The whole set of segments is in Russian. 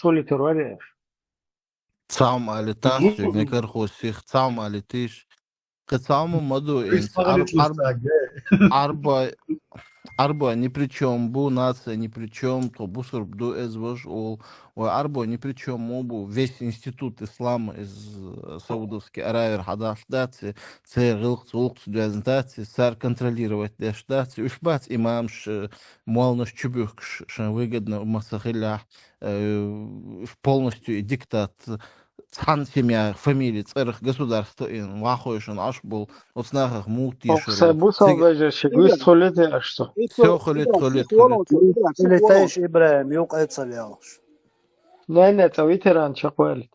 солитер. Цам алиташ, некер хосих цам алитиш. Кецаму маду инс. Арба ни при чем, бу нация ни при чем, то бусур бду эзвож ол, арба ни при чем, мобу весь институт ислама из Саудовской Аравии хадашдати, цер гылк студентати, цар контролировать дештати, уж бац имамш молнаш чубюкш, что выгодно масахиля полностью диктат. Цхан семья, фамилии, царых государства, ин вахойшен аш был, от снахах мутишер. Сабусал даже шигуст холите что. Все холит. اللي تعيش إبراهيم يوقع تصلياش. لا تويتران شقوال.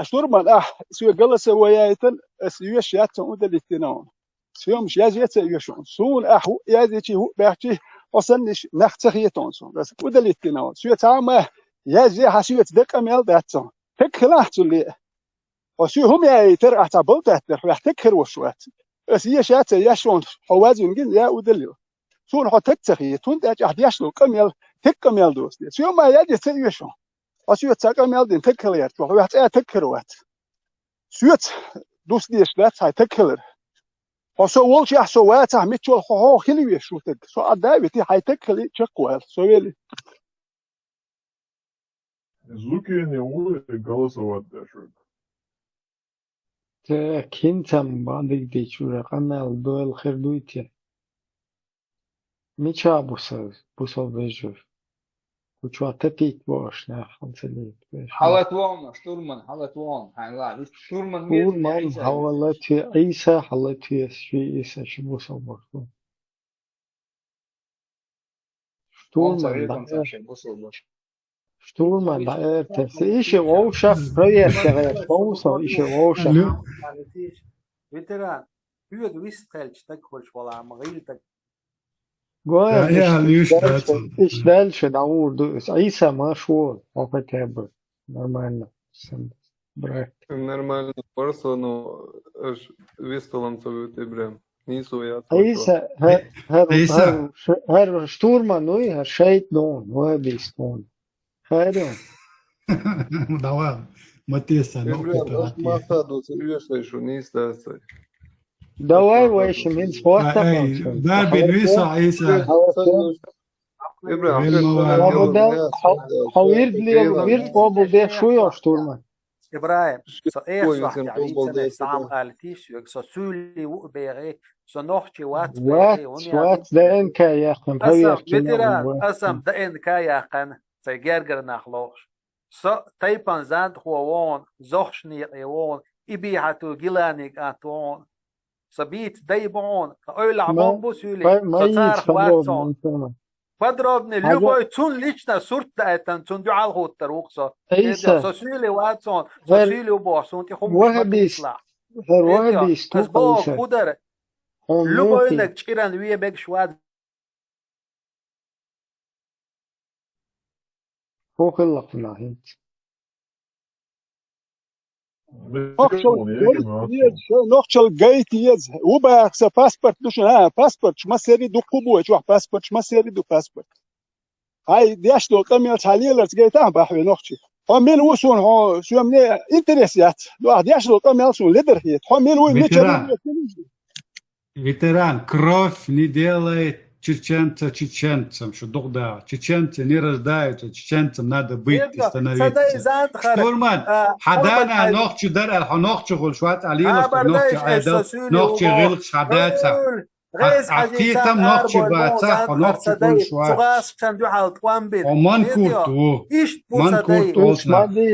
شنورمان سوى جلس ويايتن سويش ياتن ودلتناون. سوى مش يازيت يشون. سون يازيتي هو بيحكي أصلاً نختخيتون سون. بس ودلتناون. سوى تعمى يازي حسوي تدق أميال داتون. تكلاه تولي. وسوى هم يايتر اعتبرت تهتر ويحتكر وشوات. بس يشات يشون حوازي يمكن يا ودليو. سون حتكتخي تون تاج أحد يشلو كميال تكميال دوست. سوى ما يازي تيشون. وسوى تكميال دين تكليرت وحوات تكروات. سوى دوست ديشلات هاي تكلر. وسو ولش يحسوات ميتشول خو خلوي شوتك. سو أدايتي هاي تكلي تشقوال. سويلي. Звуки не умеют голосовать даже. كنتم بعدك دي شو قنال دول خير دويتي. ميشا بوسو فيجور. وشو تبيت باش ناخذ سليم. حالتوان شتورمان حالتوان حالا شتورمان حوالتي عيسى حالتي شي عيسى شو بوسو باش. شتورمان بعد إيش ووشة ريال كغير فوسو إيش ووشة. فيتران هو دويست خالش تكولش ولا مغيلتك. إيش دالش داور دوس عيسى ما شو وقتها нормально. Брат. Нормально просто, но вистолом це Ібрем. Нісу я. عيسى هر شتورمان نوي هر شيء دون وابيستون. خيرون. Давай, Матеса, Ібрем, масаду це вішай, що не стається. Давай ويش من سوات ده بنويسو عيسى حويرد لي ويرد قابل ده شو يا شتورمان إبراهيم إيه صح يعني سنة سام قالتيش يكسر سولي وبيغي سنوحتي وات ده إن كا يخن أسم ده إن كا يخن سيجرجر نخلوش تايبان زاد خوان زخشني قوان إبيعتو جيلانيك أتوان سبيت دايبون أول عمام بسولي صار واتسون فدربني لبوي تون ليشنا صورت دايتن تون دعال هو التروقصة سولي واتسون سولي وبوسون تخم وهبيس بس بو خدر لبوي لك تشيران ويا بيك شواد فوق اللقنا هيك نوخشل جايت يز وباكس باسبورت دوشنا باسبورت ما سيري دو قبوه جو باسبورت ما سيري دو باسبورت هاي دياش دو كاميل تاليلرز جايتا باحوي نوخشي فميل وسون هو شو مني انتريسيات دو دياش دو كاميل سون ليدر هي فميل وين ветеран, кровь не делает чеченца чеченцем, что догда. Чеченцы не рождаются, чеченцам надо быть и становиться. Штурман, حدانا نوخش درع نوخش غلشوات علينا نوخش عيدو نوخش غلش حداتا عقيتم نوخش باتا نوخش غلشوات ومن كورتو من كورتو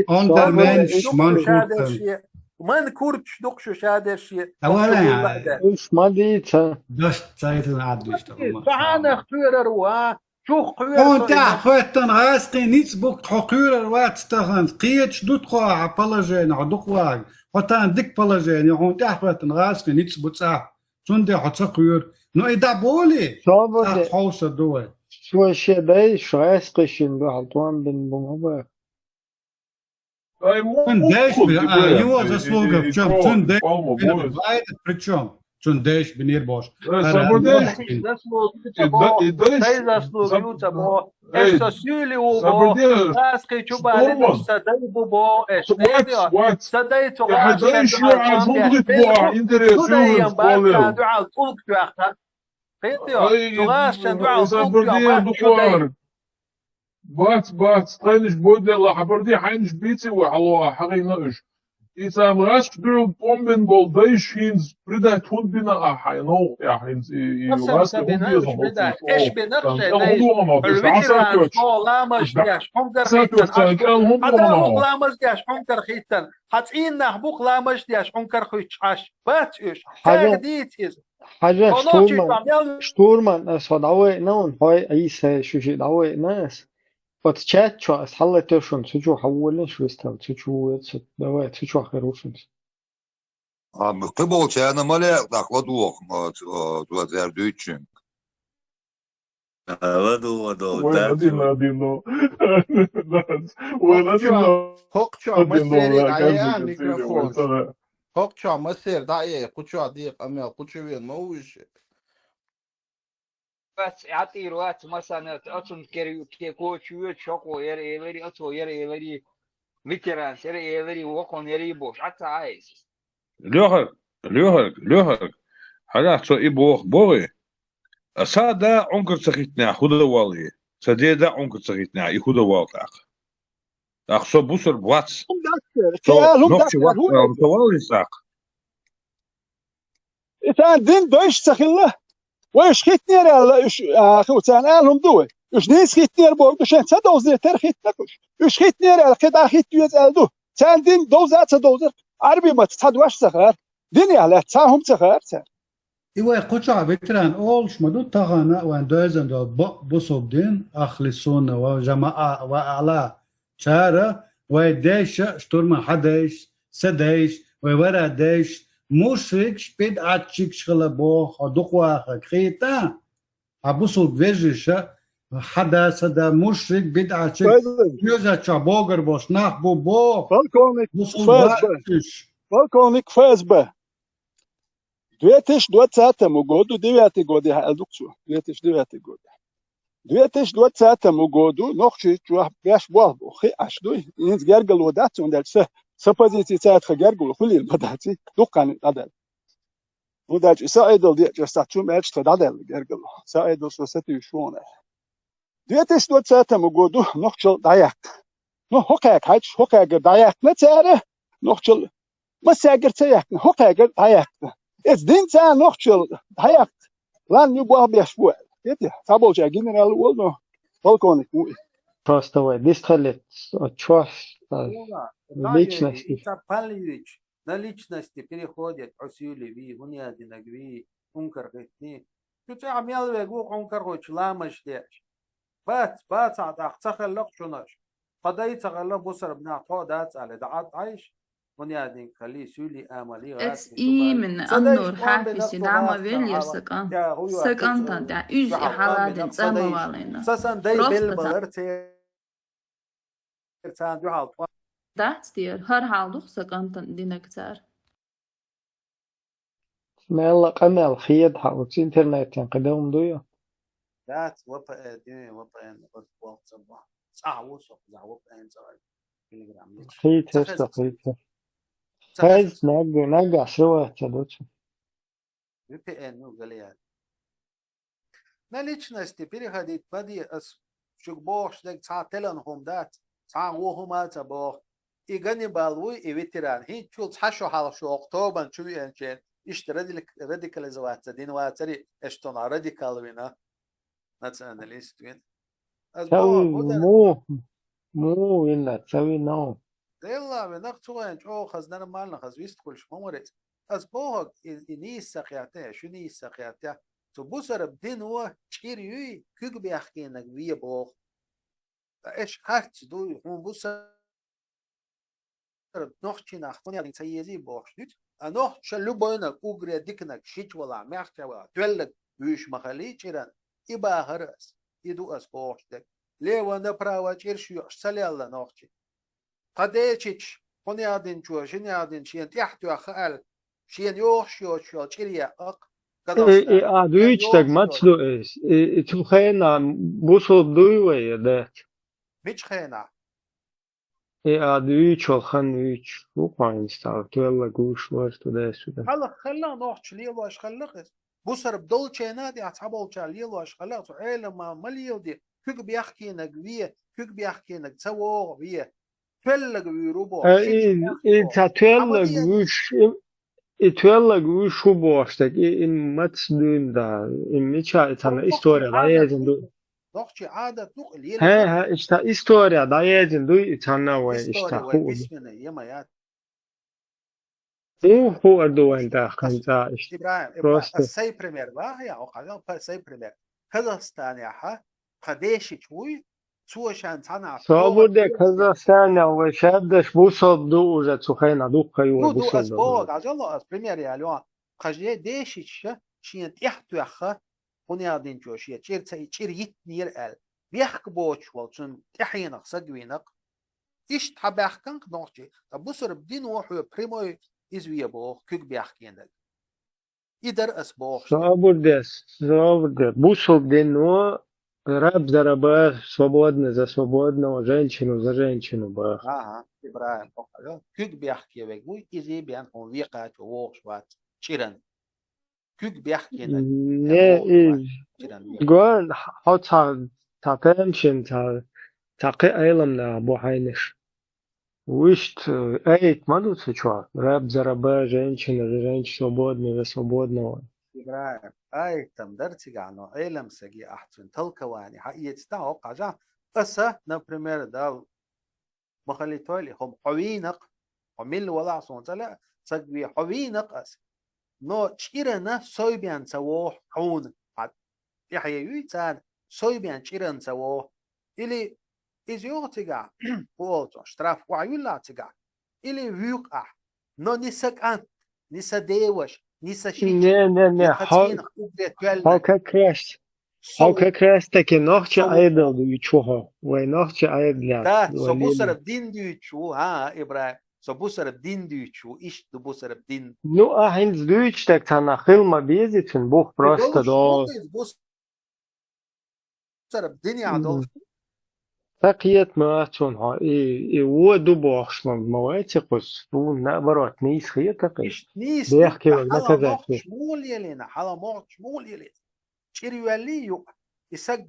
أندر منش من كورتو من كورتش دقشو شادر شيء أولا إيش ما ديتا دشت سايتن عدوش فعنا اختير روا شو خير أنت خوتن غاسقي نيتس بوك حقير الوقت استخدم قيتش دوتخو عبالجين عدقواج حتى ديك بالجين يهون تحوتن غاسقي نيتس بوتسا سندي حتسقير نو إدا بولي حوصة دوي شو الشيء ده شو عسقشين بحطوان بن بمهبا Тун дэш, его заслуга в чем? Тун дэш, причем? چون ديش بنير باش Sabırdeş. заслугуються, бо естосюлі у бо ласки чубали садай бо ешнедіо садай цугаш судаям бата дуал тулк туахта قيتيو цугаш дуал بات طينش بود الله حبردي حينش بيتي وحلوها حقينا إيش إذا مغاش درو بومبن بولديش هينز بردا تون بنا حينو يا هينز يغاس تون بينا إيش بنقشة الويتران لامش داش حمدر خيتن عدالو لامش داش حمدر خيتن حتين نحبوك لامش داش حمدر خيتش بات إيش تاقديت إز حاجة شتورمان صدعوه نون هاي أيسا شوشي دعوه ناس وتشات شو أصحى تشون تشو حولن شو استل تشو دواء تشو خيروشن قبل كان مالي دخلوا توا زردوچن ودو ولادينو هوكشو مسيري عيا ميكروفون هوكشو مسير داعي قشو ديق أمير قشو وين موش بس عطيروات مثلا أصلا كي كوتشو شوكو يري أصلا يري ميتران يري وقون يري بوش حتى عايز لوهر هلا سو إبوخ بوري أسادا عنكر سخيتنا خدا والي سديدا عنكر سخيتنا يخدا والي أخسو بوسر بواتس نوكشي واتس والي ساق إذا دين دوش سخيله ويش خيتنير على خوتان لهم دوه يش نيس خيتنير بورد شان تدوز تر خيتنكش يش خيتنير على خدا خيت يوز الدو تان دين دوزات دوزر عربي ما تتحدواش سخر دنيا على تاهم سخر إيوه قطع بتران أولش مدو تغانا وان دوزن دو بصوب دين أخلصون وجماعة وعلى شارة وديش شتورما حديش سديش وورا ديش موشيكش بيد عاتشيكش خلبوخ ودقوا خيتا أبوصوب فيجيشة حدا سدا مشرك بيد عاتشيك يوزا شابوغر باش ناخ بو فالكونيك فاز به 2020 году 9 год я адукцию 2009 год 2020 году нохчи чуах бяш бо хи ашдуй инз гергало дат он дальше с позиции цаат гергало хулил бадати дукан адал وداج سايدل دي جستاتشو ماتش تدادل гергало سايدل سوسيتي شونه 2020 году нохчил даяк но хокак хач хокак даяк нацаре нохчил مساجر تياك هوكاجر دايك إذ دين تا نخشل دايك لان يبغى بيشوي كده تابو جا جنرال ولنا فالكونيك просто дисталет чувств личности на личности переходят осюли ви гунядина гви ункар гитни тут عميال ويقول ункар хоч ламаш деш бат عتخل لقشناش قضيت غلا بصر بنا قادات على دعات عايش ونيادين خلي سولي آمالي اس اي من النور حافظ دعما فيلير سكان تان يجي حالات تسامو علينا ساسان داي بيل بلرتي تان جو حالت دات دير هر حالدو سكان تان دينكتار مالا قمال خيد حاوت انترنت قدوم دويا دات وبا دي وبا ان وبا صباح صعوص زعوب ان زعوب خيت فاز ناقع سوا تدوتش VPN говорят. На личности переходить поди шук бог шлек ца телен дат ца вохумаца бог и ганибалуй и ветеран хи чул цашо хал шо октобан чуй энчен иште радикализоваться дин ватери эштона радикал вина националист вин مو إلا تسوي نو يلا بنقطوين جو خزنا مالنا خز ويستخل شمورت از بوه إني سقياته شو ني سقياته تو بوسر بدين هو تشيريوي كوك بيحكينك ويا بوه إيش هرت دو هم بوسر نوختي نختون يعني تيجي بوه شديد أنوخت شلو بينك أوغري ديكنك شيت ولا مخت ولا تولد ويش مخلي تيران إبا هرس يدو أس بوه شديد ليه وانا براوا تيرشيو سليلا نوختي قديتش هني عادين شو شني عادين شين تحت وخال شين يوخشو شو تشيريا أق دويتش так мацло эс ту хэна бусол дуйвэ да مش خينا دويتش хан دويتч وقاين ستار تولا гуш واش туда сюда خلا نوخش ليلواش خلقس بوسر بدول تشينادي أصحابه تشال ليلواش خلقس عيلة ما مليو دي كيك بيحكي نجوية كيك بيحكي نجسوا ويا تولا جويروبو تولا гуш تولا гуш убош так in мацдун да in меча тана история да язин ду نوخش عادة نوخ ليلة ها اشتا история да язин ду тана وين اشتا ху هو أردوان دا خنزا إبراهيم السي بريمير با هي أوقات السي بريمير كازاخستان يا ها قديش شوي شو عشان تنا صابور ده كازاخستان وشادش بوصل دو وجا تخينا دو قيو دو أسبوع عجلة بريمير يا لوا قجيه ديش شين تحتو يخا هني دين جوشية تشير يتنير ال بيحك بوش والشن تحينق سجوينق إيش تحبحكن نوشي تبصر بدين وحو بريمو إزوية بوخ كيك بيحكينك إدر أسبوع صابور ده بوصل دينو раб за раба, свободно за свободного, женщину за женщину бах. Ага, Ибраим, кюк бяхки вегуй, изи бян он векат вошват чиран. Кюк бяхки не гон та пемшин та қайлам на бухайниш. Вишт эйт мадуца чё? Раб за раба, женщина за женщину, свободно за свободного. إبراهيم أي تمدرتي عنو علم سجي أحسن تلكواني حقيقة تاو قاجا أسا نبريمير داو مخلي توالي هم حوينق وميل ولا صون تلا سجي حوينق أس نو تشيرنا سويبيان سووه حون حد يحيى يوتان سويبيان تشيرن سووه إلي إزيو تيجا بولتو شتراف وعيولا تيجا إلي ويقع نو نسك أنت نسا ديوش Не. Халка краш таки нохче айдал ду чуха. Вай нохче айдля. Да, собусар дин ду чу, Ибраим. Собусар дин ду чу, иш ду бусар дин. Ну, хинц дуч так тана хилма безитен, Бог просто да. Бусар дин ядол. تقيت ماتونها ودو بوخشلند مواتي قص نابرات نيس خيه تقيش نيس بيحكي ولا كذا شمول يلينا حالا موت شمول يلين تشيريوالي يو يسق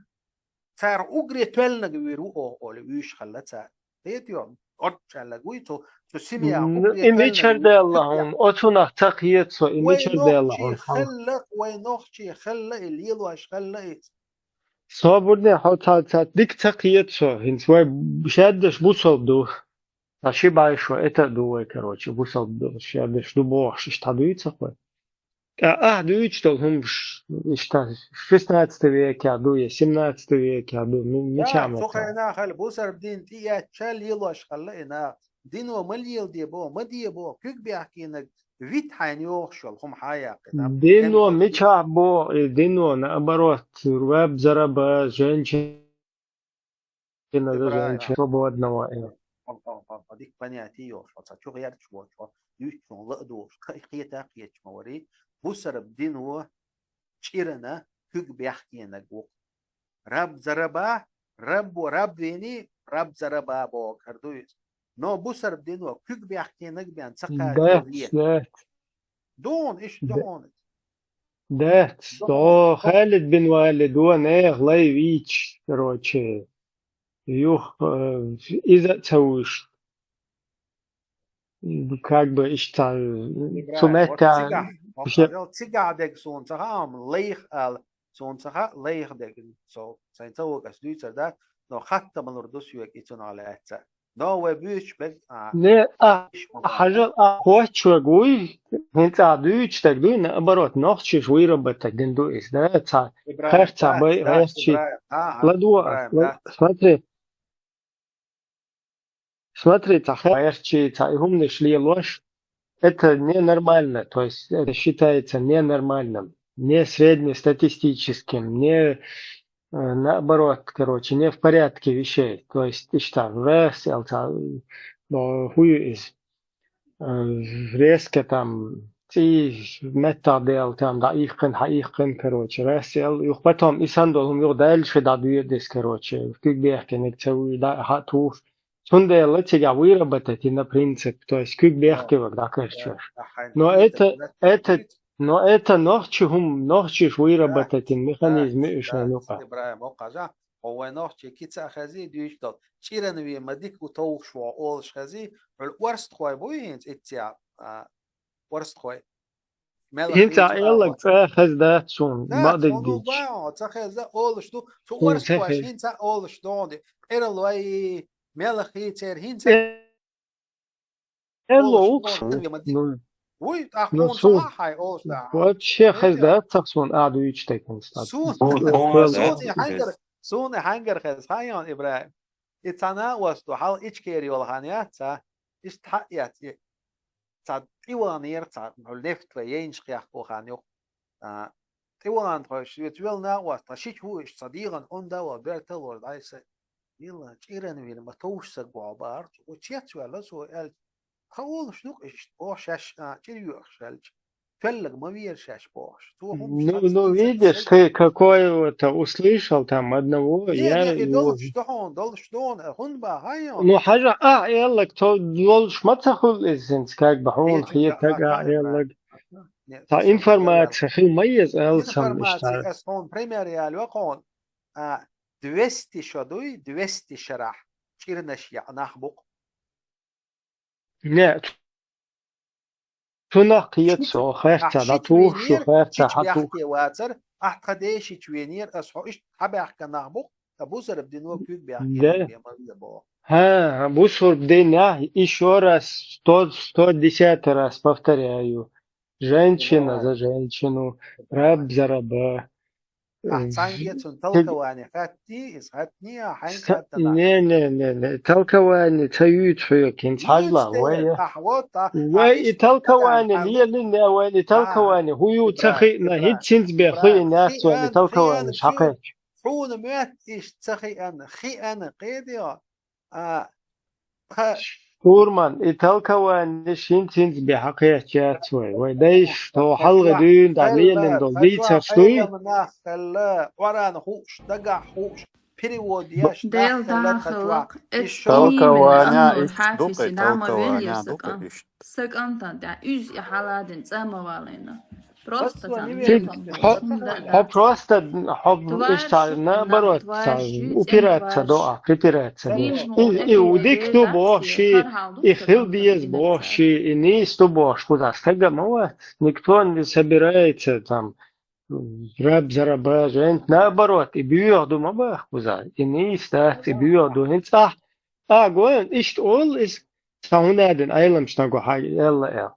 صار اوغري تولنا غيرو او لويش خلتا تيتيو ارتشالغوي تو سيميا اوغري ان يشرد اللهم اوتونا تقيت سو ان يشرد اللهم خلق وينوخشي خلق الليل واش خلق صابرني حتى ديك تقيت شو هنسوي بشادش بوصل دو عشي بايشو اتا دو كروتشي بوصل دو شادش دو بوخش اشتادويت سخوي دويتش هم اشتا 16 веке دو 17 веке دو ميچام سخينا خل بوصر بدين تي تشال يلوش خلينا دينو مليل دي بو مدي بو كيك بيحكينا вид ханёхшол хум хаяк дено мечабо дено наоборот раб зараба женщина за женщину свободного ديك понятие что غير شو يشون لقدو قيتا قيت موري بوسر بدينو تشيرنا كيك بيحكينا جو رب زربا رب ويني رب زربا بو كردويس نو بوسر بدينو كيك بيحكينا بيان سقا دون ايش دون ده خالد بن والد وانا غلاي ويتش короче юх إذا تسويش как бы اشتا سمعتا تيجادك سون تهام ليخ ال سون تها ليخ دك سو ساينتو قصدي ده نو حتى من ردوس يك يتون على اتا نو وبيش بس не حاجه хочешь гуй انت دويتش так дуй наоборот нохчешь выработать дендо из да ца харца бай речи ладуа смотри тахарчи им не шли ложь это ненормально то есть это считается ненормальным не среднестатистическим не наоборот, короче, не в порядке вещей. То есть, ты что, но хуй из резко там تي متى ديال تام دقيقن حقيقن كروتش راسل يخبطهم إساندولهم يغدال شدادوية ديس كروتش كيك بيحكي إنك تسوي دا حتوف تون ديال تيجا ويرا بتتينا برينسيب تويس كيك بيحكي وقدا كرتشر نو إتا نوختش ويرا بتتين ميخانيزم إيش نوقع إبراهيم وقع هو نوختش كيتسا خزي ديش دول تشيرنوي مديك وطوخ شو أولش خزي والورست خوي بوينت إتيا ورست خوي انت يلا تاخذ ده تسون بعد الجيش تاخذ ده اولش دو شو ورست خوي انت اولش دون ايرلوي ملخي تير انت يلا وي اخون صح هاي اولش ده واتش خذ ده تسون قاعدوا يشتكون سون هانجر خذ هايون ابراهيم اتنا وستو حال ايش كيري ولا هانيات ايش تحقيات إيوان يرتع نفط وينش قياح بوخانيو إيوان تروش يتولنا وتشيك هو إيش صديقا أندا وبرتل ودايس يلا تيرن وين ما توش سقوا بارت وتشيت ولا سو ال خول شنو إيش بوشش تيريو خشلج فلق ما веершаш бош. Ну, видишь, ты какой-то услышал там одного, я его... Ну, حاجة يلا кто должен متخل إنسان как бы он خيتك يلا تا информация خي ميز ألسام إشتار. أسون بريميريال وقون 200 شدوي 200 شرح شيرنش نخبق. لا تنقيت سو خيرتا لا توش خيرتا حتو واتر احتديش توينير اسحو ايش حبح كنخبق ابوسر بدينو كيك بيحكي ها بوسر بدينا еще раз 110 раз повторяю. Женщина за женщину, раб за раба. Не, толкование تيوت فيه كنت حاجلا وي толкование ليه وي толкование هو تخي نهيد سنت بخي ناس وي толкование حقيقي حون مات إيش تخي أنا خي أنا قيدي فورمان толкование شين سنت بحقيقة جات وي دايش تو حلقة دين دعليل دول دي تشتوي وران خوش دقع خوش переводяш ديل داخلق التوكوانيا حافي نعم ويليسك سك أنت دا إيش حالادين تساموالينا просто просто إشتغلنا بروت أوبراتسا دوا припираться и удик ту боши и хилдиес боши и низ ту бош куда стагамова никто не собирается там раб за раба gente наоборот и бьёду маба куда и низ так и бьёду инца гоин ist all ist таунаден айлам штагу хай элла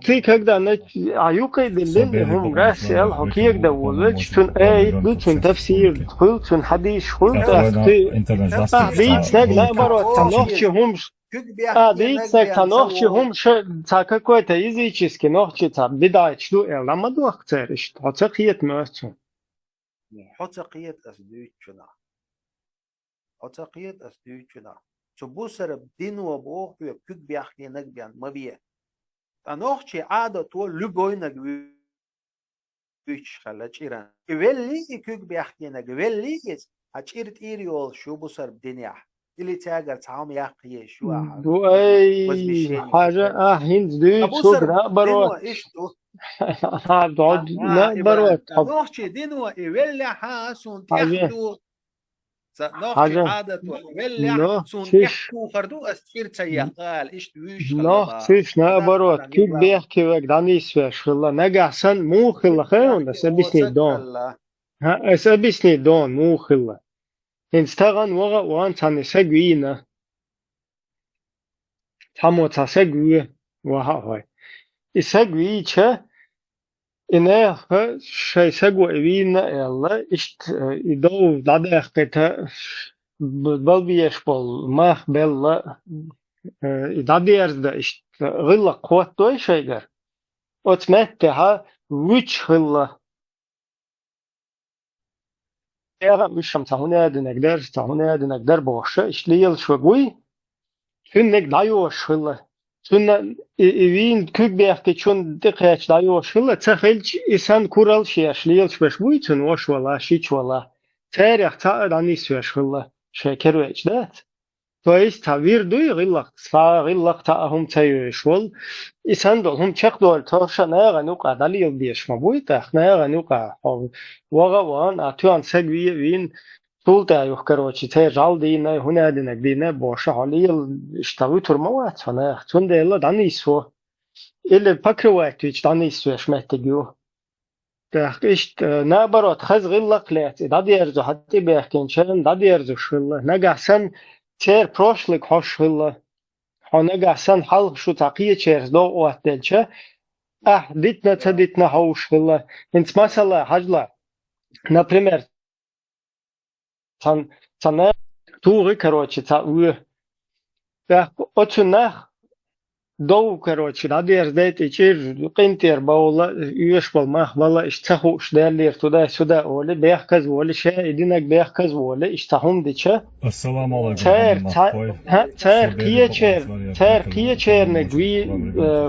ты когда عيوقي دلين هم راسي الحقيق ده ولج تون تون تفسير تون حديث ديت سنك لا مرة تنوخش هم ديت سنك تنوخش هم تا какой-то языческий нохчи та بداية شلو لما دوخ ترش حتقيت مرسون حتقيت أسدوچنا تبوسر بدين وبوخ كيك بيحكي نقبيان مبيه أنوخشي عادة تو لبوينا جويش خلاص إيران قبلي كيك بيحكينا قبلي هتشيرت إيريول شو بصر بدنيا اللي تاجر تعام يحكي شو أي حاجة هند دي سوبر بروت هاد لا بروت أنوخشي دينو قبلي حاسون تحدو نوخشي عادة ولا سون يحكوا خردو أستير تيقال إيش دويش فيش نابروت كيف بيحكي وك دانيس فيش والله نجح سن مو خلا خيون أسبسني دون أسبسني دون مو خلا إنستغن وان تاني سجوينا تامو تسجوي وهاي السجوي شة إنه شيء سجوا إبينا يلا إشت يدو دادا قطع بالبيش بال ما بلا دادا يرد إشت غلا قوة توي شيء أتمتها وش غلا يا مش تهونا دنقدر باشه إشت ليل شو قوي فين نقدر يوش غلا سنة وين كوك بيحكي شون دقيقة لا يوشلا تخيلش إنسان كورال شيش ليلش بش بويتون وش ولا شيش ولا تاريخ تا دانيس وش ولا شكر وش دات تويس تعبير دوي غلق صار غلق تاهم تيوش وال إنسان دول هم شق دول توش ناقة نوقع دليل بيش مبويت ناقة نوقع وغوان أتوان سجوي وين طولتا يحكروشي تير جال دينا هنا دينك دينا بوشا عليل اشتغلوا ترموات فانا تون ديلا دانيسو إلا بكروات ويش دانيسو يشمتجيو تاخ إشت نابرات خز غلق لات دادي يرزو حتى بيحكين شان دادي يرزو شلا نجحسن تير بروشلك هوش شلا نجحسن حل شو تقية تير دو واتدلشة ديتنا تديتنا هوش شلا انت مثلا حجلا например تن توغي كروتشي تا أتناخ دو كروتشي دادير ديت إيشير قنتير باولا يوش بالماخ بالا إشتهو إشدالير تودا سودا أولي بيحكز أولي شيء إدينك بيحكز أولي إشتهوم ديشة السلام عليكم تير قية شير نجوي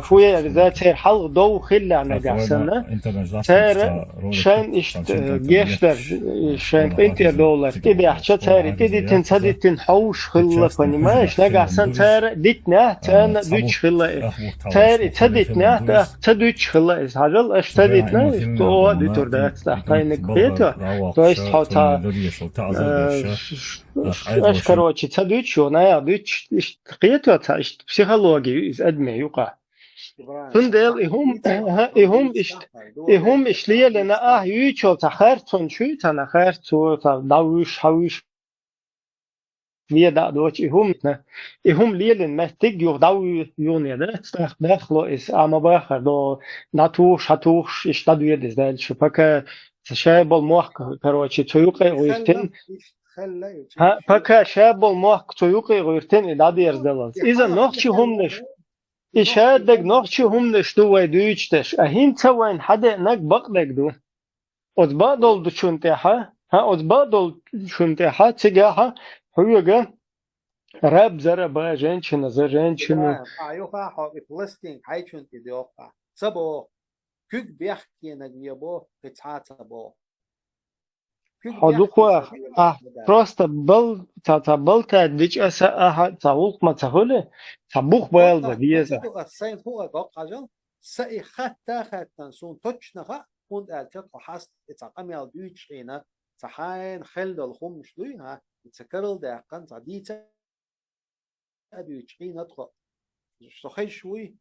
فوية ذا تير حلق دو خلا نجاسنا تير شان إشت جيشتر شان قنتير دولار تبي أحشى تير تدي تنسدي تنحوش خلا فنيماش نجاسن تير ديتنا تان دوش خلا تير تديتنا تدوش خلا إز هذا أشتديتنا تو ديتور ده تحتاج بيتا تو إست حتى أش كروتشي تدوش ونا دوش قيتوا تا إست بسيخولوجي إز أدمي يقع فندل إهم إشليه لنا يوتشل تخرتون شو تنخرتو تداوش هاوش ويا دوتش إهم ليلن مستيج يغداو يوني ده داخلو إس أما باخر دو ناتوش هاتوش إشتادو يدز ده شبكة شاب الموح كروتشي تيوقي غيرتين بكا شاب الموح تيوقي غيرتين إدادي يرزدلز إذا نوخشي هم نش إشادك نوخشي هم نش دو ويدويتش أهين تسوين حدا نك بقدك دو أتبادل دو شنتها أتبادل شنتها تجاها هو راب زرا با женщина за женщину أيوة حاجة فلسطين هايشون تديوقع سبو كيك بيحكي نجيبو بتعاتبو حدوقوا просто بل تديش أسا تعوق ما تهله تبوخ بيل بديزة السين هو قاجل سئ خطا سون توچنها und تلقى حست اتقامل دويتش هنا تحاين خلد الخم مش دويها تكرل ده قن تعديته أدويتش هنا تقى خيشوي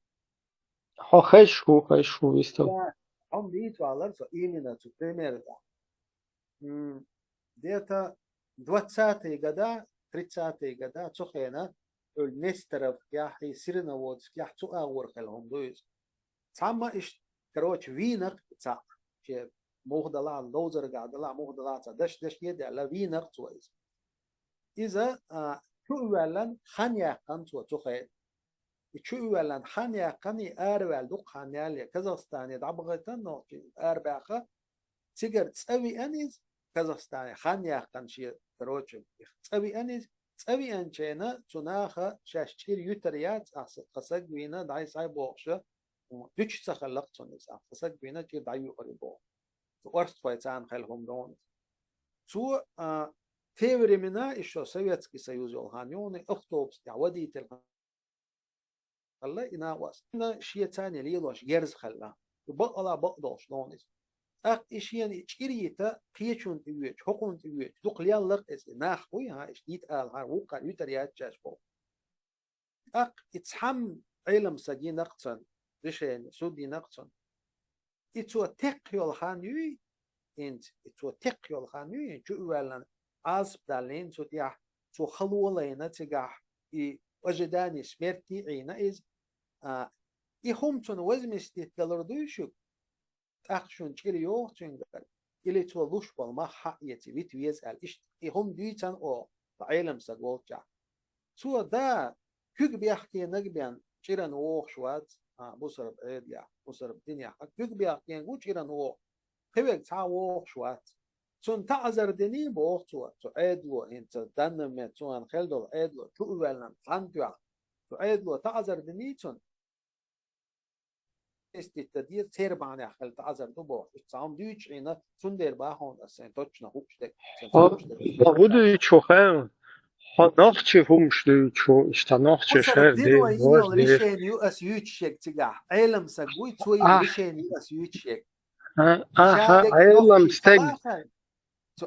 خيشو يستو هم ديت والله إيمنا تبريمير ديتا 20 جدا 30 جدا تخينا المسترف يحي سيرنا وودس يح تأور خلهم دويس تعمى إيش كروتش فينر تاع شيء مهدلا لوزر قاعدلا مهدلا دش يد على فينر تويس إذا شو أولاً خانيا قنتوا تخيل شو أولاً خانيا قني أروال دق خانيا لي كازاخستان دعبغتن نوكي أربعة تيجر تسوي أنيز كازاخستان خانيا قنشي كروتش تسوي أنيز تسوي أنشينا تناخا شاشتير يوتريات قصق بينا داي ساي بوخشة دوش سخلق تونس قصق بينا تير دايو قريبو ورست فايتان خلهم دون تو تيوري منا إيشو سويتسكي سيوز الهانيون أختوبس تعودي تلها خلا إنا واسنا شيء تاني ليلوش جرز خلا بقلا بقدوش دونس إشيان إشيريتا قيشون تيوج حقون تيوج دقليالق إس ناخوي ها إشديد آل ها وقع يتريات جاشبو إتحم علم سجي نقصن دشين سودي نقصن إتو تقيل خانيوي إنت إتو تقيل خانيوي جو أولاً عصب دالين توديح تو خلولينا تجاه وجداني سمرتي عينا إز إهم تون وزمستي تلردوشو أخشون تشيري يوه تنقل إلي تولوش بالما حقيتي بيتو يزال إش إهم ديتان أو بعلم سقولجا تو دا كيك بيحكي نقبيان تشيران ووخ شوات بصر بعيديا بصر بدنيا كيك بيحكي نقول تشيران ووخ كيك تا ووخ شوات تون تعذر دني بوقتو تعيدلو انت دنم تون خلدو عيدلو تو ولن فانتوا عيدلو تعذر دنيتون استدير تربان أخل تعذر دبوا سام ديوش عنا سندر باهون أسن توشنا هوبشتك هودو چوخه ناخچه همشتو چو اشتناخچه شهر دی واش دی ريشينيو اس يوتشيك تيغا علم سغوي توي ريشينيو اس يوتشيك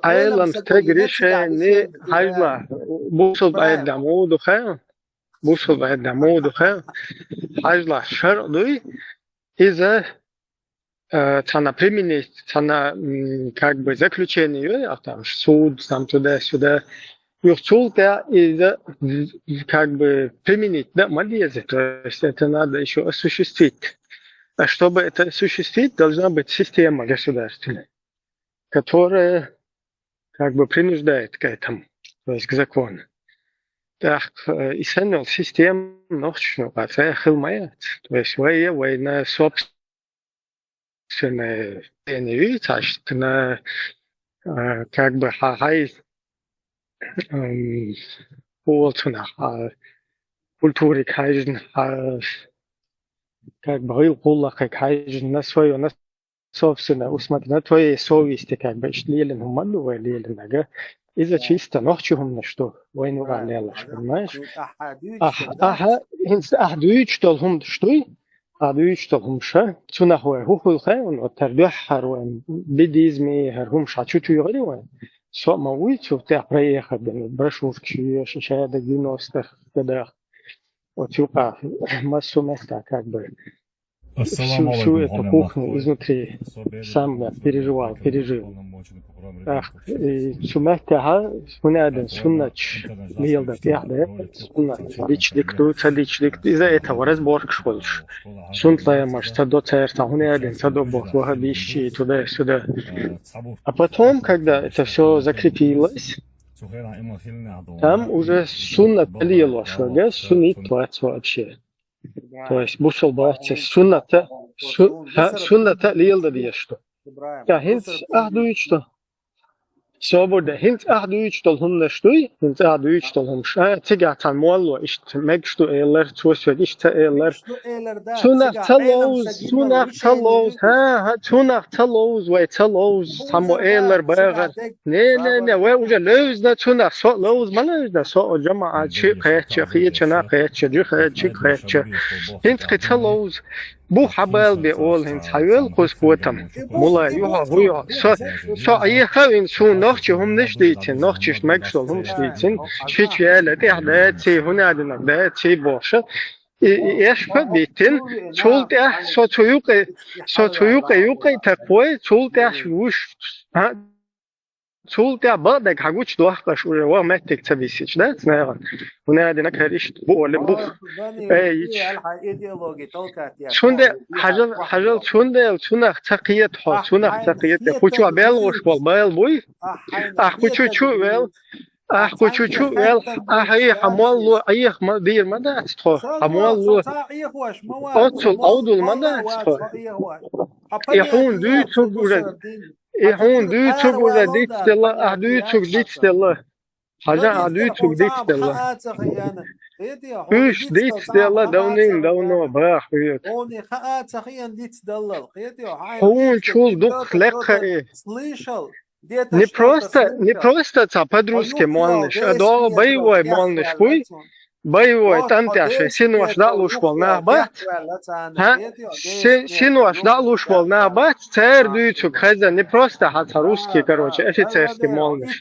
علم استگ ريشيني حجلا بوصل بعد دمود خير بوصل بعد دمود خير حجلا شر دوي إذا تانا применить тана как бы заключение а там суд там туда-сюда юрцулка из как бы применить да молодец то есть это надо еще осуществить а чтобы это осуществить должна быть система государственная которая как бы принуждает к этому то есть к закону так и сама система ночью а хилмает то есть война собственно не на как бы хай полтона культуре кайжен как бы гулла кайжен на свое на собственно усмотреть на твоей совести как бы лелен humanu лелен ага из-за чисто ночью на что войну ранелаш понимаешь дуич толхум что أدويشتهم شا تناهوا هو الخير وتردح هروان بديزمي هرهم شاتشو تيغلي وين سو مويت سو تأبريه خدمي برشوف كشيء شهادة دينوستر كده وتوقع ما سو مستا как бы всю эту кухню изнутри сам я пережил. سمعتها سنة سنة ميلدا فيها سنة ليش إذا أتورز بورك شولش سنت لا يمش تدو تيرتا هنا один تدو бог вахабищи туда-сюда. А потом, когда это все закрепилось, там уже сунна лилось, да, суннит вообще. То есть бушал бахча сунната лилда дiyешto. Ja, hins ahduichto. Соборда хинт ахдуичтолхум наштуй хинт ахдуичтолхум ша тигатан молло ишт мегшту элер туосвед ишт элер тунах талоз ха тунах талоз вай талоз само элер багар не вай уже лоз на тунах со лоз малоз на со жамаа чи кайча хиечна кайча жи кайча хинт талоз بو حبال بيقول هن حيل قوس بوتم مولا يوها هو سو اي خوين سو نوخش هم نشديتين نوخش مكسل هم نشديتين شيء يالا دي حداتي هنا عندنا داتي بوشة ايش فبيتين شولت سو تيوقي تقوي شولت وش شولت بعدك حقوش دوحقش ولا ما تكتبيسيش ده نعم هنا عندنا كاريش بقول بوخ اي شونده حاجه شونده تقيت ها شونده تقيت خوچو بلغوش بال بوي خوچو ول اهي حمال اي ما دير ما ده استخو حمال اوتل اودل ما ده استخو يحون دو تقول يحون دو تقول ديت ستلا دو تقول ديت ستلا حاجه دو تقول ديت ستلا Üç dit stella davno bırak. Oni khaat sakhiyan dit dallal. Он чулдук легко. Не просто це по-дружки молниш, а до бойовой молниш хуй. Бойовой там тяше, синуаш далуш волна бат. Синуаш далуш волна бат, цер дуйцу хаза не просто хата русский, короче, офицерский молниш.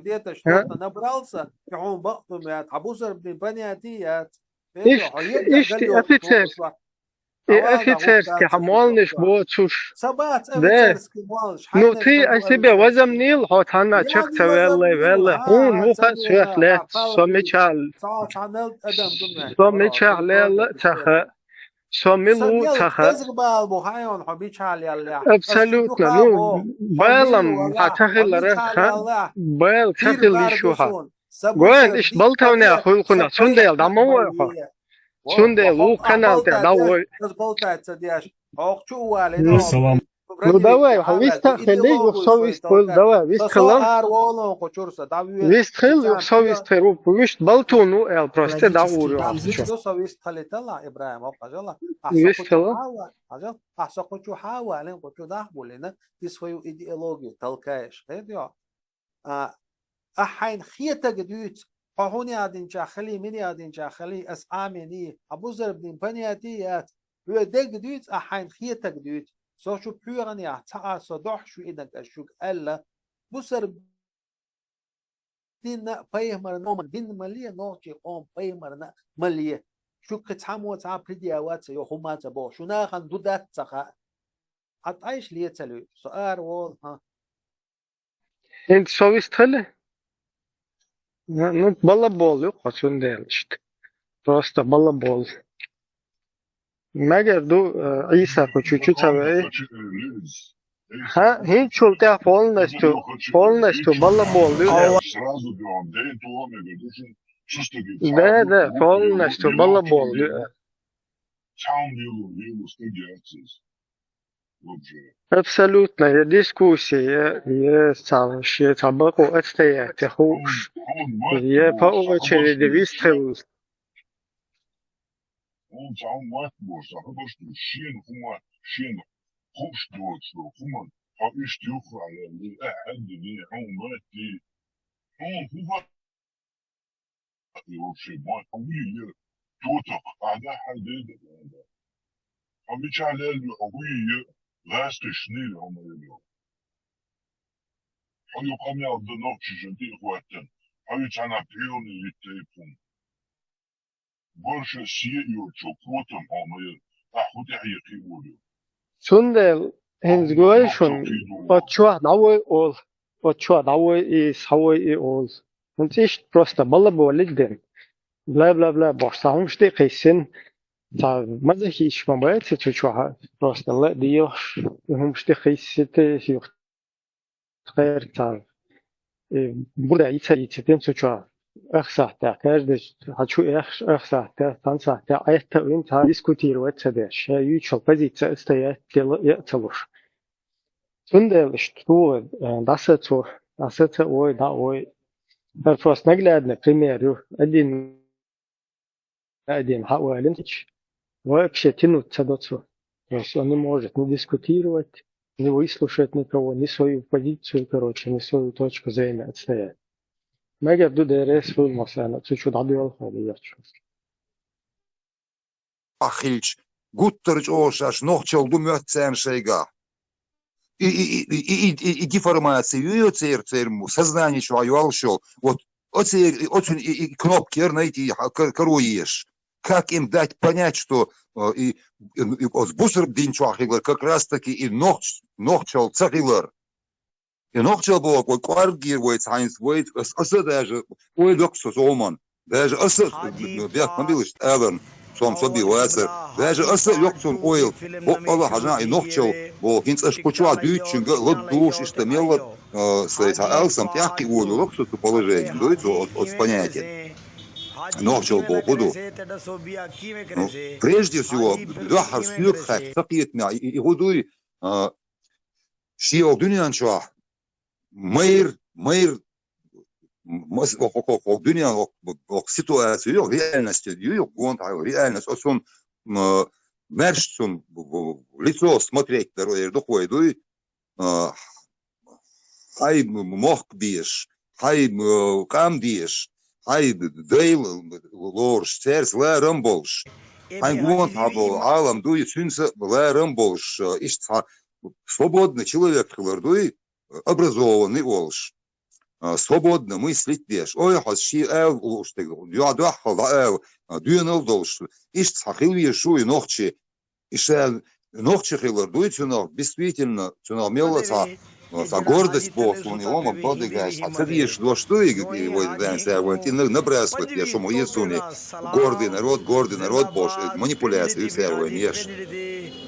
где-то что-то набрался, и он бахтумят, абусар бнибаниатият. Ишти офицерский. офицерский молниш боцуш. Да. Ну ты о себе возомнил, вот она чехта велле. Он муха свехлет, сомичал леле таха. Сомилу таха. Абсолютно. Ну, байлам атахилара ха. Байл тахил ишуха. Гуэн иш балтавне хулкуна сундел дамоа. Sunde lu kanal te davoi. Ну давай, вистахели, юхсовистхол, давай, вистхелам. Вистхел, юхсовистхел, вишт балтуну эл, просто даурю. Юхсовистхелитала, Ибраим, окажала. Вистхела. Ахса хочу хава, лен хочу дахбулина, ты свою идеологию толкаешь. أحين خيتك دوت قهوني عادين جاخلي مني عادين جاخلي أسعامني أبو زربني بنياتيات هو دق دوت أحين خيتك دوت سو شو بيرني أعتقد صدح شو إنك أشوك ألا بسر دين بيمر نوم دين مليه نوتي قوم بيمرنا مليه شو كتحمو تعب بديوات يوهما تبو شو ناخن دودات تقع أتعيش ليه تلو سؤال وول ها انت совестхели? Ну, балабол yok, açın değil işte. Просто балабол. Мегер ду İsa по чуть-чуть savay. Ha, hiç olta полностью балабол. Сразу берем, да и то омега, душин чисто Да, полностью балабол. Сам делу студиацис. Абсолютно, я дискуссия, я сам ще табаку отстоять, хуш. Я по очереди выстрелил. Он сам мать босс, а то что шин хуш дот, что хуман, а иш тюха, я не он мать, он хуба. И вообще мать, а вы тоток, а да хадеда. А мы чалели, а вы Reste schnell, haben wir gesagt. Und ich komme ja auf der Nacht, schon die Worte. Aber ich habe eine Priorität. Больше сею, что потом, haben wir gesagt, ach, der hier geworden. Sundel, hens goy schon, отчё давай ол, отчё давай и савой и ол. Und ich просто балаболик ден. Бла-бла-бла, башта что кайсен. ما ذكيش ما بقتش تشوفها راست لا ديوش هم شتخي ستة شيوخ غير تار بودا يتسي تتم تشوفها أخسر تأكيد هتشو أخسر تنسى تأيت تقوم تديسكوتير وتدش يوتشل بزيت استيات يأتلوش تندل شتو دست وي دا وي فرص نقلنا примеру один حوالي вообще тянуть цадоцу. То есть он не может не дискутировать, не выслушать никого, ни свою позицию, короче, ни свою точку зрения отстоять. Мегер ду ДРС вылмасана, чуть-чуть адуал ходил. Ахильч, гуттерч ошаш, нохчел думать сам шейга. И деформацию, церму, сознание, что аюал шел. Вот, очень кнопки найти, коруешь. Как им дать понять, что и бусер динчуахилер как раз таки и нохчел цахилер. И нохчел был какой кваргир войц хайнс войц, аса даже ой люксус оман, даже аса бяк мобилиш элен сом соби войцер, даже аса люксун ойл, Allah хажна и нохчел был хинц аш почуа дючин лодуш истамела сайта элсам тяхки ой люксус положение, дует от понятия. Нохчел был буду. Прежде всего, дахар слюк хак такиетна и гудуй шио дунянча мир дунья ситуацию реальность реальность он мерч лицо смотреть второе духой дуй хай мох биш хай кам биш Хай дейл лорш терс лерам болш. Хай гуант хабо алам дуй сюнса лерам болш. Ишт свободный человек дуй образованный волш. Свободно мыслить беш. Ой, хасши эл лорш тегл. Я дахал эл дюнел долш. Ишт хахил ешу и нохчи. Ишел нохчи хилар дуй цюнал. Действительно цюнал мелоца. Гордость Бог, у него мы подыгаешь. А ты видишь, что его ты набрасывает, я что мои суни. Гордый народ Божий, манипуляции, ешь.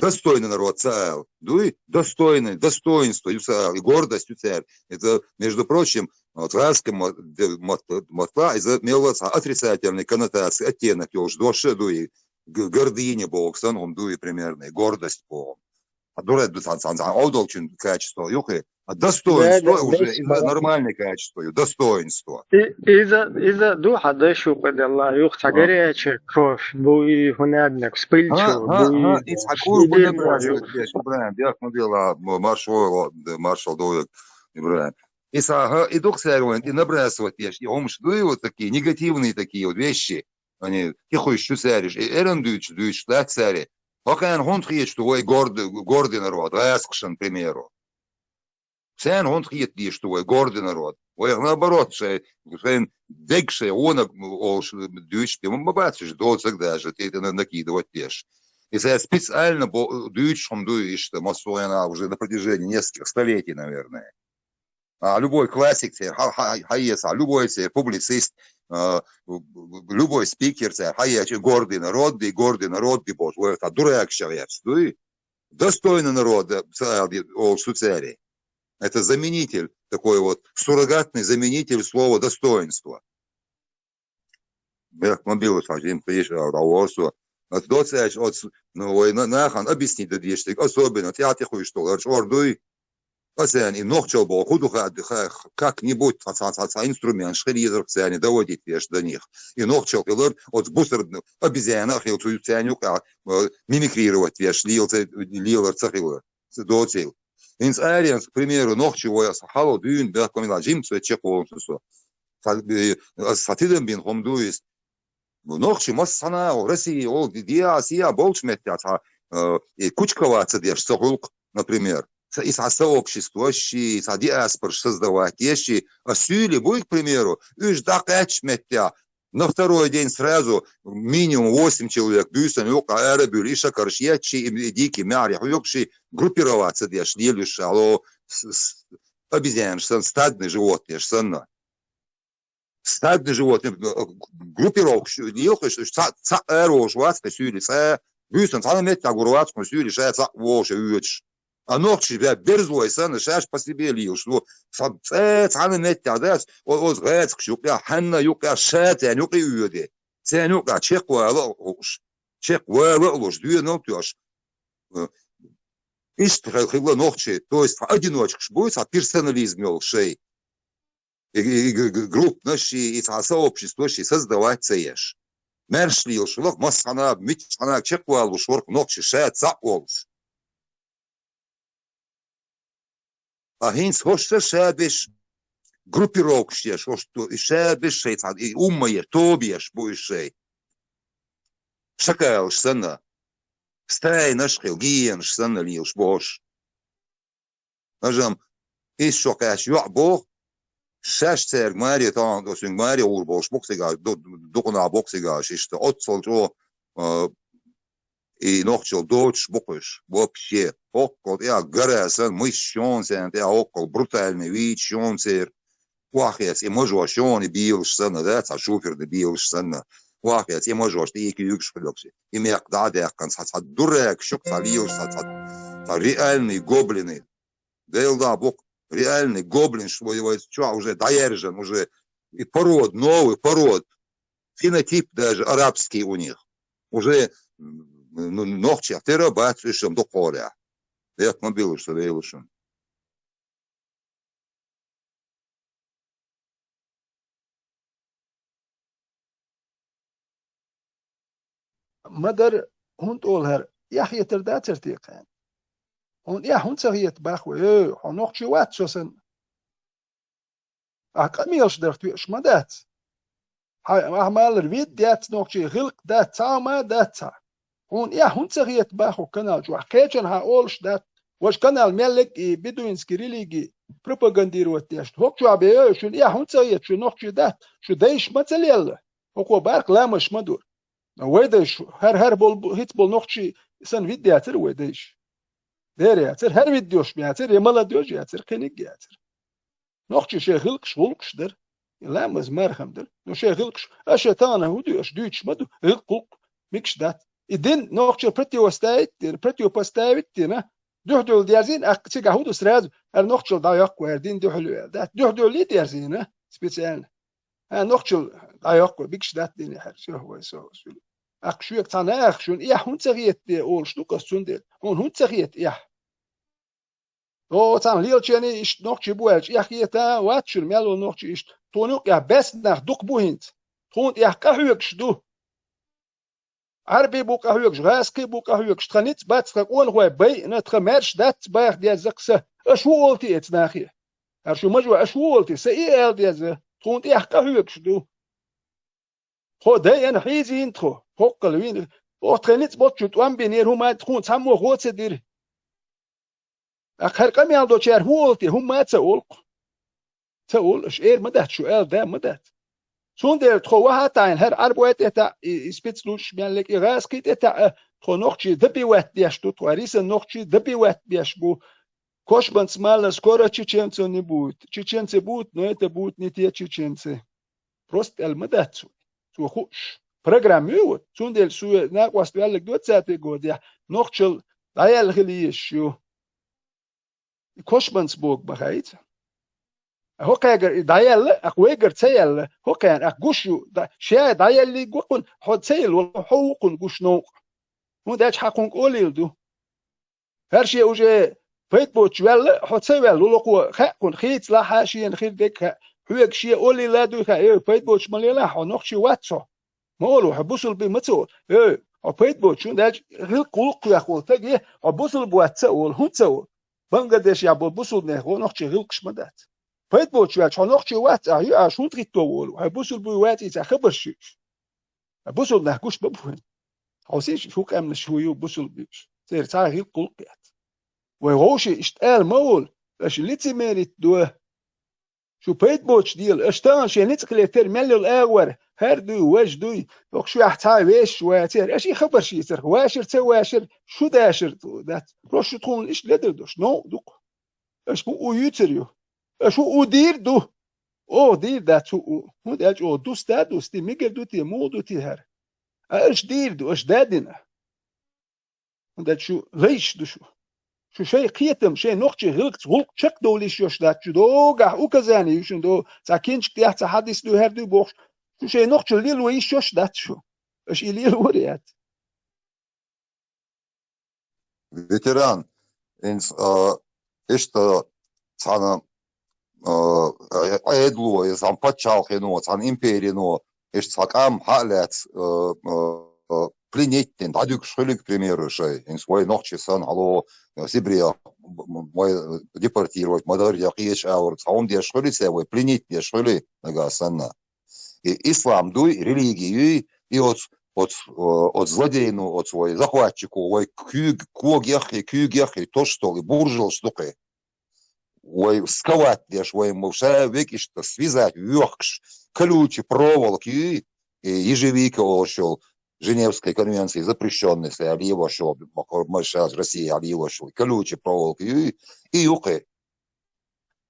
Достойный народ, царь. Дуй, достойный, достоинство, и гордость, царь. Это, между прочим, царская мотла имела отрицательные коннотации, оттенок, уж душе, дуй, гордыня Бог, станом дуй примерно, гордость Бог. Дурет аудолчин качество, юхи. А достоинство уже нормальное качество, достоинство. إذا دو حدا شو قد الله يخ تجري كوش بوي هنادنك سبيلشو بوي يتحكوا كل براسه بيش إبراهيم بياك مديلا маршал دويك إبراهيم. Иса идут сэрвэн и набрасывать беш. И он что вот такие негативные такие вот вещи. Они тихо еще сэриш. И эрен дүйч, так сэри. Пока он хиет, что ой гордый народ, раскшен, к примеру. Сен он хиет, что ой гордый народ. Ой, наоборот, что дегше, он дүйч, мы бачишь, доцак даже, ты это накидывать беш. И специально дүйч, он дүйч, что массовая уже на протяжении нескольких столетий, наверное. Любой классик, любой публицист, любой спикер, гордый народ, бот, это дурак человек, достойный народ, это заменитель, такой вот суррогатный заменитель слова достоинства. Мобилу сажим, приезжал, доцач, нахан, объяснить, особенно, я тихую, что, ордуй, и ногчел был, как-нибудь инструмент, шхелизер, доводить вещь до них. И ногчел, от бустер обезьянах, мимикрировать вещь, лилер, цахилер, доцил. Инс ариенс, к примеру, ногчел, я сахало, дюн, бяхкомила, джимцу, чекол, сатидем бин, хомдуис. Ногчел, массана, Россия, диасия, болчметят, и кучковаться, вещь, сахулк, например. И сообщество, и диаспор создавать, и осюли будет, к примеру, на второй день сразу минимум 8 человек, группироваться, обезьян, стадные животные, стадные животные, группировка, а ногчи берзлой сан шаш по себе лил, что цаны метя, да, оз гэц кшука ханна юка шата юка юде. Ценюка чеквало луж, две ногтёш. Истрахило ногчи, то есть одиночка будет, а персонализм мел шей. И групп наши, и сообщество создавать цееш. Мершлил, шлох массана, митчана чеквало шорк ногчи шат заолш. А хинс хошта шабиш группировки, что и шабиш шейц, и уммае, тобиеш буишей. Шакал шсана. Стай наш хилгиен шсана лилш бош. Нажам, ис шокаш юбох, шаш церг мария тан, до синг мария урбош боксига, докона боксига, шишта отсол джо, и ногчел дочь бокуш, вообще. Окол, я гарасан, мы щонсен, я окол брутальный вид щонсер. Вахес, и можу щон и билшсана, да, ца шуфер де билшсана. Вахес, и можу, что и югшпелокси. И мек даде канца, ца дурак, щук залился, ца реальный гоблины. Делда бок, реальный гоблин, что уже доержен, уже и пород, новый пород. Фенотип даже арабский у них. Уже ногчи, ты работаешь до поля. Я мобилу, что я лучше. مدر هون تقول هر يحيى تردات ترتيقان هون يا هون سغيت باخو هون نقشي وات سوسن أكميلش درت ويش مدات هاي أعمال الفيد دات نقشي غلق دات ما دات هون يا هون سغيت باخو كنال جو حكيتن هاولش دات واش كنال ملك بدون سكريليجي بروباغانديرو تيشت هوك جو ابي شو يا هون سغيت شو نقشي دات شو دايش متسليل هو بارك لا مش مدور ويدش هر بول هيت بول نقشي سن فيديو تر ويدش دير تر هر فيديوش بياتر يملا ديوش ياتر كنيك ياتر نقشي شي غلقش غلقش در لا مز مرهم در نو شي غلقش اشتانه هوديوش ديتش مدو غلق ميكش دات إدين نقشي بريتيو ستايت بريتيو باستايت نا دوحدول ديارزين اكتيغا هودو سراز نقشي دايق وردين دوحلو دات دوحدول لي ديارزين سبيسيال نقشي دايق بيكش دات دين حر شو هو سو أخشوك تناخ شون إيه هون تغيت أول شنو قصون دل هون تغيت إيه او تام ليلشاني اش نوخشي بوالش يحكيتا واتشر ميالو نوخشي اش تونوك يا بس ناخ دوق بوهنت تون يحكاهيكش دو عربي بوكاهيكش غاسكي بوكاهيكش تخنيت بات تقول هو بي نتخمرش دات باخ ديال زقسه اش ولتي اتناخي ارشو مجوا اش ولتي سي ال ديال تون يحكاهيكش دو خو داي انا حيزي انتخو فوق الوين او تخنيت بوتشو توام بينير هما تكون تسمو غوتس دير اخر كم يالدو شهر هولتي هم ما تقول اش اير مدات شو ال ده مدات سون دير تخوها تاين هر اربوات اتا سبيتسلوش ميان لك اغاس كيت اتا تخو نوخشي دبي وات دياش تو توريس نوخشي دبي وات دياش بو كوش بنس مال سكورا تشيچنسو ني بوت تشيچنسي بوت نو اتا بوت ني تي تشيچنسي بروست المدات سو خوش برنامج يوت سون دير سو ناقواس بيالك دوت ساتي غوديا نوخشل دايل خليش شو كوشبنس بوك بخايت هو كاجر دايل اقويجر تسيل هو كان اقوشو شيا دايل لي قوقن حد تسيل وحوقن قوش نوق هو داش حقن قوليل دو هرشي اوجي فيت بوتش ولا حد تسيل لوقو خاقن خيت لا حاشي خير ديك هو شي اولي لا دو خا فيت بوتش مالي لا حو نوخشي واتسو مولو حبوسل بمتو فيت بوتش داش غير قوق يا خو تجي حبوسل بواتسو هو تسو بنغلاديش يا بوسل نه نوخشي غلقش مدات فيت بوتش يا نوخشي وات هي شو تريتو حبوسل بوات يتا خبرش بوسل نه كوش ببوين حوسيش شو كامل شويو بوسل بيش سير تاع غير قلقيات ويغوشي اشتقال مول اش ليتي ميريت دو شو فيت بوتش ديال اشتان شي نتقليتر ملي الاور هردو واش دوي دوك شو يحتاي ويش واتير اش يخبر شي يتر واشر تواشر شو داشر دات روش تكون ايش لدر دوش نو دوك اش بو يوتريو اش او دير دو او دير دات هو داج او دوستا دوستي ميجل دوتي مو دوتي هر اش دير دو اش دادنا دات شو ليش دو شو شيء قيتم شيء نوختي غلقت غلق شك دوليش يوش دات شو دوغا او كزاني يوشن دو ساكينش تيحت حديث دو هر دو بوخش شو شيء نوختي ليل ويش يوش دات شو اش إليل وريات ветеран ешта цана эдло зам пачалхено цан империно еш цакам халят пленеттен дадюк шөлик примеры шей ин свой ночи сан алло сибрия мой депортировать модар яқиш аур цаум де шөли севой пленет де шөли нагасанна и ислам дуй религию и от злодейну, от свой захватчику, ой, кюгехи, то что ли, буржил штуки. Ой, сковать дешь, ой, мовше викишь-то, связать, вёхкш, ключи, проволоки, и ежевика ошел, Женевской конвенции запрещенной, если Алиева шел, сейчас Россия Алиева шел, ключи, проволоки, и юхи.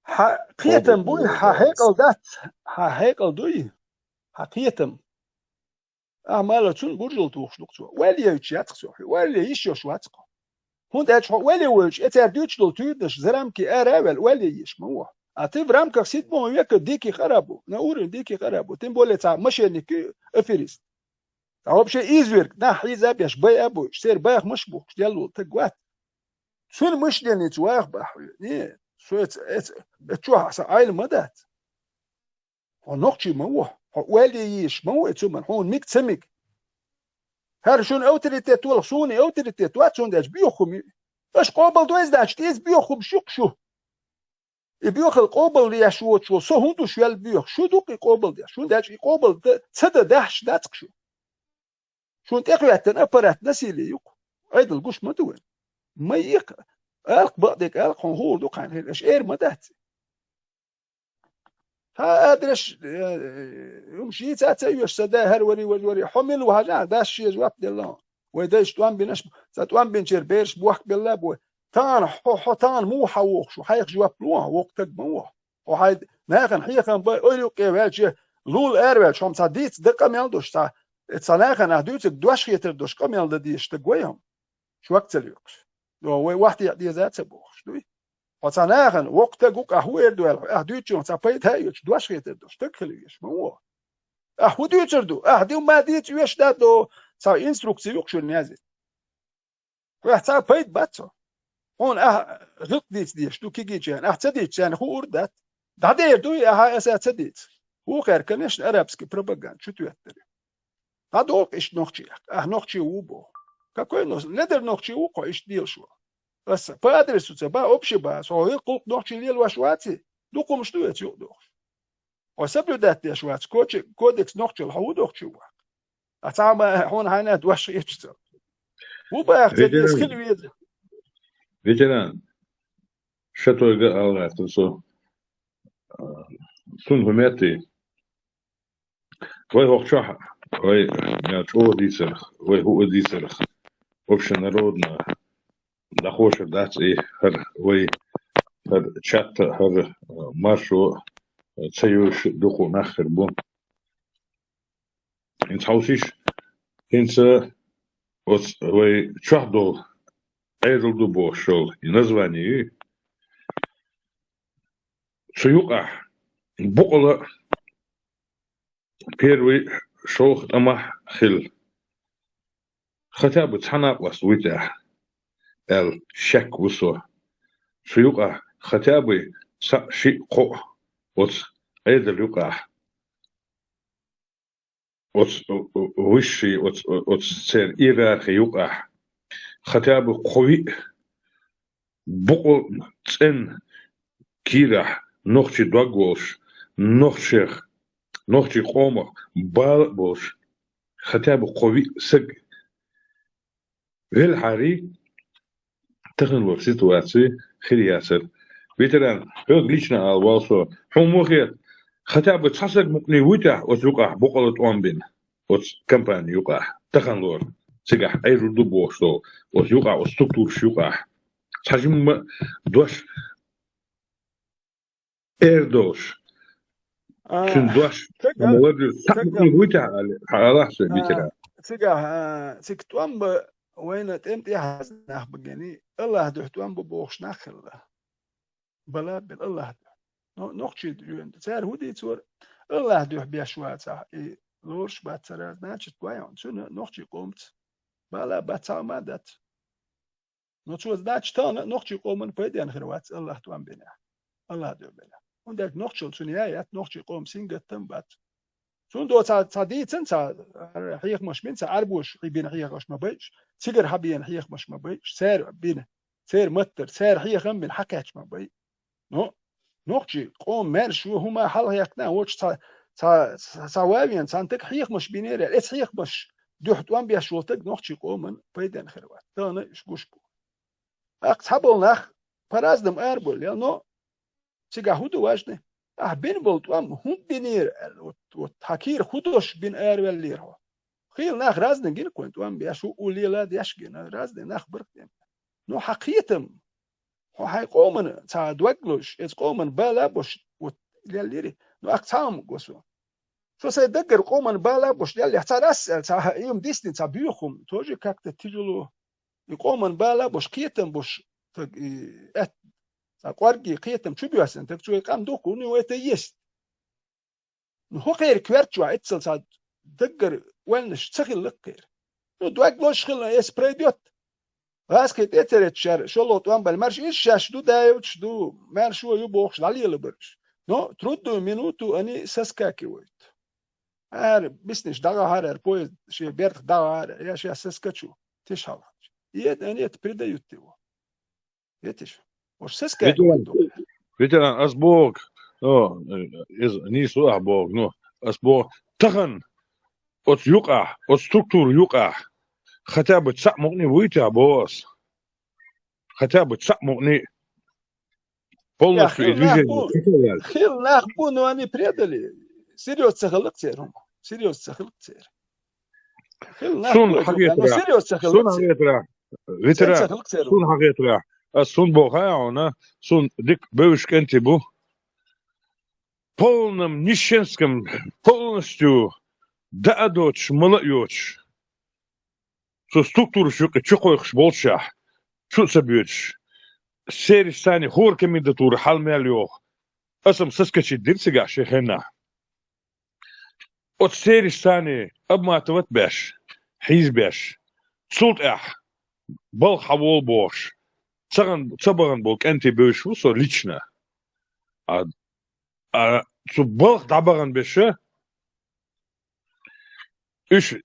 حقيقة بوي حقيقة دات حقيقة دوي حقيقة أعمال تون برجل توخشلق تو ولی یچیات خسوخی ولی ایش یشوات کو هون داش ولی وش اتر دوچ دل تودش زرم کی اراول ولی ایش مو اتي برام كسيت بو يك ديكي خرابو نور ديكي خرابو تم بوله تاع مشينك افريس تعرف شيء ازورك نحي زابيش باي ابو سير باخ مشبوك ديالو تقوات شو مش دني تواخ باخ ني شو تشوها عيل مدات ونقشي مو ولی ایش مو اتسمن هون میک تسمک هر شون اوتریتت ول شونی اوتریتت وات شون داش بیوخم اش قابل دوز داش تیز بیوخم شوق شو بیوخ قابل لیا شو سو هوندو شوال بیوخ شو دوق قابل داش شون داش قابل صد داش داتق شون تقويتن ابرات نسيلي يق ايدل قش مدون ما يق الق بعدك الق هو دوق عن اش اير مدات هادرش يمشي تاتيوش سدا هروري وجوري حمل وهجا داش شي جواب دلان ويداش توان بينش تاتوان بينشر بيرش بوحك بالله بو تان حطان مو حوق شو حيق جواب لوه وقتك مو وهاي ناخن حيقن باي اولو كيواجي لول ايربل شوم صديت دقه ميلدوش تا تصناخن اهدوت دوش خيتر دوش كميل دديش تقويهم شو وقت اليوكس دو واحد يدي ذات بوخ شوي وصناخن وقت جوك أهوير دوال أهديتشون صبيت هايوش دوش خيتر دوش تكليش مو أهوديتشر دو أهديو ما ديت يش دادو صار إنستركسيون شو النازل ويحتاج بيت باتو هون غلط ديش دو كي جان تصديت يعني هو أردت دادير دوي أسا تصديت هو خير كنش أرابسكي بروباغاند شو تويتر هادوك إيش نوختي نوختي وبو كوينوس ندر نوختي وقو إيش ديل شو بس بادرس تبا أبشي با سو يقول نوختي ليل وشواتي دوكم شتو يتيو دوخ وسبب دات شوات كودكس نوختي الحو دوختي وا أتعامل هون هاينات وش يشتغل هو بقى تدرس كل ويد فيتران شتو الله تنسو سون همتي وي هوخشا وي ناتشو ديسر وي هو ديسر вообще народно дохож дать и вой чат маршу цаюш духу нахер бун ин хаусиш инца вот вой чахдол эйрулду бошол и название цаюка букла первый шох ама хил хотя бы цанак вас вытя эл шек вусо шуюка хотя бы ши ко вот это люка вот высший вот цер иерархия юка хотя бы кови букл цен кира нохчи дагош нохчи кома балбош хотя бы кови сэг الحري تخنوا سيتواتسي خرياسر بيتران هو ليشنا على والسو حموخي خطاب تصحصك مقني ويتا وسوقع بقلة وانبين وس كمباني يوقع تخنور سيقع اي ردو بوشتو وسيوقع وستوكتور شيوقع تحجم دوش ايردوش شن دوش مولد مقني ويتا على رحسه بيتران سيقع سيكتوان وين تمتي حزناخ بجاني الله دحتوان ببوخش ناخل بلا بال الله نقشي جوين سعر هودي تصور الله دح بيشوات صح لورش باتسرات ناتش توايون شو نقشي قومت بلا باتسا مادت نتشوز ناتش تانا نقشي قومن بيدين خروات الله توان بنا الله دح بنا وندك نقشل سنيايات نقشي قوم سينجت تنبات شون دو تصدي تنسى حيخ مش من عربوش بين حيخ مش ما بيش سيجر حبين حيخ مش ما بيش سير بين سير متر سير حيخ من حكاش ما بي نو نوختي قوم مرشو هما حل هيكنا وش سواوين سانتك حيخ مش بينير اس حيخ مش دوحت وان بيشولتك نوختي قومن بيدن خروات تانا ايش بوش بو اقصبل نخ فرازدم اربول يا نو سيجا هودو واجنه بين بولت وام هم بينير وتحكير خدوش بين ارول ليرها خيل ناخ رازن جين كنت وام بيشو وليلا ديشجن رازن ناخ بركتم نو حقيتم هو هاي قومن تا دوغلوش از قومن بالا بوش ليري نو اقسام قوسو شو سيدقر قومن بالا بوش ليري حتراس تا يوم ديستن تا بيوخم توجي كاكت تيجلو يقومن بالا بوش كيتم بوش ات قارجي قيتم شو بيوسن تكتوي قام دوكو ني ويتيست هو غير كوارتشو اتسل صاد دقر وينش تسخل لقير نو دوغلوش خل اسبريديوت واسكي تيترت شر شلوت وان بالمرش ايش شاش دو دايوتش دو مرشو يبوخش علي لبرش نو تردو مينوتو اني سسكاكي ويت بسنش دغا هار بويز شي بيرت دغا هار يا شي سسكاتشو تشهر يد اني تبريدا يوتيو يتش وش سسكاكي فيتران اسبوك نيسو احبوك نو اسبوك تخن اوت يقع اوت ستركتور يقع خطاب تسع مغني ويتا بوس خطاب تسع مغني полностью движение خيل ناخبو نو اني بريدلي سيريوس تخلق سيرهم سيريوس تخلق سير سون حقيقة سون حقيقة فيتران سون حقيقة سون بوخاونا سون دик бывший бу полном нищенском полностью дадоч молодёч со структуру чукойхш болша чуцабюч серистани хор кандидатура халмелё асам саскачи дирсига шехена от серистани обматывать беш хизбеш цулт бал хавол бош صبغن بولك أنت بيش وصو ليشنا صبغ دبغن بشه إيش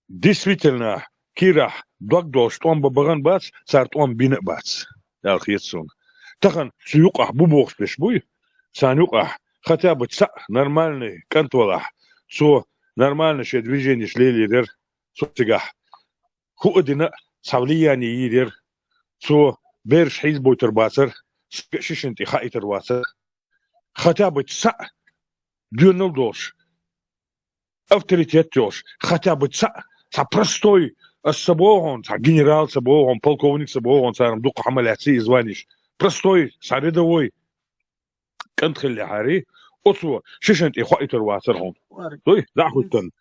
действительно كيرح دوش توم ببغن باتس صار توم بين باتس يا خيتسون تخن سيوقح بوبوخ بش بوي سانيوقح хотя бы нормальный контролах سو нормально ше движение шлелидер сотигах худина савлияни йидер سو берш حزب ترباسر ششنتي خايتر واسر хотя бы дюнул дош авторитет дош хотя бы простой собогон генерал собогон полковник собогон сарм дук عملياتي званиш простой рядовой كنتخلي حاري أصوى ششنت إخوائتر واسرهم طيب دعوتن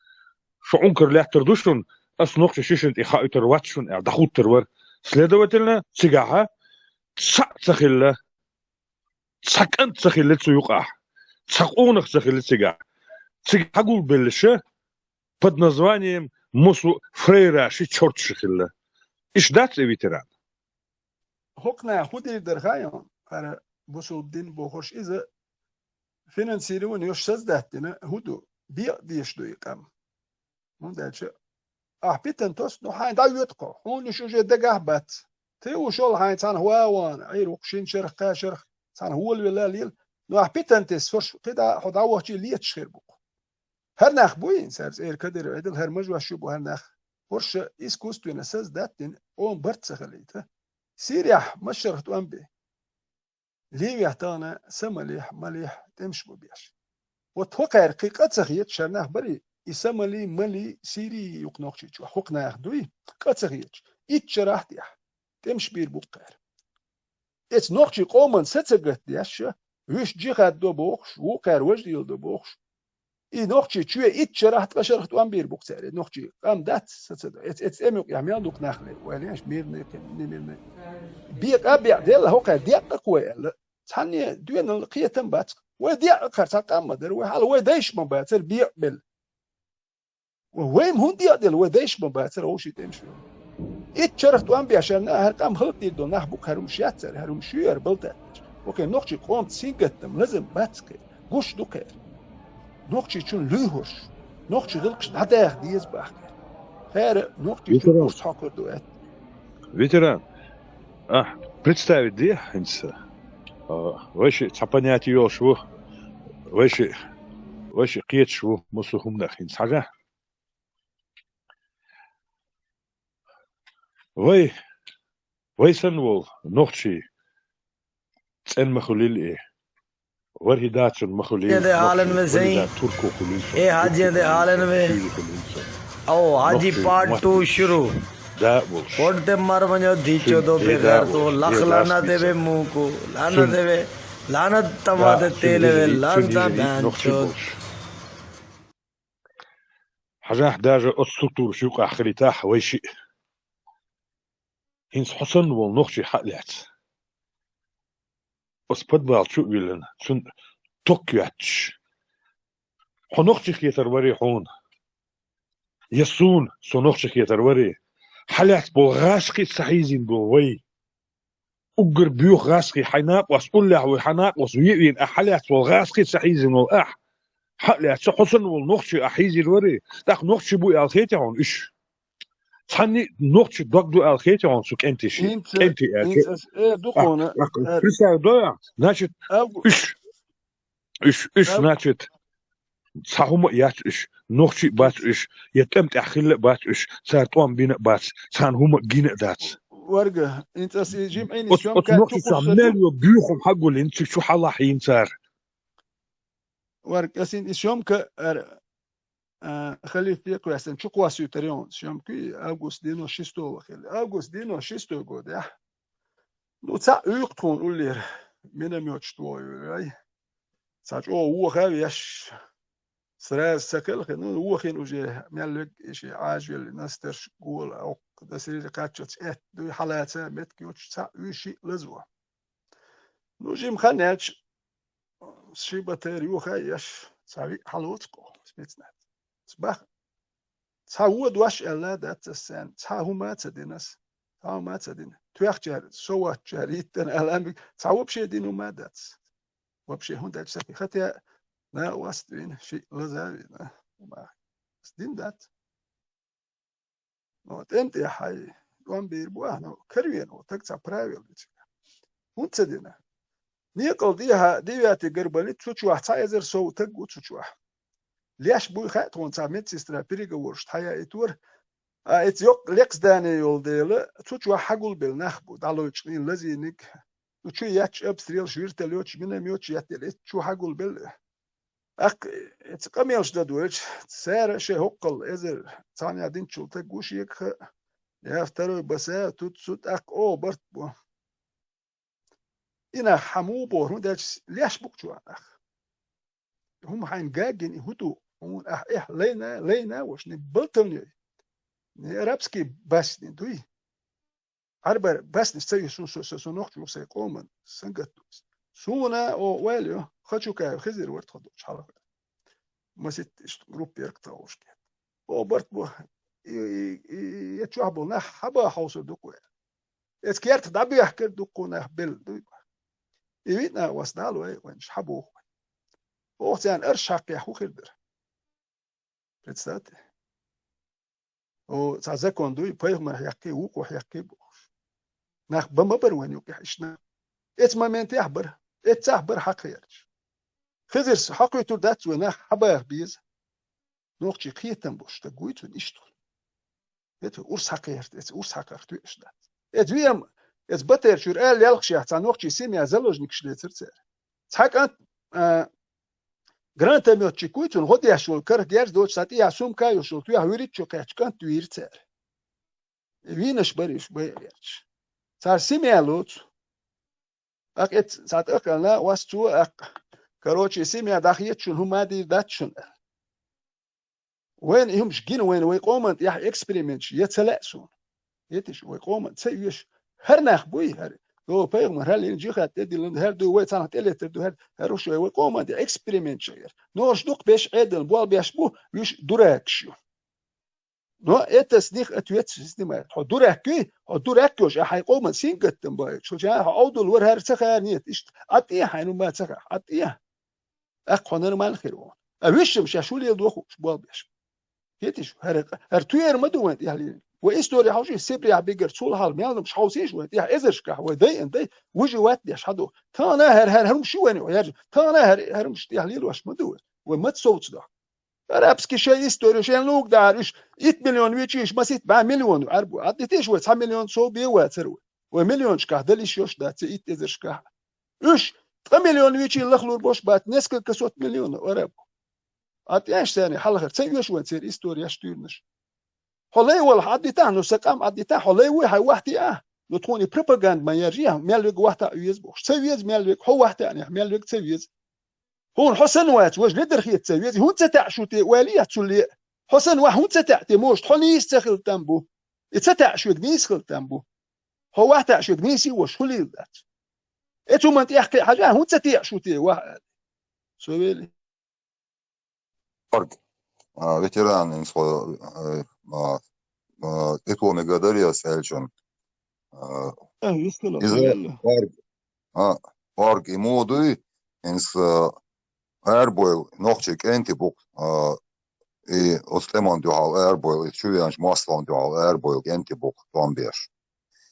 شو عنكر لا تردوشن أصنوخ ششنت إخوائتر واتشن دخوت ترور سلادوتلنا سجاها تسخلة تسكنت تسخلة سيوقع تسقونخ تسخلة سجاها تسقول بالشه под названием Мусу Фрейра شي تشورت شخلة إيش دات إبيتران هوكنا خودي درخايون على بوسو الدين بوخش إذا فينانسيرون يوش سزدهتنا هدو بيش دو يقام من دالش أحبيتن توس نو حين داو يتقو هون شو جي دقاه بات تيو شول حين تان هواوان عير وقشين شرخ كاشرخ تان هو الولا ليل نو أحبيتن تس فرش قدا حداوه جي ليت شخير بوكو هر ناخ بوين سارس إير كدر عدل هر مجوه شبو هر ناخ فرش إسكوستو نساز داتن اون برت سخليته سيريح مشرخت وانبي ليه يحتانا سمليح مليح تمش ببيش وتوقع رقيقة سخيت شرناخ بري يسملي ملي سيري يقنوخشي شو حقنا ياخدوي قد سخيت يتشرح ديح تمش بير بقير اتس نوخشي قومن ستسقت ديش ويش جيخات دو بوخش وقير وجديل دو بوخش اي نوخشي شوية يتشرح تقشرخت وان بير بقير نوخشي قام دات ستسقت اتس اميق يعمل دوك ناخلي وليش ميرني نميرني بيق أبيع ديال هوقع ديق قوي تاني دوين القيتم بات وديق قرصات أمدر وحال وديش مباتر بيقبل وويم هون ديق ديال وديش مباتر وشي تمشي اتشرفت وان بيعشان هرقام خلط ديدو نحبوك هروم شياتر هروم شير بلدات وكي نوخشي قوم تسينقتم لازم باتسكي قوش دوكير نوخشي تشون ليهوش نوخشي غلقش داداخ ديز باخكي خير نوخشي تشون قوش حاكر دوات ветеран представить где инса вообще понять ее шо вообще قيت شو مسوهم داخل حاجة وي سنول نوخشي تن مخليل إيه ورهدات مخليل ده حالن में सही ए हाजी दे हालन में ओ हाजी पार्ट 2 शुरू पढ़ते मर मनो दीचो दो बेकार तो लख लाना देवे मुंह को लाना देवे लानत तमादे तेले वे लानता बैंचो حاجة حداجة السطور شوق آخرتها ويشي هنس حسن والنخشي حقلت أسبدبال شو يلن شن توكياتش حنخشي خيتر وري حون يسون سنخشي خيتر وري حلت بوغاشقي سحيزين بوي أجر بيوخ غاسقي حناق واسقلح وحناق وسويين أحلت بوغاشقي سحيزين والأح حلت حسن والنخشي أحيزي الوري داك نخشي بو ألخيتي هون إيش تاني نخشي دو ألخيتي هون سوك أنتش أنتي دقونا فرسا دويا ناشت إيش ناشت صاحوم يات إيش نخشي بات إيش يتمت أخيل بات إيش سارتوان بين بات سان هم جين دات ورقة أنت أسيجيم عيني شو كان نخشي سامنال وبيوخم حقول أنت شو حلا حين صار ورقة أسين شوم ك خلي فيك ويسن شو قواسي تريون شوم كي أغوست دينو شيستو وخيل أغوست دينو شيستو جود يا لو تا يقطون قولي من ميوتش توي ساج هو خاويش سراس سكل خنو هو خين وجه ملك شيء عاجل نسترش قول أو دسري قاتشت دو حالات مت كيوتش تا شيء لزوا نوجي مخناتش شي باتري وخايش ساوي حلوتكو سميتنا صباح تعود واش الا دات السن تعهما تدينس تمام ما تصدقين تويخ جار سوى جاريتن الآن تعوب شيء دينو ما دات وبشيء هون دات سكي خطيا لا واستوين شيء لزاوي ما دين دات نوت انت يا حي وان بيربوه كروين وتقطع براويل هون تصدقين نيقل ديها تقربني تشوح تايزر سو تقو تشوح ليش بوي خات هون تعمل سيسترا بريغا ورش حيا اتور ات يوق ليكس داني يول ديل تشوح حقول بالنخبو دالوچنين لزينك وشو ياتش اب ستريل شويرت لوچ من ميوچ ياتل شو حقول بال اق اتقميلش ددوچ سار شي هقل ازر ثاني دين شو تقوش يك يا افترو بسا توت اق او برت بو إنا حمو بور هون داش ليش بكتوا أخ هم حين جاجين يهودو هم أخ لينا وش نبلتني نرابسكي بس ندوي عربر بس نستوي سو نقط وسي قومن سنجتوس سونا أو واليو خشوا كا خزر ورد خدو شحال ما ست جروب يركتاوش كده أو برت بو يتشوه بولنا حبا حوصل دوكو اسكيرت دابي يحكي دوكونا بل دوي يبينا وصدالو اي وانش حبوه وقتان ارشاق يحو خير представьте او تزكون دوي بيغمر يحكي وقو يحكي بوش ناخ بمبر وين يحشنا ات مومنت يحبر ات تحبر حقيرج خزر حقيتو دات ونا حبا بيز نوقتي قيتن بوش تقويتو نشتو ات ورس حقيرت ات ورس حقيرت ويش دات ات ويم ات بتر شور ال يلقش يحت نوقتي سيميا زلوج نكشليتر تر تحق انت Grant meu chiquito, rodeia o cara que do outro e assume que eu sou tu a huir tu que canto ir ter. E vinas baris bairros. Sar simelo. Aket sat akala was tu ak karochi simia dakhiyatun huma di datchun. وين هم شقين وين ويقومن يح اكسبيريمنت يتسلاسون يتش ويقومن تسيش هرناخ بوي هر لو بيغمر هل يجي خات تدي لند هر دو ويت انا تلي تدو هر هروش ويقومن دي اكسبيريمنت شير نوش دوق بيش عدل بوال بيشبو ويش دوراكشو نو اتسديخ اتويت سيستم دوراكي دوراكوش حيقومن سينقتن باي شو جا عودل ور هر سخانيت ايش اطيه حينو ما سخ اطيه اقوى ما الخير اويش مش شو لي دوخ بوال بيش يتش هر توير مدوين يعني واستوري حوشي سيبري عبيجر تسول حال ميال مش حوسيش وين يعني ازرش كح ودي انت وجي وات ديش حدو تانا هر مش وين يا تانا هر مش تحليل واش مدوين وما تصوت ده رابسكي شيء استوري شيء لوك دارش 8 مليون ويتشيش ما 7 مليون عربو عديتيش و 9 مليون سو بي واتر ومليون شكح دليش يوش دات ايت ازرش كح ايش 3 مليون ويتشي لخلور بوش بات نسك كسوت مليون ورب أتياش ثاني حلقة تسويش وين تصير إستوريا شتورنش حلي ولا حد تانو سقام عدي تا حلي وين هاي واحد نتوني بروباغاند ما يرجع ميلوج واحد يزبوش تسويز ميلوج هو واحد يعني ميلوج تسويز هون حسن وات وجه ندر خيت تسويز هون تتع شو تي والية تولي حسن واحد هون تتع تموش تحني يستخل تنبو يتتع شو جنيس خل تنبو هو واحد شو جنيسي وش هلي ذات إتو من تحكي حاجة هون تتع شو تي واحد سويلي ветеран Итоми Гадария Сельчон Парк и моды инс Airboil ногчик ентибук и остемон дуал Airboil и чуянш маслон дуал Airboil ентибук томбеш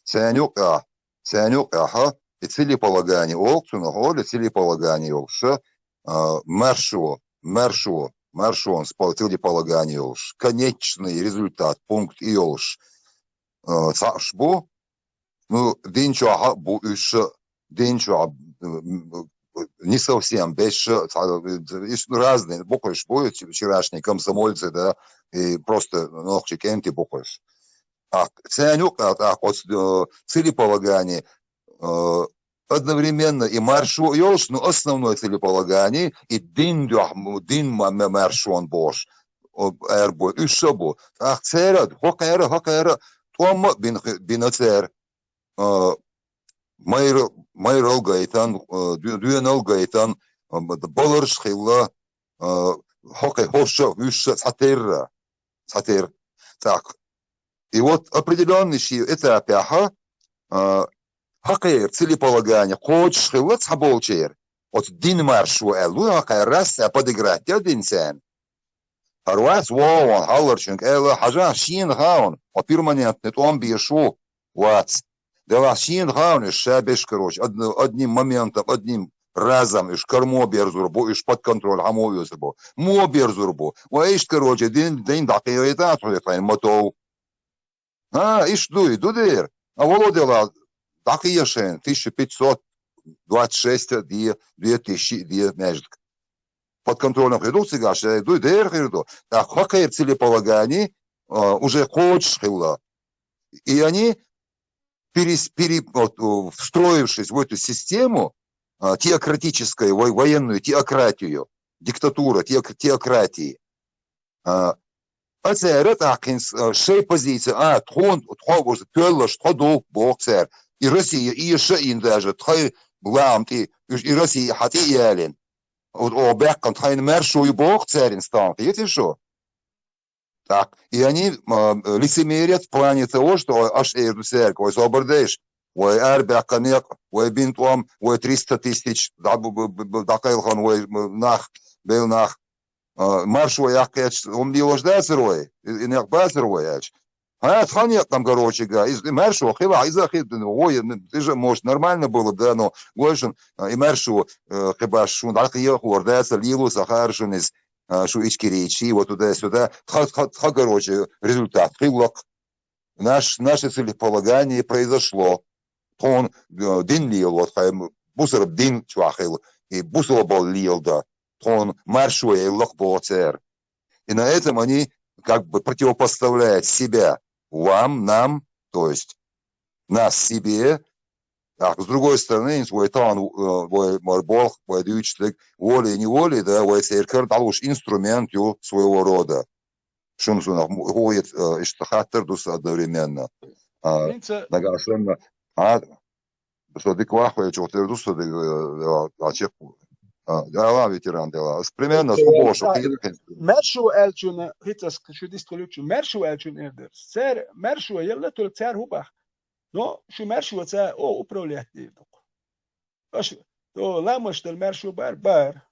сенюк ха и целеполагание олцуна холи целеполагание олша Маршон с целеполаганием, конечный результат, пункт иолш. Цашбо, ну, денчо бу еще, денчо не совсем, без разные, буквы будет вчерашние комсомольцы, да, и просто ногчик энти буквы. А ценюк, целеполагание, одновременно и маршрут, но основное целеполагание, и дин маршрут бош, эрбо, и шабо. Ах, церад, хокера, том бинацер, майрал гайтан, дюенал гайтан, баларш хилла, хокей хоша, виша, сатер. Так, И вот определенный этап хакер целеполагания, хочешь хилот хаболчер, от дин маршу элу, раз подыграть один сен. Харвас воон, халлерчинг, элу, хажа шин хаун, от перманентный, он бешу, вац. Дела шин хаун, и шабеш, короче, одним моментом, одним разом, иш кармо берзурбо, иш под контроль, хамо юзурбо, мо берзурбо, иш, короче, дин дакиоита, мотов. Иш дудер, а володела, так и ешен, 1526, 2000, между. Под контролем редукции, гаши, дудер, хирду. Так, хакер целеполагание, уже хочешь хилла. И они, встроившись в эту систему, теократическую, военную теократию, диктатура, теократии, шей позиция, и Россия, и Шаин даже, и Россия, хотя и Эллин, обеккан, тхайн мершу и бог царин стал, видите что? Так, и они лицемерят в плане того, что аж эрду церковь, собордеш, ой арбеканек, ой бинтуам, ой 300 тысяч, дакайлхан, ой нах, бел нах, маршу яхкеч, не лождается рой, и не акбазер рояч. Тханек там, короче, и маршу, хила, и захид, ой, ты же, может, нормально было, да, но, гойшин, и маршу, хиба шун, так и охлордается, лилу, сахаршин из, что ички речи, вот туда-сюда, короче, результат, хилок. Наше целеполагание произошло. Он дин лил, вот, бусер дин чуахил, и бусер был лил, да. Он маршуя лох боцер. И на этом они как бы противопоставляют себя вам, нам, то есть нас себе. А с другой стороны, свой тан, свой бог, свой дючник, волей и неволей, да, свой церковь дал уж инструмент своего рода. Шумсунах ходит иштахаттердус одновременно. Нагашенно, что деквахуя, что ты русу, чеку. Дела ветеран дела. Примерно с побольше. Мершу элчун, хитас, что дистролючу, мершу элчун эрдер. Цер, мершу, ела только цер хубах. Но что мершу это управлять дивдук. То ламаш тел мершу бар.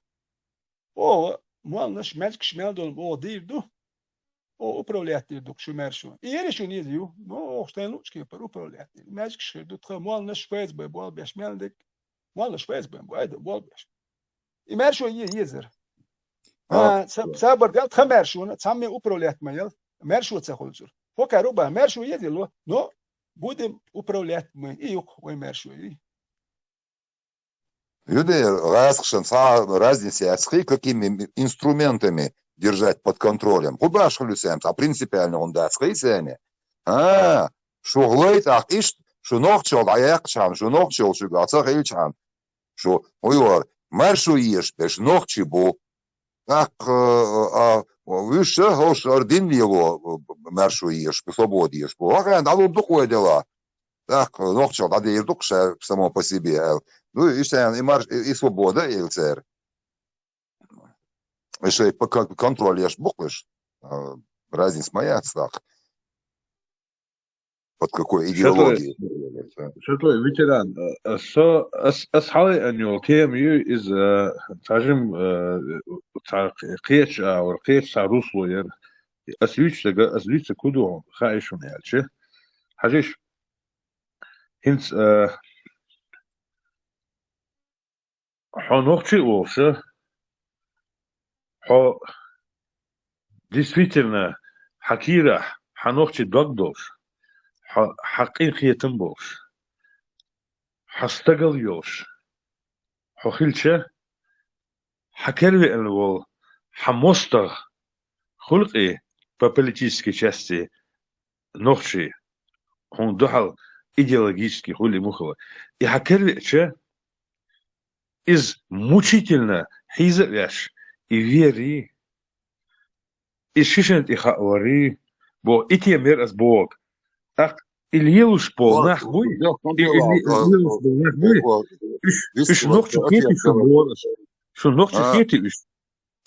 Муал наш мельк шмелдон дивду. Управлять дивдук что мершу. И я решил не дию. Но что лучше пар управлять. Мельк шмелдон муал наш швейц бай бол беш мелдик. Муал наш швейц бай бол беш. И мершу езер. Сабар дел мершу, сами управлять моел. Мершу это холзур. Пока руба мершу езело, но будем управлять мы и ой мершу. Люди разница, с какими инструментами держать под контролем. Куда шлюсем? А принципиально он даст хейсене. Что глойт, что ногчел, а якчан, что ногчел, что гацах хейчан. Что, ой, мершу ешь, беш ногчи бу. Так, выше, хош, ордин его мершу ешь, свободы ешь. А надо духое дела. Так, ногчел, надо и духше само по себе. Ну, и свобода, и ЛЦР. Еще по контролю ешь бухлешь. Разница моя, так. Под какой идеологией? Что ветеран? Асхали анюл тем из скажем кеч а кеч русло ер асвич куду хаишун ялче. Хажиш инс хонохчи олса хо действительно хакира хонохчи догдош حقين خيتم بوش حستقل يوش حخيلشة حكرلي الوال حموستغ خلقي بابليتيسكي части نوخشي هون دحل идеологически хули мухова и حكرلي из мучительно хизавяш и вери и шишент и хаори бо ити мер as бог ах Ильелуш пол нах буй, Ильелуш пол нах буй, иш ногчу кети шо бораш, шо ногчу кети иш,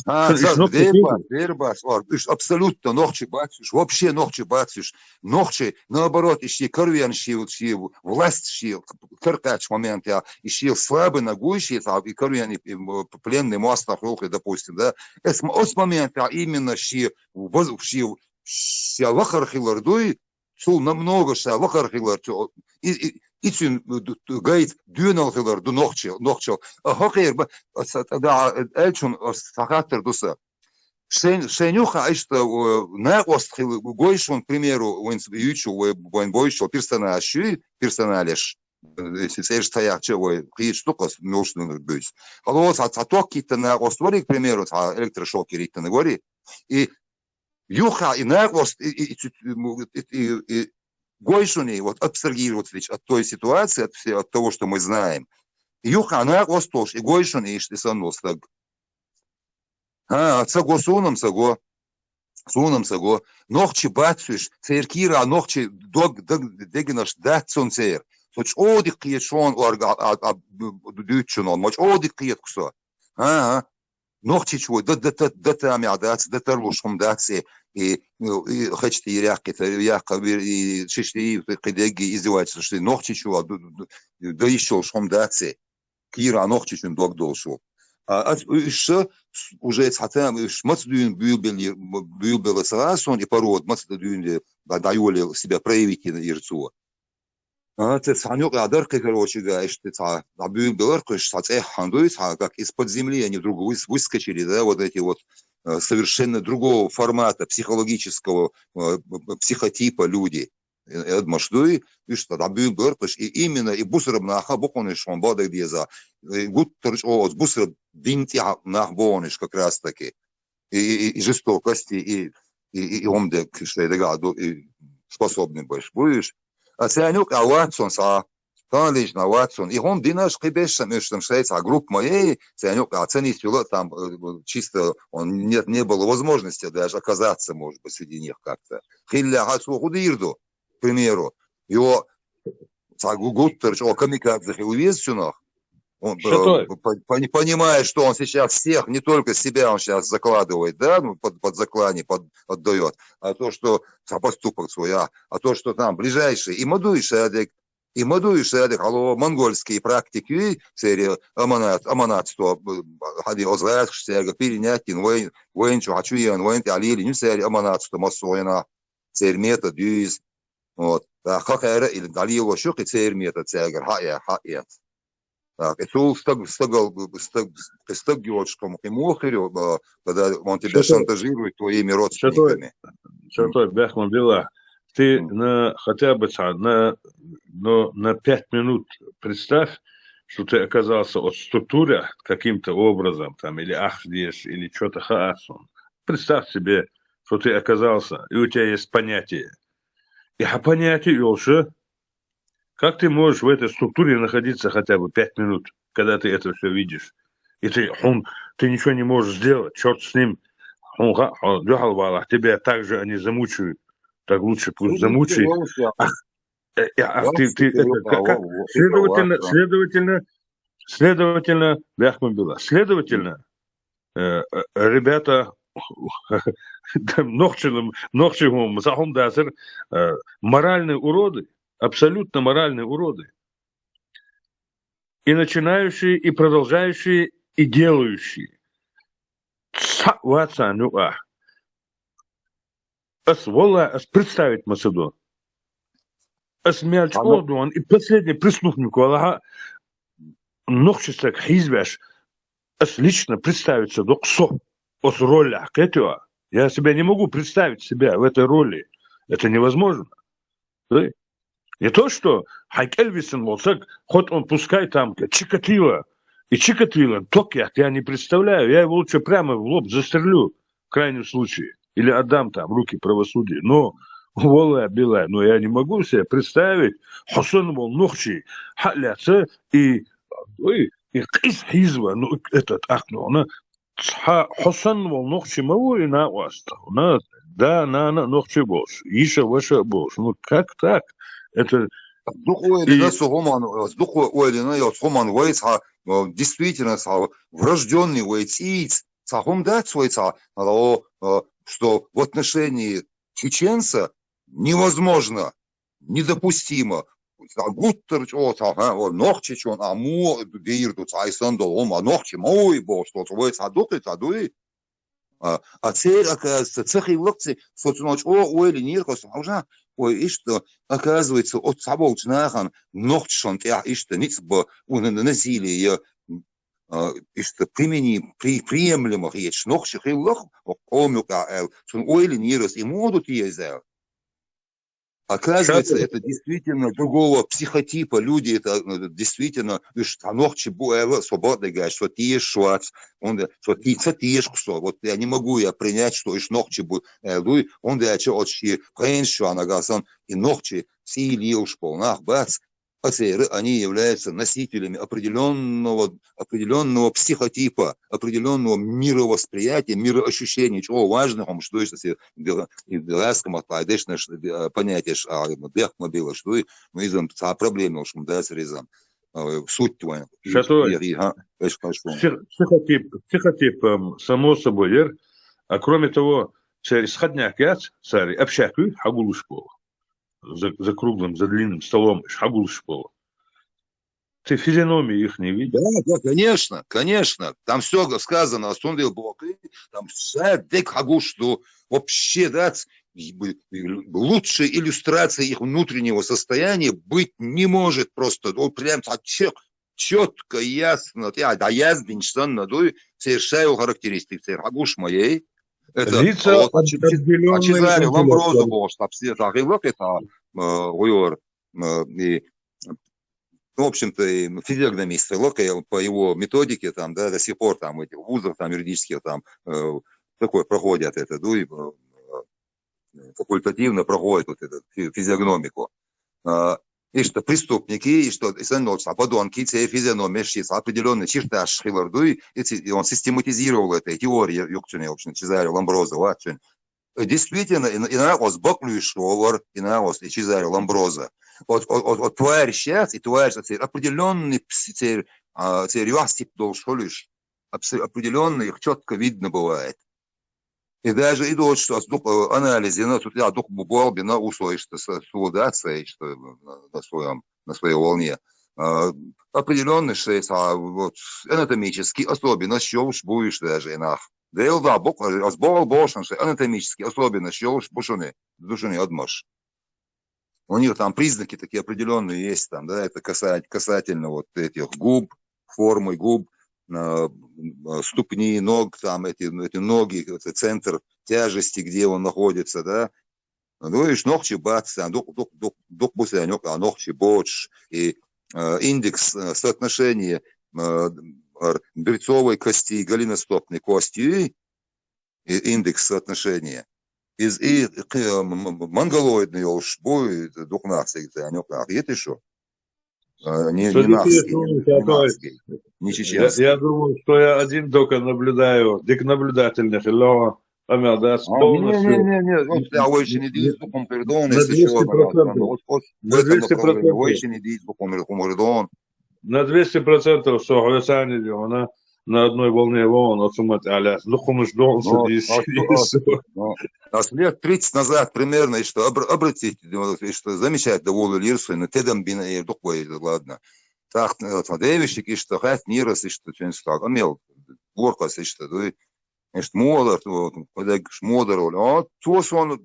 Дербас, абсолютно ногчи бацюш, вообще ногчи бацюш, ногчи, наоборот, ищи корвян щил, власть щил, картач момент, ищи слабый ногой щил, и корвян, пленный мост нахлохли, допустим, да, с момента именно щил, вахархилар дуй, сул намного ша, вахархилар, için gayet düğün altılar du nokçal. Hakir da elçun sakattır dusa. Шенюха, что на острове Гойшон, к примеру, он ючу, он бойшо персоналеш, если стоят чего, и штука нужно быть. А токи-то на острове, к примеру, электрошоки ритно на горе, и юха, и на острове, и Гойшуни, вот абстрагировать от той ситуации, от того, что мы знаем. Юха, на острове, и Гойшуни, и штисанос, так. Цаго сунам цаго, нохчи бацюш, церкира, нохчи дегнаш датсон цер. Соч одик киет шон дючунон, моч одик киет кусо. Нохчи чво, датами адац, датарлушком датсе, и хочете иряки, и шишти, кидеги издеваются, что нохчи чво, да еще шом датсе, кира нохчи чун дог долшо. Еще уже хотя шматдюн бюлбел срасон и пород мацдюн даюли себя проявить на ирцу. Это санёк адарка, короче, что это бюлбел, что хандует, как из-под земли они вдруг выскочили, да, вот эти вот совершенно другого формата психологического психотипа люди. Эдмашдуй, и что да бюлбел, и именно и бусроб на хабоконы шомбада где за гуттерч о бусроб бинти нахбониш как раз таки и жестокости и омдек что это гаду и способный больше будешь. А Санюк Ватсон са Талич на Ватсон и он динаш кибеш между швейца групп моей Санюк оценить его там чисто он не было возможности даже оказаться может быть среди них как-то. Хилля хасу худирду, к примеру, его Гуттерч о камикадзе увезчунах. Он понимает, что он сейчас всех, не только себя он сейчас закладывает, да, под заклание отдает, а то, что поступок свой, а то, что там ближайший, и мадуишадек, алло, монгольские практики, серия аманатство, хади озрашься, перенятин, военчу, хачуян, военти, алили, не серия аманатство, массоина, серия метод, дюз, вот, хакера или далило, шуки, серия метод, серия, хая. Это стагиочком и мохерю, когда он тебя шантажирует твоими родственниками. Что Бяхман Бела, ты хотя бы на 5 минут представь, что ты оказался от структуры каким-то образом, там, или ахдеш, или что-то хаасон. Представь себе, что ты оказался, и у тебя есть понятие. И понятие уже. Как ты можешь в этой структуре находиться хотя бы 5 минут, когда ты это все видишь? И ты ничего не можешь сделать, черт с ним. Тебя также они замучают. Так лучше пусть замучают. Следовательно, ребята, моральные уроды, абсолютно моральные уроды. И начинающие, и продолжающие, и делающие. Представить Масадо. И последний преступник, нохчисток хизбеш, лично представиться до ксо, от роли. Я себя не могу представить себя в этой роли. Это невозможно. Не то, что Хайк Эльвисон Молсак, хоть он пускай там Чикатило, и Чикатило, только я не представляю, я его лучше прямо в лоб застрелю, в крайнем случае, или отдам там руки правосудия. Но, волая белая, но я не могу себе представить, Хусан Волнухчи, Халяца и Кис Хизва, ну, этот окно, Хусан Волнухчи, Мавуи на Оста, да, на Нухчи Бош, Иша Ваша Бош, ну, как так? Это действительно врожденный войциц, цахом дать свой что в отношении чеченца невозможно, недопустимо. Гуттер ногче чон, а му бирду цайсан долом, а ногче мой бо, что твой цадуй. А цель, оказывается, цехи лекции, соцноч, или ниркос, а уже, и что, оказывается, от собой чнахан, ногчшон, и что, ниц бы, насилие, и что, приемлемых есть, ногчих и лох, омюка, сон, или ниркос, и модут езел. Оказывается, это действительно другого психотипа. Люди, это действительно, ногчи буэва, свободный гай, что ты швац, что ты цатишь, что вот я не могу принять, что иш ногчи буэва, он да че отчи пеншу, анагасан, и ногчи сили уж полнах бац. Они являются носителями определенного психотипа, определенного мировосприятия, мироощущения, чего важного, что это в белорусском отпадешное понятие, что было, что мы из-за проблемы, что мы дали суть твоя. Психотип, само собой, а кроме того, исходняк яц, царь, общаку, хагулу школу. За круглым, за длинным столом, шагул школу. Ты физиономии их не видишь? Да, конечно. Там все сказано, там дек хагул, что вообще, да, лучшей иллюстрацией их внутреннего состояния быть не может просто. Вот прям так четко, ясно, совершаю характеристики. Хагуш моей. Это лица Чезаре Ламброзо был, что все так и это в общем-то, физиогномист по его методике там, да, до сих пор там эти вузов там юридические там такое проходят это, и факультативно проходят вот эту физиогномику. И что преступники, и что подонки, те физиономии, определенные черты Ашхиларду, и он систематизировал этой теории, в общем, Чезаре Ламброзо, действительно, и на вас Баклюшовар, и на вас и Чезаре Ламброзо. Вот тварь сейчас, и тварь определенный церюастип должен лишь, определенный, их четко видно бывает. И даже идут, что анализе, тут я дух бубалби на условии, что суудация, что на своей волне. Определенный шесть, вот анатомический, особенно, что уж будешь даже инах. Да и да, разбол бошен, что анатомический, особенно, что уж бушуны, душуны отмаш. У них там признаки такие определенные есть, там, да, это касательно вот этих губ, формы губ, ступни, ног, там эти ноги, это центр тяжести, где он находится, да. Ну и ногчи бац, дух бусянек, а ногчи боч, и индекс соотношения берцовой кости и голеностопной кости, и индекс соотношения. И монголоидный уж будет дух нации, это что? Не чеченский. Я думаю, что я один только наблюдаю, дик наблюдательных, но амядас полностью. Я очень идею с духом пердон, если что. Очень идею с духом пердон. На 200% согласен, она на одной волне вон, от сумат аля, духом ждом садись. А лет 30 назад примерно, что обратите, что замечать довольно лирсу, но те дамбина и духой, ладно. Так, смотревищик, и что хат нирос, и что что-нибудь так, амел, горкас, и что, и что модер, когда модер, а то, что он,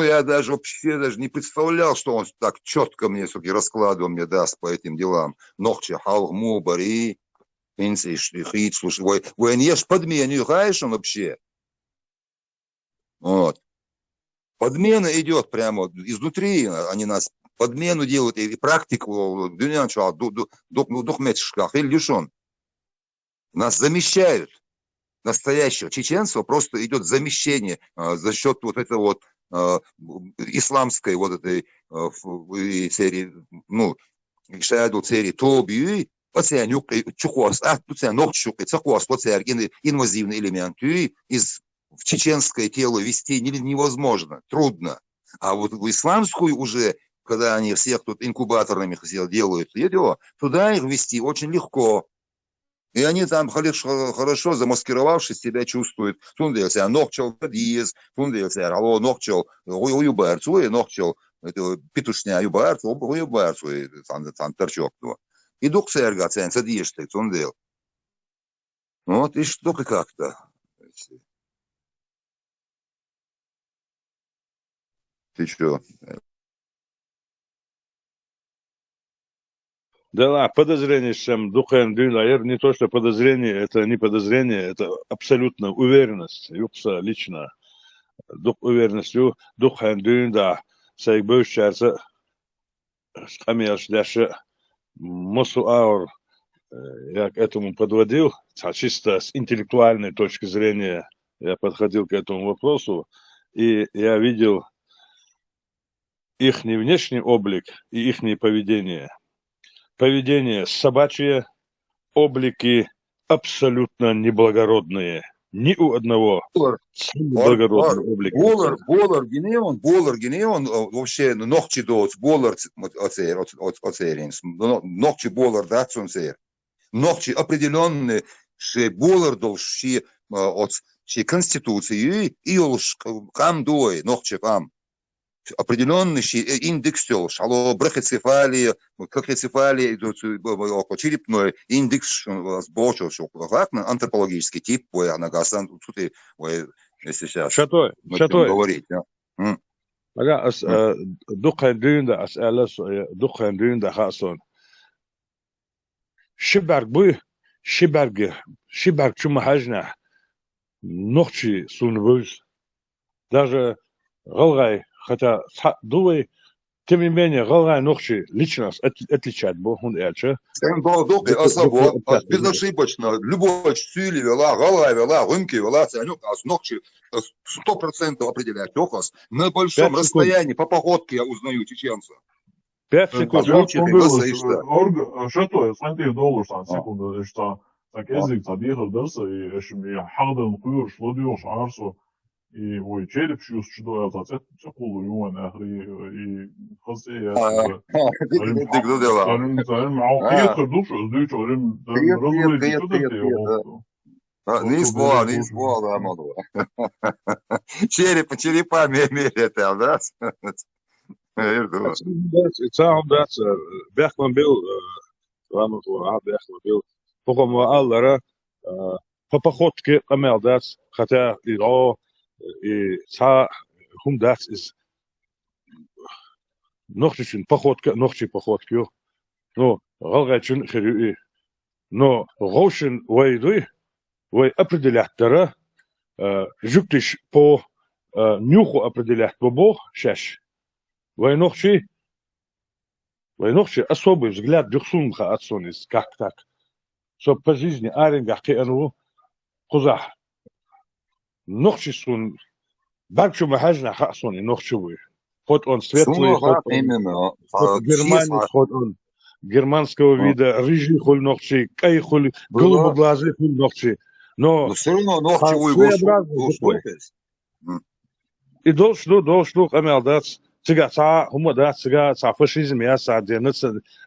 я даже вообще даже не представлял, что он так четко мне, суки, раскладывал мне даст по этим делам. Ногчи, халму, бари, пенсии, штрихи, слушай, вы не ешь подменю, хаешь он вообще? Вот. Подмена идет прямо изнутри, они нас подмену делают, и практику, духметшках, или лишен. Нас замещают. Настоящего чеченцев просто идет замещение за счет вот этой вот исламской вот этой серии, ну, шайду серии Тобии, оценюк, чухос, ногчук, цахос, инвазивный элемент, из в чеченское тело вести невозможно, трудно. А вот в исламскую уже, когда они всех тут инкубаторными делают, туда их вести очень легко. И они там хорошо замаскировавшись себя чувствуют. Тундел себя ногчел подъезд, тундел себя алло ногчел уюбарцу, и ногчел петушня юбарцу, уюбарцу, и там торчок. И дух серга цен садишь ты, тундел. Вот и что как-то. Ты что? Да, подозрение, чем духом дюна, не то, что подозрение, это не подозрение, это абсолютно уверенность. Юкса лично. Дух уверенностью, духом дюна, сей бывший, скамьяш, даже Мосуаур, я к этому подводил, чисто с интеллектуальной точки зрения я подходил к этому вопросу, и я видел их внешний облик и их поведение. Поведение собачье, облики абсолютно неблагородные. Ни у одного благородного облика. Болар, генеон, вообще ногчи доц, болар оцеринс, ногчи болар дацунцер. Ногчи определенные, что болар должны от конституции и олш кам дой, ногчи кам. Определенный индекс, алло, брахицефалия, какрецефалия, черепной индекс, сбочил, антропологический тип, нагасан, тут если сейчас говорить. Ага, духен дюнда, духен дюнда хасон. Шиберг чумахажна, ногчи сунвуз, даже Галгай, хотя думай, тем не менее, Галгай ногчи личность отличает Богун Эльче. Безошибочно, любой стиль вела, Галгай вела, рынки вела, ногчи 100% определяет Тохас. На большом расстоянии по походке я узнаю чеченца. 5 секунд. Что то, смотри, доллар секунду, что так язык забегал дальше, и еще мне харден кур шло дёш арсо. И ой, череп чувствует, что это цикулу юан ахри и хозяин. Зарим معاقية خدوش أزديش ورم не спор, да, моду. Черепами мерят, да? Сам да, Бехман был, Рамот Бехман был, по-моему, Аллара, по походке Амел да, хотя и хум дат is ногчи походка, ногчи походки. Но галгачун хирюи. Но рошин вайдуи, вай определять тара, жуктиш по нюху определять по бог шаш. Вай ногчи особый взгляд дюхсунха отсонис, как так. So по жизни аренгах кеану кузах. Ногчи сун бакчу махажна хасони ногчуй. Ход он светлый, ход он германского вида, рыжий хуль ногчи, кай хуль, голубоглазый хуль ногчи. Но все равно ногчевой и должно амел дат цыга са хума дат цыга са фашизм я са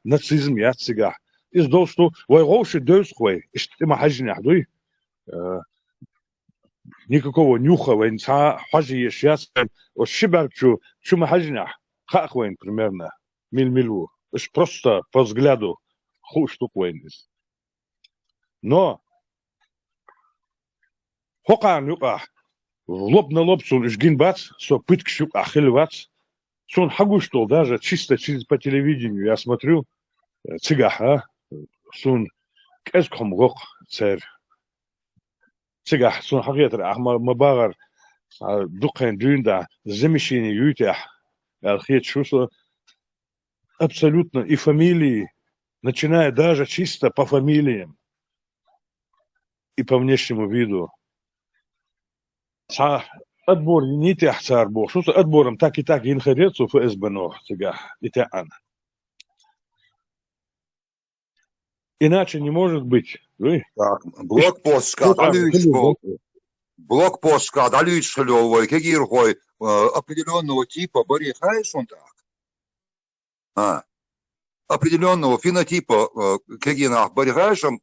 нацизм я цыга. Из должно вой гоши дөс хой, что махажна дуй. Никакого нюха, войнца, хажи сейчас, вот шибарчу, чумахажня, как войн примерно, милу, это просто по взгляду хуй штук войнис. Но хокан юка, лоб на лоб сун жгин бац, со пытк щук ахил бац, сун хагу что даже чисто по телевидению я смотрю, цыгаха, сун кэском гок царь. Цыгах, сон хагетер, мабагар, духен дюнда, замещение ютях, алхет шусло, абсолютно и фамилии, начиная даже чисто по фамилиям и по внешнему виду. Отбор не тех царбо, что отбором так и так инхарецу ФСБ цыгах, и теан. Иначе не может быть. Так, блокпостка, далюч шлёвой, определенного типа, барихаешь он так. определенного фенотипа кегина баригайшем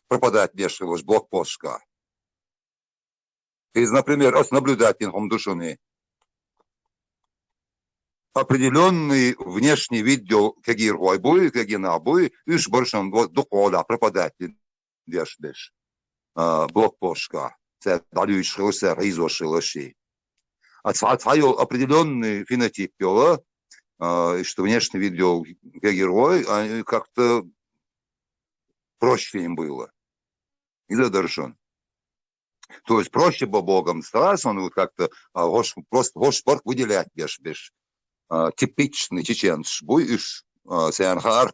пропадать бешевош блокпостка. Из, например, наблюдательным душами. Определенный внешний вид дел кегир ойбуй, кегина буй, иш боршем духола пропадать беш блокпостка. Це далю шилося ризо шилоши. А цаю определенный фенотип дела, что внешний вид дел кегирой, как-то проще им было. И задержан. То есть проще бы Богом стараться, он вот как-то просто гошпорт выделять беш типичный чеченц буйш, сенхар,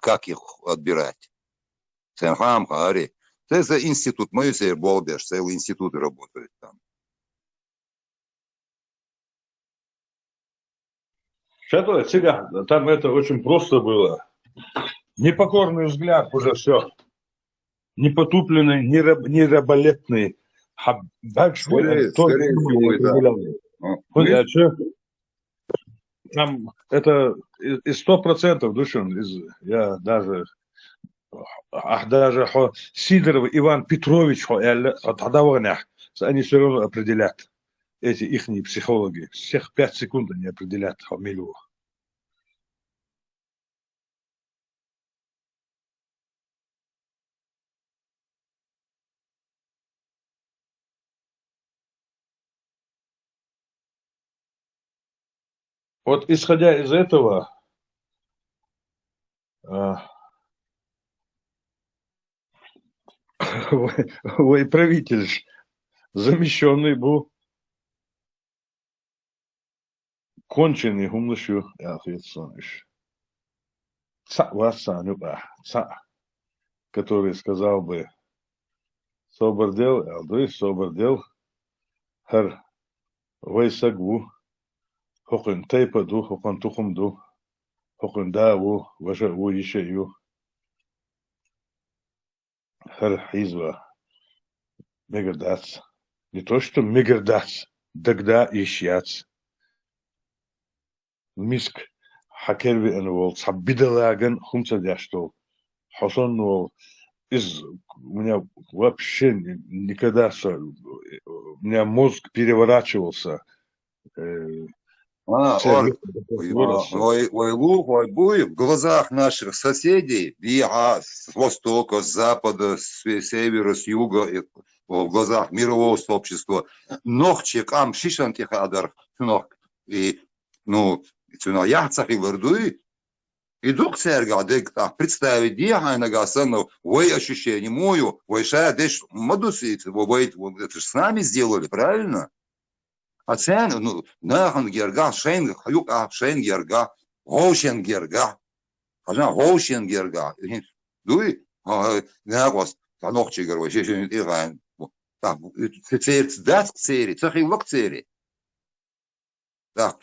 как их отбирать. Сенхам, хари. Это институт, мы все болбеш, целые институты работают там. Что тебя? Там это очень просто было. Непокорный взгляд, уже все. Непотупленный, нераболетный. Скорее, там это из 100% душен, я даже Сидоров Иван Петрович, они все равно определят, эти ихние психологи, всех 5 секунд они определят фамилию. Вот исходя из этого, вы правитель замещенный был, конченый гумнощу, который сказал бы, собордел, хар вайсагву, хокун тайпаду, хокун тухумду, хокун даву, ваша уишаю, хар хизва, мегадац. Не то, что мегадац, тогда ищац. Миск хакерви энвол, саббидалаган хумцадяштол. Хосон вол из у меня вообще никогда у меня мозг переворачивался. В глазах наших соседей, с востока, с запада, с севера, с юга, в глазах мирового сообщества, нохчик ам шишантихадар, и, яхцах и вардуи, и дух церга, представить диагайнага сану, вы ощущение мою, вы шаядеш мадусит, вы это же с нами сделали, правильно? А цен, нахан герга, шейн, хаюк, шейн герга, гоушен герга, гоушен герга, дуй, нагос, танохчи герой, шешен ирайн, церц дат цери, цахи лок цери. Так,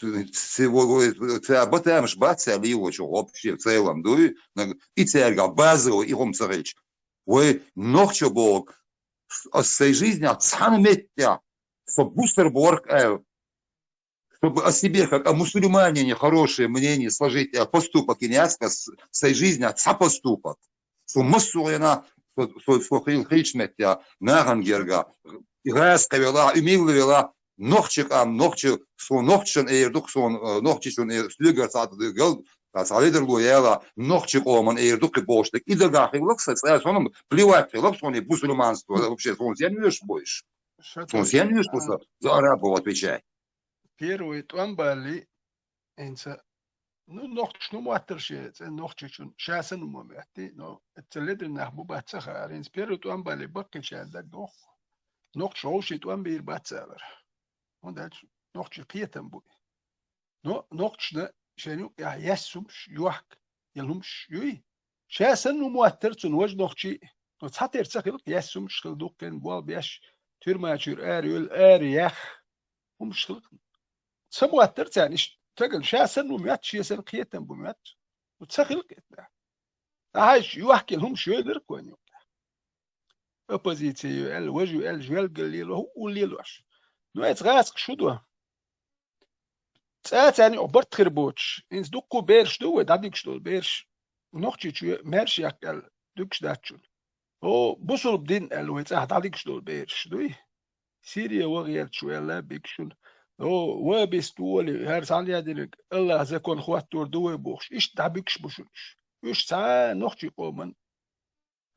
ботаем шбаца ливочу вообще в целом, дуй, и церга, базовый, и хомцарич. Вы нохчо бог, от своей жизни, от санметя, чтобы Бустерборг, чтобы о себе, как о мусульманине, хорошее мнение сложить, поступок и не своей жизни, отца поступок. Что мусульмана, что хилхичметя, нагангерга, играска вела, имила вела, нохчик, что нохчен, дух, что нохчичен, слюгер, салидер луэла, нохчик оман, дух и боштик, и дагах, и лаксать, он плевать, лаксон и мусульманство, вообще, он я не вешь больше. Я не вижу, что за арабов отвечать. Первый туамбали, нохч, муаттерши, нохчичун, шасен мумяти, но это лидер нахбу батсахар, первый туамбали, баккича, да нохч шоуши туамбир батсавер. Он дальше нохч пиетам буй. Но нохч на شنو يسمش يوحك يلهمش يوي شاسن مؤثرتون وجه نخشي نتحط يرتخل يسمش خلدوق كان بوال بيش تيرما تشير اريول اريخ ومش خلق سمو أثرت يعني تقل شاسن وميات شيسن قيتن بميات وتسخل كده هاش يوحكي لهم شو يدركون يوم oppositie الوجه الجوال قال له هو اللي لوش نو اتغاسق شو دو يعني عبرت خربوش إنس دكو بيرش دو داديكش دول بيرش ونوخشي شو ماشي ياكل دكش داتشون هو بوصل بدين قالوا داديكش دول بيرش دوي سيريا وغيرت شوية لا بيكشون هو وبيستولي هرس عليا دينك الله زكون خوات تور دوي بوخش إيش دابيكش بوشوش إيش ساعة نوخشي قومن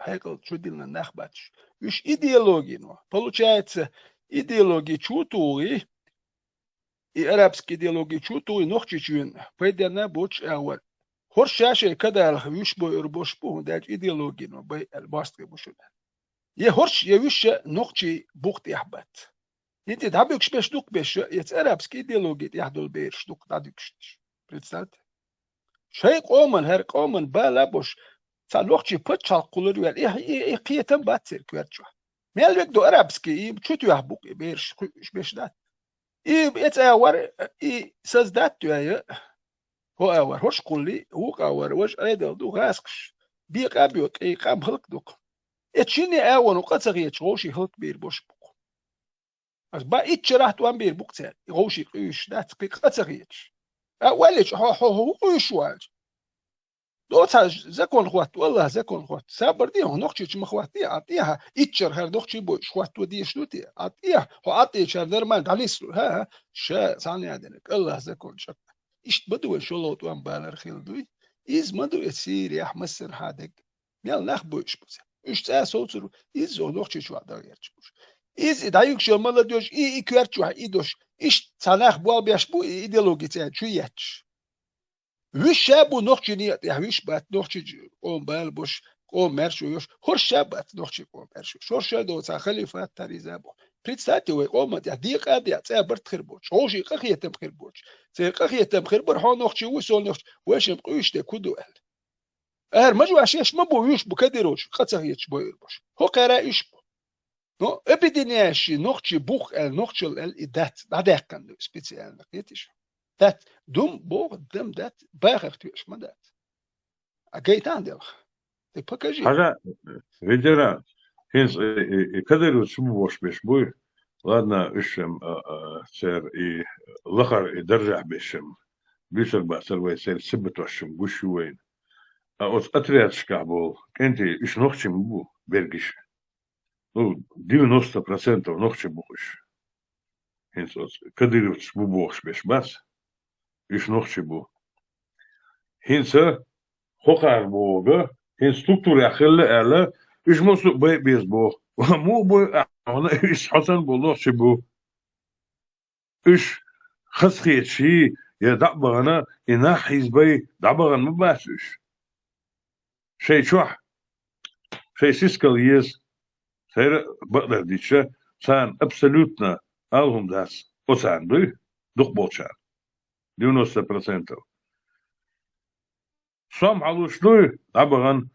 هيكل شو ديلنا نخباتش إيش إيديولوجي نو получается إيديولوجي чутуи и арабский идеологии чутуи нохчи чуин пойдена боч авар хоршаше когда алхвиш бо ирбош бо дать идеологии но бай албастки бошун е хорш е виш нохчи бухт яхбат انت دابيكش باش دوك باش يت арабский идеологии яхдул беш дук дадикш представьте شيء قومن هر قومن بالا бош цалохчи пачал кулур вер и қиетен батсер кверчу мелвек до арабский чуту яхбук беш беш дат и يتأور и создать твоя هو أور هوش قولي هو أور وش أيضا دو غاسقش بيق أبيوك أي قام خلق دوك اتشيني أول وقصغي يتشغوشي خلق بير بوش بوك بس با اتشرح توان بير بوك تال يغوشي قيوش دات قصغي يتش أوليش هو قيوش واج دو تاج زكون خوات والله زكون خوات سابر دي نوخشي مخواتي عطيها اتشر هر نوخشي بوش خوات ودي شلوتي عطيها هو عطي شر درمان داليسلو ها شا ثاني عدنك الله زكون شك إيش بدو شلوت وان بالر خيل دوي إز مدو يصير يا مسر هادك يلا نخبوش بس إيش تا صوتر إز نوخشي شو عدا يرچوش إز دايك شو مالا دوش إي كيرچو إيدوش إيش تناخ بوال بيش بو إيديولوجي تاع شو يتش وش شابو نوخشي نيت يا وش بات نوخشي قوم بال بوش قوم مرشو يوش هر شابات نوخشي قوم مرشو شور شادو تا خليفات تاريزابو بريتساتي وي قوم يا ديق ادي تا برت خربوش هوشي قخيتم خربوش سي قخيتم خربر هو نوخشي وسول نوخشي واش مقويش ده كودو ال مجو عشيش ما بو يوش بو كديروش قصغيتش بو يربوش هو قرايش بو نو ابيدينياش نوخشي بوخ ال نوخشي ال ادات بعدك كان سبيسيال نقيتش dat dum bog dem dat bagert ما dat اجيت عندك ты покажи حاجة ведера хинс كدر شو وش بيش بوي ладно اشم سير и لخر يدرجع بيشم بيشر بأسر ويسير سبت وشم قش وين أوس أتريات شكابول كنتي إيش نخشي مبو بيرجش ну 90% نخشي بوش хинс كدر شو بوش بيش بس إيش نخشي بو هنسا خقار بوغا هن ستركتور يخلى على إيش مسوق بيز بو مو بو أنا إيش حسن بو نخشي بو إيش خسخيت شي يا دعبغنا إنا حزبي دعبغن مباسش شيء شوح شيء سيسكال يز سير بقدر ديتشا سان أبسولوتنا ألهم داس وسان دوي دوق بوتشان 90%. Сам алушной абаган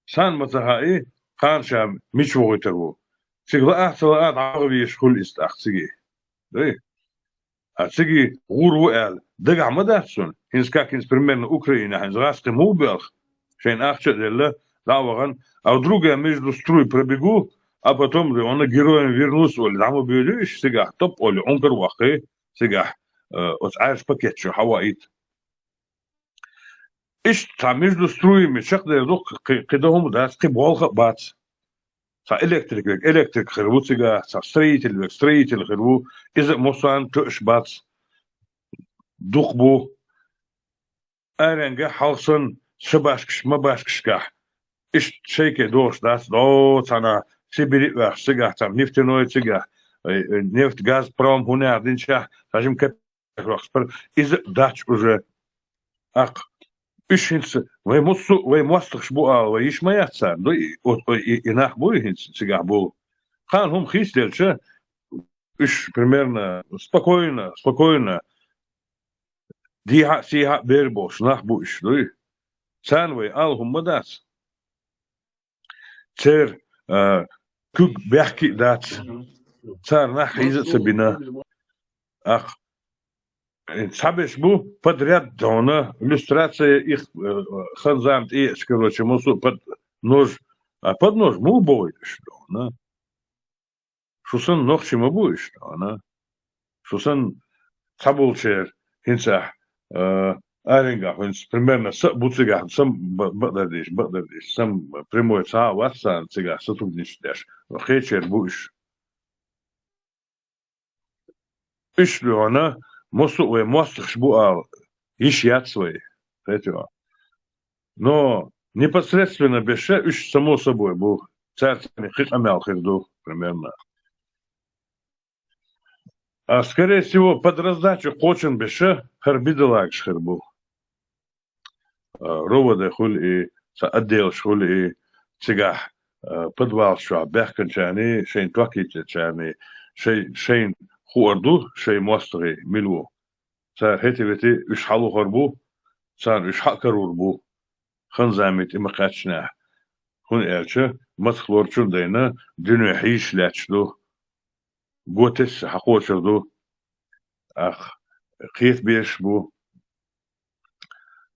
сан матахаи خارشام مش وقتهو سيغلا أحسن عربي شغل استأخسجي ده أحسجي غور وقال دقع مدرسون هنس كاكنس برمنا أوكرانيا هنس غاست موبيل شين أخشى دلله لعوغان أو دروجة между струй пробегу а потом он героем вернулся или там бьёшь сега топ или он карвахе сега от عارف باكيت شو حوائط إيش تعمل له ستروي من شقة يدق قدهم ده قبول بات صار إلكتريك خربو تيجا صار ستريت الخربو إذا مصان تأش بات دقبو أرنجا حالسن شباشكش ما باشكش كح إيش شيء كدوش داس دو تنا سيبريت وح تيجا تام نفط نوي تيجا نفط غاز برام هنا عدين شح تاجم كت إذا داتش уже أق إيش هنس وي موثق شبوع ويش ما يحصل دو يناح بو هنس تيجا بو خان هم خيس دلشة إيش примерно спокойно دي سيها بيربوش ناح بو إيش دوي سانوي هم مداس تير كوك بيحكي دات صار ناح يزق سبينا أخ سابش بو подряд دونا иллюстрация их خنزامت إيه короче мусу под нож под нож му будет что на шусан ног чему будет что на шусан табулчер هنسا أرينجا هنس примерно буцигах сам бададиш сам прямой ца ватсан цигах сотрудничаешь хечер буш ишлю она мосу мострш буал ищят свои это но непосредственно беше уж само собой был царственный хитамял хирду примерно. А скорее всего под раздачу хочен беше харбидалак шхербу. Ровода хуль и отдел шхуль и цигах подвал шо бехканчани шейн твакитчани шейн хуарду шей мостри милу. Цар хетивити уж халу харбу цар уж хакарурбу. خنزامت إما قاتشنا هون إرشة مسخلور شون دينا دنيا حيش لاتشدو قوتس حقوشدو أخ قيت بيش بو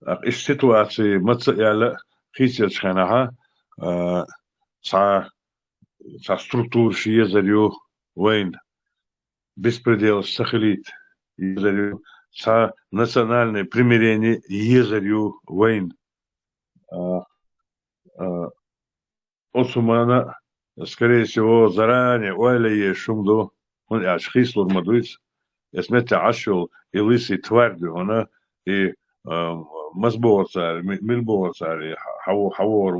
أخ إيش سيتواتي متسئلة قيت يتشخناها صار структур شي يزريو وين беспредел сахалит يزريو صار национальное примирение يزريو وين Осумана, скорее всего, заранее, уайлее шумду, он ашхислур мадуиц, есмете ашул и лысый твардю, она и мазборцар, мильборцар, и хавор,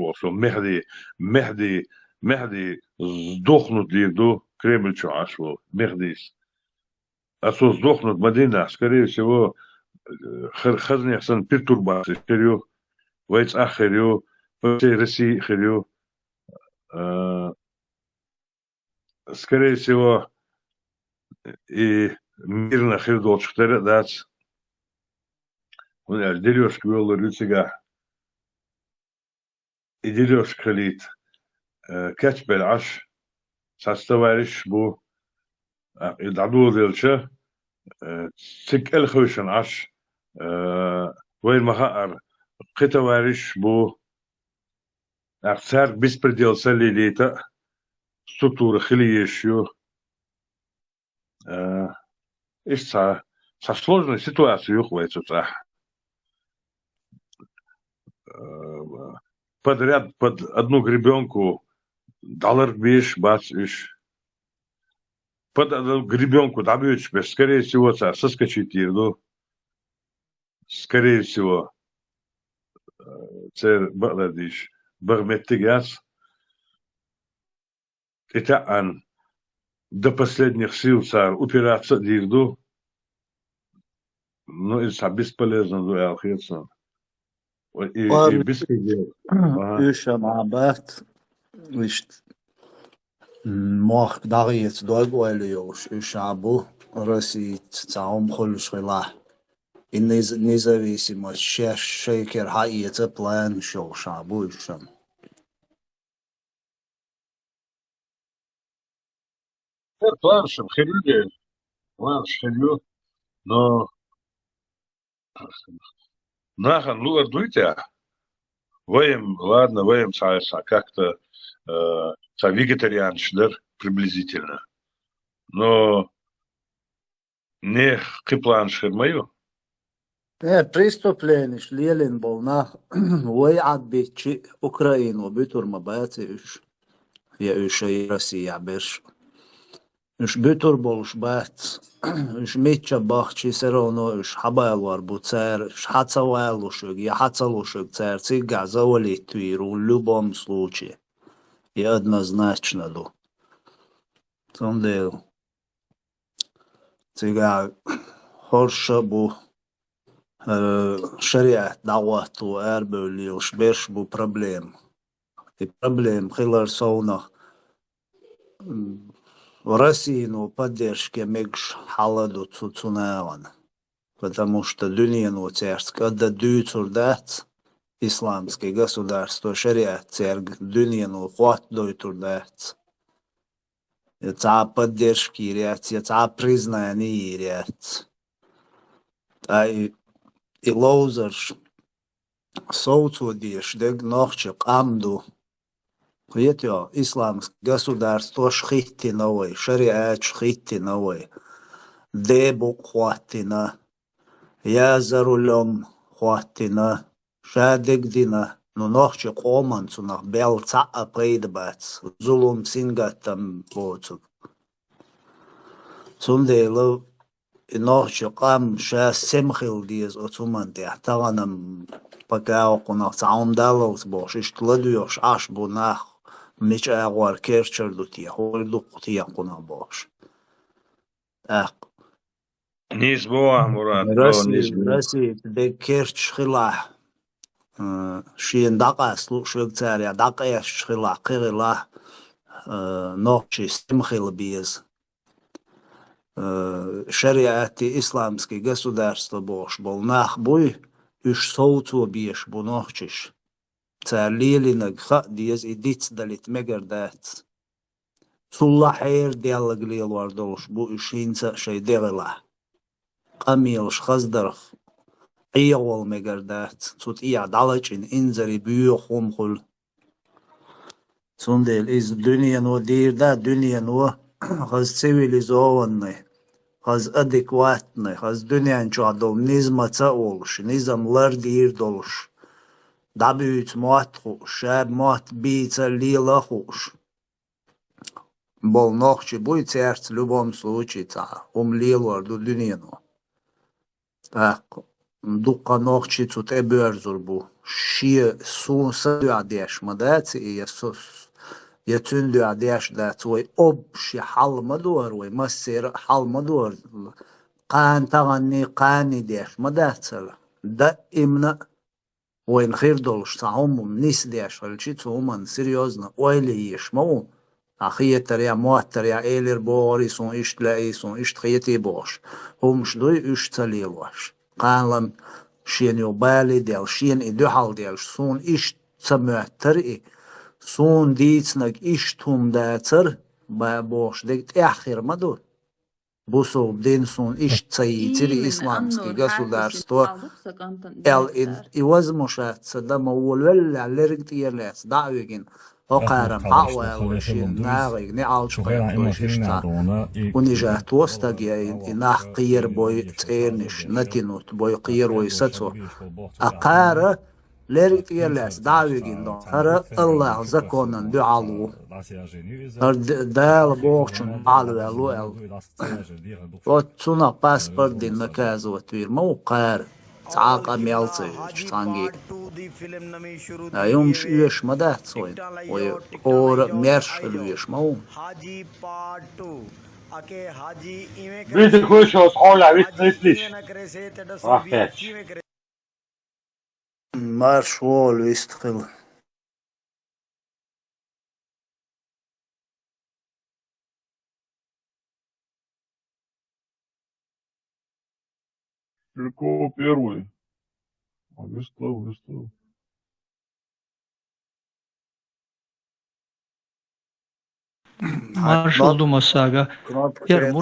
Мехди сдохнут лиду, Кремльчу ашул, Мехдис. А со сдохнут Мадина, скорее всего, хазнехсан пертурбации, шерю, вайц ахерю, по всей России херю, скорее всего, и мирно хердол чхтера дац. Он аж делёшка вёл рюцига. И делёшка халит. Качбель аш. Сас товарищ бу. И дадул делча. Цик элхвишен аш. Вейн махаар. Қитоварищ бу. Царь беспредел солилита, структура хилиещу. И со сложной ситуацией ухватится. Подряд под одну гребенку доллар бишь, бац, иш. Под одну гребенку добьешь, скорее всего, соскочить еду. Скорее всего, царь Багдадиш. Барметтигас, это до последних сил царь упираться дирду, но это бесполезно дуэл хитсон. И беспредел. Üsha ma'bat, ist moch dariet doigwelios, Üshabu, Rosit, Zaum Khulshila. И независимость шейкер хаица план шоу шабу шам. План шам херюде, план шерю, но нахан луар дуйте. Воем, ладно, воем как-то вегетарианшдер приблизительно. Но не план шермаю. Преступление Лелин был на войат бечи Украину битур мабати я и Россия беш битур был шбат меча бахчи сероно хабайлар буцер хацавайлушуг я хацалушуг цер цига завалить твиру в любом случае и однозначно до сондел цига хорша бу شريعة دعوات وأربولي وشبيرش بو проблем. И проблем خلال صونة Россию поддержки мегш халаду цуцунаван. Потому что дуньяну церковь отдают урдат исламское государство шариат церковь дуньяну хват дают урдат. Это поддержки ряд, это признание ряд. И лоузерш соуцудиш дег нохчик амду. Видите, исламское государство шхитти новой, шариат шхитти новой. Дебу хватина. Я за рулем хватина, шадегдина, но ночи команцу на белца апрейдбац, зулум сингатам боцу. Цундейло ночи кам ша семхил диез отуман тахтаганам пакао кунах цаумдалос бош иштладуёш аш бунах мич агвар керчердути холдуктия кунах бош. Ах Низ боа, Мурат. Россия бекерч хила шиен дака Швейцария дака хила кирила ночи семхил биез. Шариати исламский государство бош бол нахбуй уж соуцу биеш бунохчиш. Царлилинаг ха диез идиц далит мегердац. Цулла хайр диалоглил вардолш бу ушинца шейдегла. Камилш хаздерх иявол мегердац. Цут ия далачин инзари бүйо хумхул. Цундел из дünyen o дирда dünyen o хаз цивилизованный. Хаз адекватный, хаз dünyen çuadol nizmaca olş, nizamlar dir dolş. Da büyüt muat hoş, şab muat bica lila hoş. Bol nohçi buy certs в любом случае ca, lilor du dünyen o. Tak, duqa nohçi cut ebörzur bu. Şi sun sadıadeş madaci i sus. يتندو عديش دات وي أبشي حل مدور وي مسير حل مدور قان تغني قاني ديش مداتر دا إمنا وين خير دولش تعوم نيس ديش والشي تعوم سيريوزنا ويلي يشمو أخي تريا موات تريا إيلر بوري سون إشت لاي سون إشت خيتي بوش هم شدوي إشت تليلوش قان لم شين يوبالي ديل شين إدو حال ديل سون إشت سمعتري سون ديتنك إشتهم داتر بوش ديت آخر مدو بوسو بدين سون إشت سيتري إسلامسكي государство إيواز مشات سدام أول ولا لرقت يرلاس دعوين وقارم عوال وشين ناغيق نعالش قيمتوش إشتا ونجات وستاقيا إناح قير بوي تيرنش نتنوت بوي قير ويساتو أقار لرقت يرلاس دعوين دون هر الله زكونا دعالو دال بوخشن علو ال وتسونا باسبورت دين مكاز وتوير موقار تعاقا ميالتي تانجي يوم شيش مدات سوين اور ميرش الويش مو Видите, кое-что схоля, видите, слышь. Опять. Маршвол вистхил. Легко первый. Выставил. Marshall Dumasaga. Here,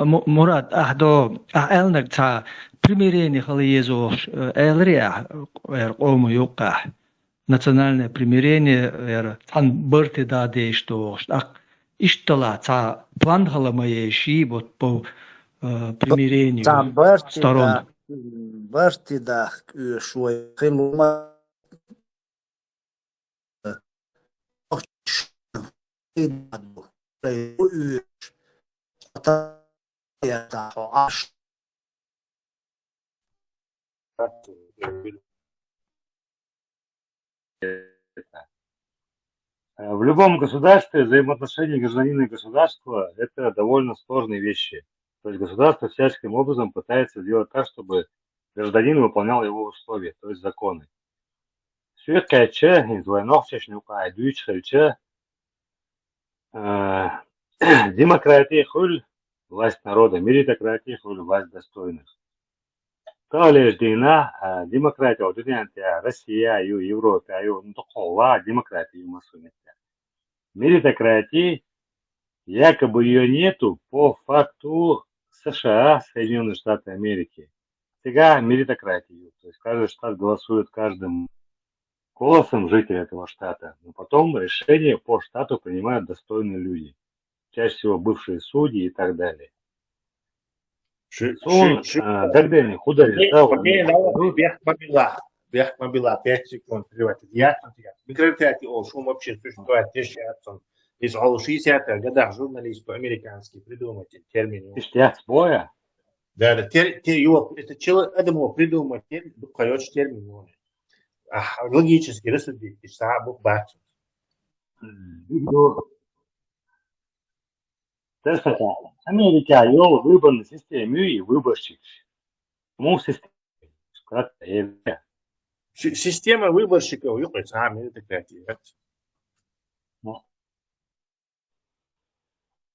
Murat, ahdo, elnek ta примирение халиезо, элрия, ому юка. Национальное примирение, тан берти да дейшту, ак иштала та план халамаеши вот по примирению сторон. Берти да шуй хилума. В любом государстве взаимоотношения гражданина и государства – это довольно сложные вещи. То есть государство всяческим образом пытается сделать так, чтобы гражданин выполнял его условия, то есть законы. Демократия хуль, власть народа, меритократия хуль, власть достойных. Талеш дина, демократия, вот это Россия, Европа, демократия, меритократии, якобы ее нету по факту США, Соединенные Штаты Америки. Сега меритократию, то есть каждый штат голосует каждым голосом жителя этого штата, но потом решения по штату принимают достойные люди, чаще всего бывшие судьи и так далее. Дагдени, худали. Бех мобила 5 секунд. Микрофиати о шум вообще существует 60-х годах журналист американский придумал термин. Боя? Да, это человек, Адамов придумал термин. Логически рассудить, сам бачит. Америка йол выборный систему и выборщик. Система выборщиков, сами это креативно.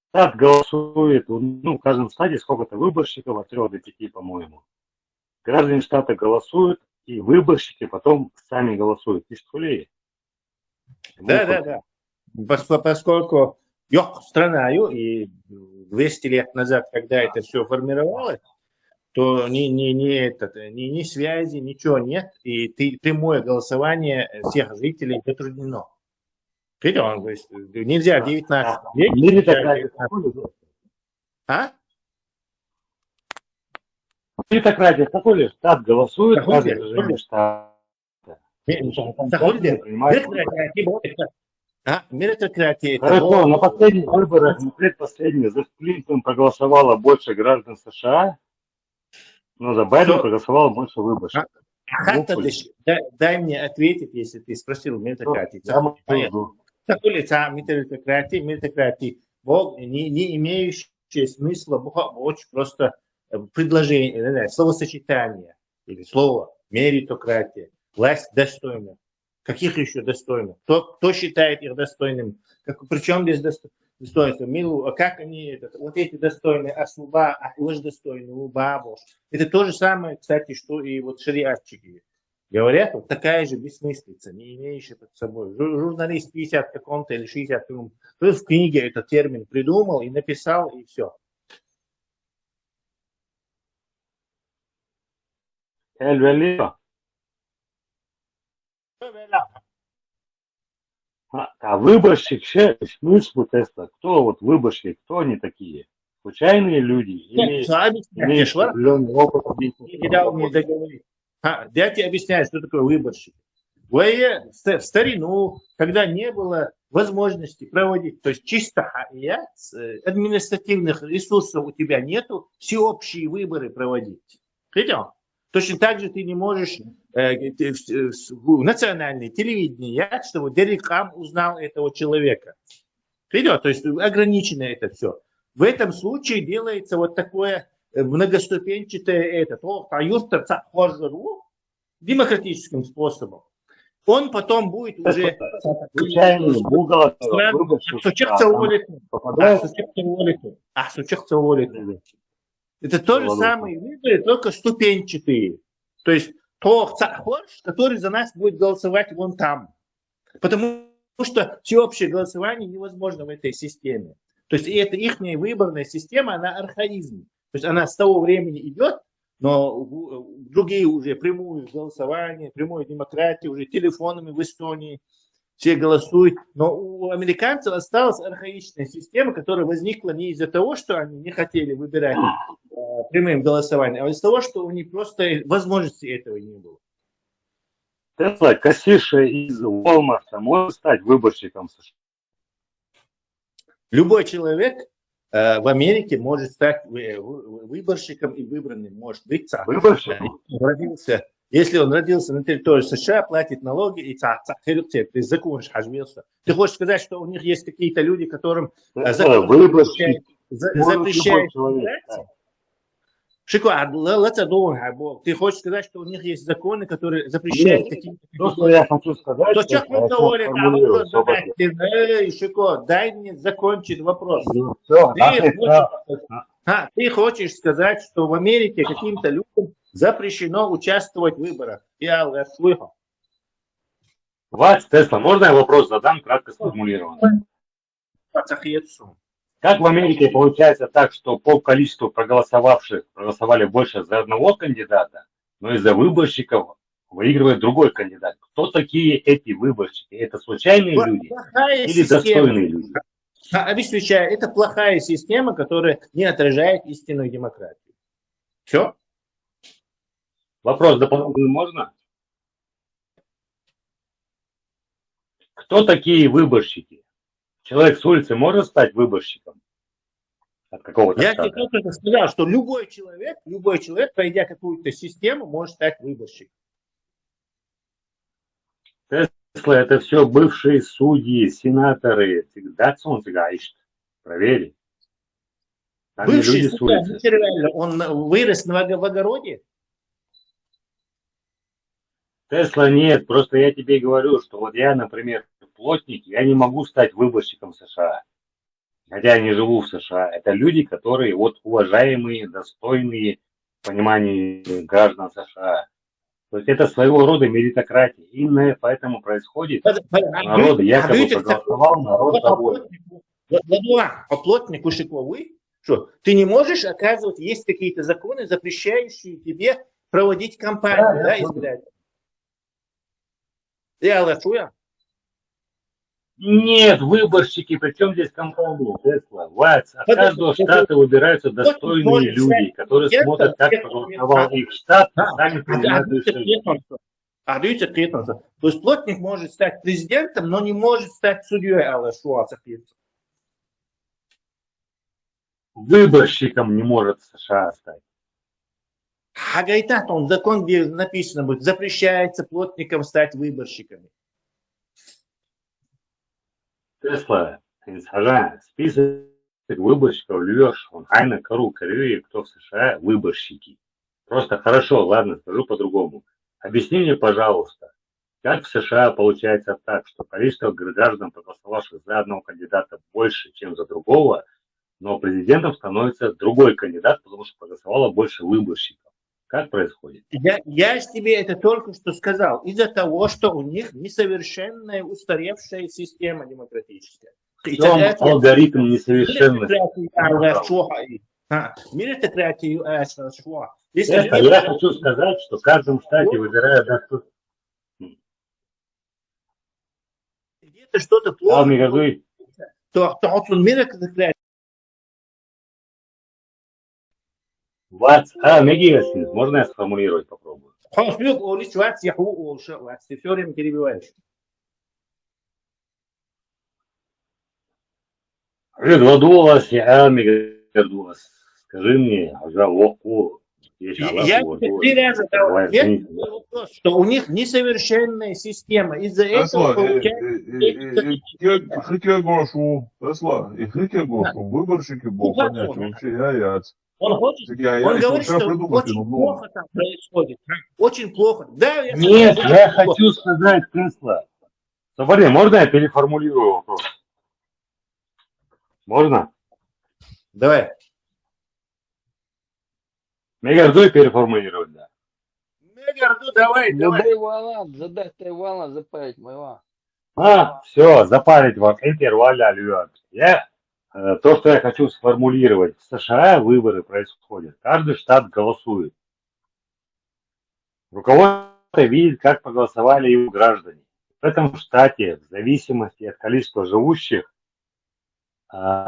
Штат голосует, в каждом штате сколько-то выборщиков, от 3 до 5, по-моему. Граждане штата голосуют, и выборщики потом сами голосуют. Да. Поскольку страна, и 200 лет назад, когда это все формировалось, то ни связи, ничего нет, и прямое голосование всех жителей затруднено. Видел? То есть нельзя в 19 веке. Меритократия, какой ли штат голосует, каждый штат. Меритократия. Хорошо, на последних выборах, на предпоследних, за Клинтон проголосовало больше граждан США, но за Байдена проголосовало больше выборщиков. Дай мне ответить, если ты спросил меритократии. Меритократии, не имеющее смысла, очень просто предложение, словосочетание или слово меритократия. Власть достойна. Каких еще достойных? Кто считает их достойным? Причем здесь достоинство? Как они, вот эти достойные, асуба, уж достойные, бабу. Это то же самое, кстати, что и вот шариатчики говорят, вот такая же бессмыслица, не имеющая под собой. Журналист 50 каком-то или 60 каком-то в книге этот термин придумал и написал, и все. А выборщик, смысл теста, кто вот выборщик, кто они такие? Случайные люди? Или имеющие определенный опыт? Я тебе объясняю, что такое выборщик. В старину, когда не было возможности проводить, то есть чисто административных ресурсов у тебя нету, всеобщие выборы проводить. Видел? Точно так же ты не можешь в национальное телевидение, чтобы Дерикам узнал этого человека. Видел? То есть ограничено это все. В этом случае делается вот такое многоступенчатое демократическим способом. Он потом будет уже это то же самое выборы, только ступенчатые. То есть который за нас будет голосовать вон там. Потому что всеобщее голосование невозможно в этой системе. То есть это их выборная система, она архаизм. То есть она с того времени идет, но другие уже прямое голосование, прямую демократию, уже телефонами в Эстонии все голосуют. Но у американцев осталась архаичная система, которая возникла не из-за того, что они не хотели выбирать прямым голосованием, а из-за того, что у них просто возможности этого не было. Тесла, кассирша из Walmart может стать выборщиком США? Любой человек в Америке может стать выборщиком и выбранным. Может быть, если он родился на территории США, платит налоги и ты закончишь хажмился. Ты хочешь сказать, что у них есть какие-то люди, которым запрещают ты хочешь сказать, что у них есть законы, которые запрещают какие-то... То, что я хочу сказать, дай мне закончить вопрос. Ты хочешь сказать, что в Америке каким-то людям запрещено участвовать в выборах? Я слышал. Тесла, можно я вопрос задам, кратко сформулированно? Как в Америке получается так, что по количеству проголосовавших проголосовали больше за одного кандидата, но из-за выборщиков выигрывает другой кандидат? Кто такие эти выборщики? Это случайные люди или достойные люди? Объясняю, это плохая система, которая не отражает истинную демократию. Все? Вопрос дополнительный можно? Кто такие выборщики? Человек с улицы может стать выборщиком от какого-то Я штата? тебе только что сказал, что любой человек, пройдя какую-то систему, может стать выборщиком. Тесла — это все бывшие судьи, сенаторы. Всегда он проверь. Там не Бывший люди с улицы. судья, он вырос в огороде? Тесла нет, просто я тебе говорю, что вот я, например, плотник, я не могу стать выборщиком США. Хотя я не живу в США. Это люди, которые вот уважаемые, достойные в понимании граждан США. То есть это своего рода меритократия. Именно поэтому происходит. Народ якобы проголосовал, народ доволен. А плотнику шиковый, что ты не можешь, оказывать, есть какие-то законы, запрещающие тебе проводить кампанию, да, избирательную. Нет, выборщики, причем здесь компания Тесла, ВАЦ, от каждого штата выбираются достойные люди, которые смотрят, как проголосовал их штат, и сами принимают решения. То есть плотник может стать президентом, но не может стать судьей. Выборщиком не может США стать. Он закон, где написано будет, запрещается плотникам стать выборщиками. Тесла, список выборщиков льешь, он айна кору корю, кто в США выборщики. Просто хорошо, ладно, скажу по-другому. Объясни мне, пожалуйста, как в США получается так, что количество граждан, проголосовавших за одного кандидата, больше, чем за другого, но президентом становится другой кандидат, потому что проголосовало больше выборщиков. Как происходит? Я тебе это только что сказал. Из-за того, что у них несовершенная, устаревшая система демократическая. Алгоритм несовершенный. Я хочу сказать, что в каждом штате выбирают где-то что-то плохо. Мегиасин, можно я сформулировать попробую? Ты все время перебиваешь. Скажи мне, я тебе 3 раза дал ответ на вопрос, что у них несовершенная система. Из-за этого выборщики был понять вообще яйца. Он говорит, что очень плохо там происходит. Очень плохо. Да, нет, я хочу сказать, Тесла. Смотри, можно я переформулирую вопрос? Можно? Давай. Мегарду переформулировать, да. Мегарду, давай. Задай Тайвана, запарить моего. Все, запарить вам. То, что я хочу сформулировать. В США выборы происходят. Каждый штат голосует. Руководство видит, как проголосовали его граждане. В этом штате, в зависимости от количества живущих,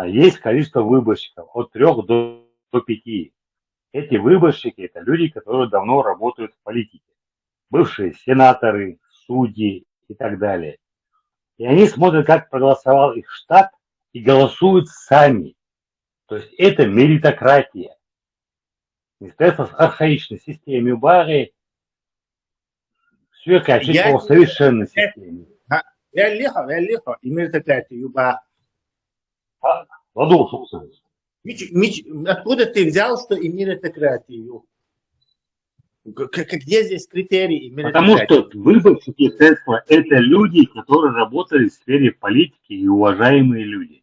есть количество выборщиков от 3 до 5. Эти выборщики – это люди, которые давно работают в политике. Бывшие сенаторы, судьи и так далее. И они смотрят, как проголосовал их штат, и голосуют сами. То есть это меритократия. Естественно, с архаичной системой бары все качество по совершенной системе. И меритократию бары. Откуда ты взял, что и меритократию? Где здесь критерии? Потому что выборщики Тесла – это люди, которые работали в сфере политики и уважаемые люди.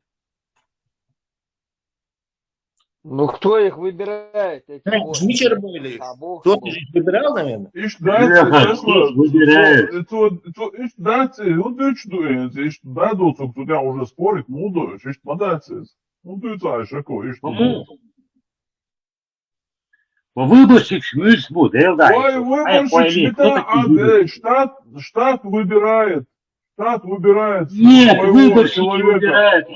Ну кто их выбирает? Жмичер были. Кто-то же их выбирал, наверное? Выбирает. Кто уже спорит, Выборщик шмюсь будет, штат выбирает. Нет, выборщики выбирают.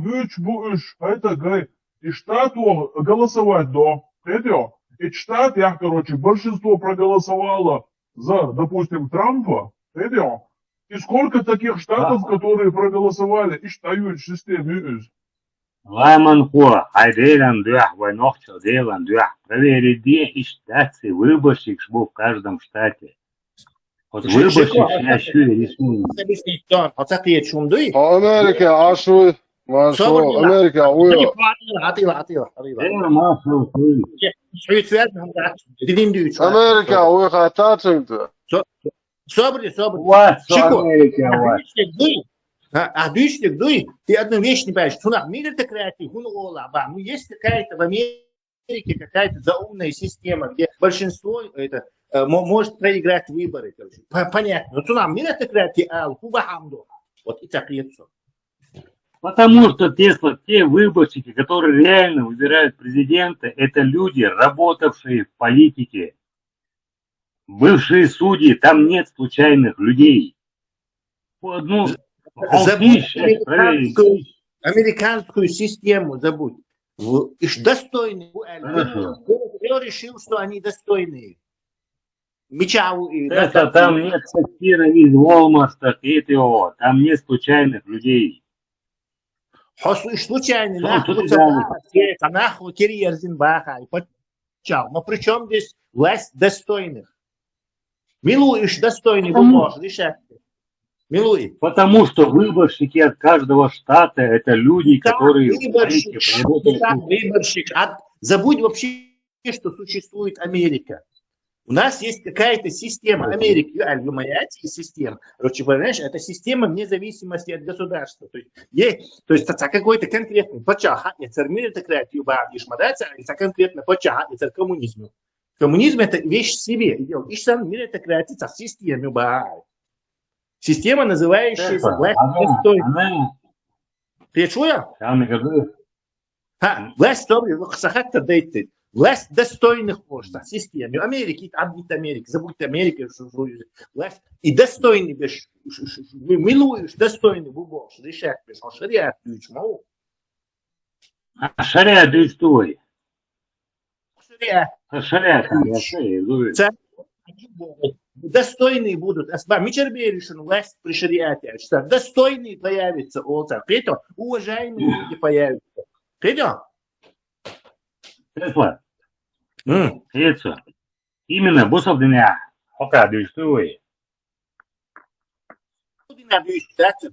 Выборщик, это гай. и штат голосовать до. Видите? И штат, короче, большинство проголосовало за, допустим, Трампа. Видите? И сколько таких штатов, которые проголосовали и считают систему. Лайман Хо, Хайдейлан Дуах, Войнохчо, Дейлан Дуах. Проверить, где и штаты выборщик был в каждом штате. Вот выборщик еще рисует. Америка, Ашу, Машу, Америка, Уйо. Америка, Уйо, Хатацинта. Собри. А дышник, дуй, ты одну вещь не понимаешь. Суна, меритократия, ну есть какая-то в Америке какая-то заумная система, где большинство это может проиграть выборы. Понятно. Но суна, меритократия, вот и так и все. Потому что те выборщики, которые реально выбирают президента, это люди, работавшие в политике. Бывшие судьи, там нет случайных людей. Американскую систему забудь. Достойные. Кто решил, что они достойные? Это там нет сатира из Волмарта, ТТО. Там нет случайных людей. Случайный. Но при чем здесь власть достойных? Милуешь достойный, вы можете решать. Милуй. Потому что выборщики от каждого штата это люди, которые... Выборщик. Забудь вообще, что существует Америка. У нас есть какая-то система Америки, система. Короче, понимаешь, это система вне зависимости от государства. То есть какой-то конкретный почаха, это меритократию, это конкретно почаха, это коммунизм. Коммунизм это вещь в себе. И сам меритократия, это система. Система, называющаяся власть достойных. Ты чуешь? Власть достойных можно. Система. Америки, обид Америки, забудьте Америку. И достойный, милуешь, достойный, бубош, решать, шариат, ключ, шариат, история. Шариат, достойные будут. Мичерберишин власть при шариате. Достойные появятся. Уважаемые люди появятся. Тесла. Именно бусовдыня.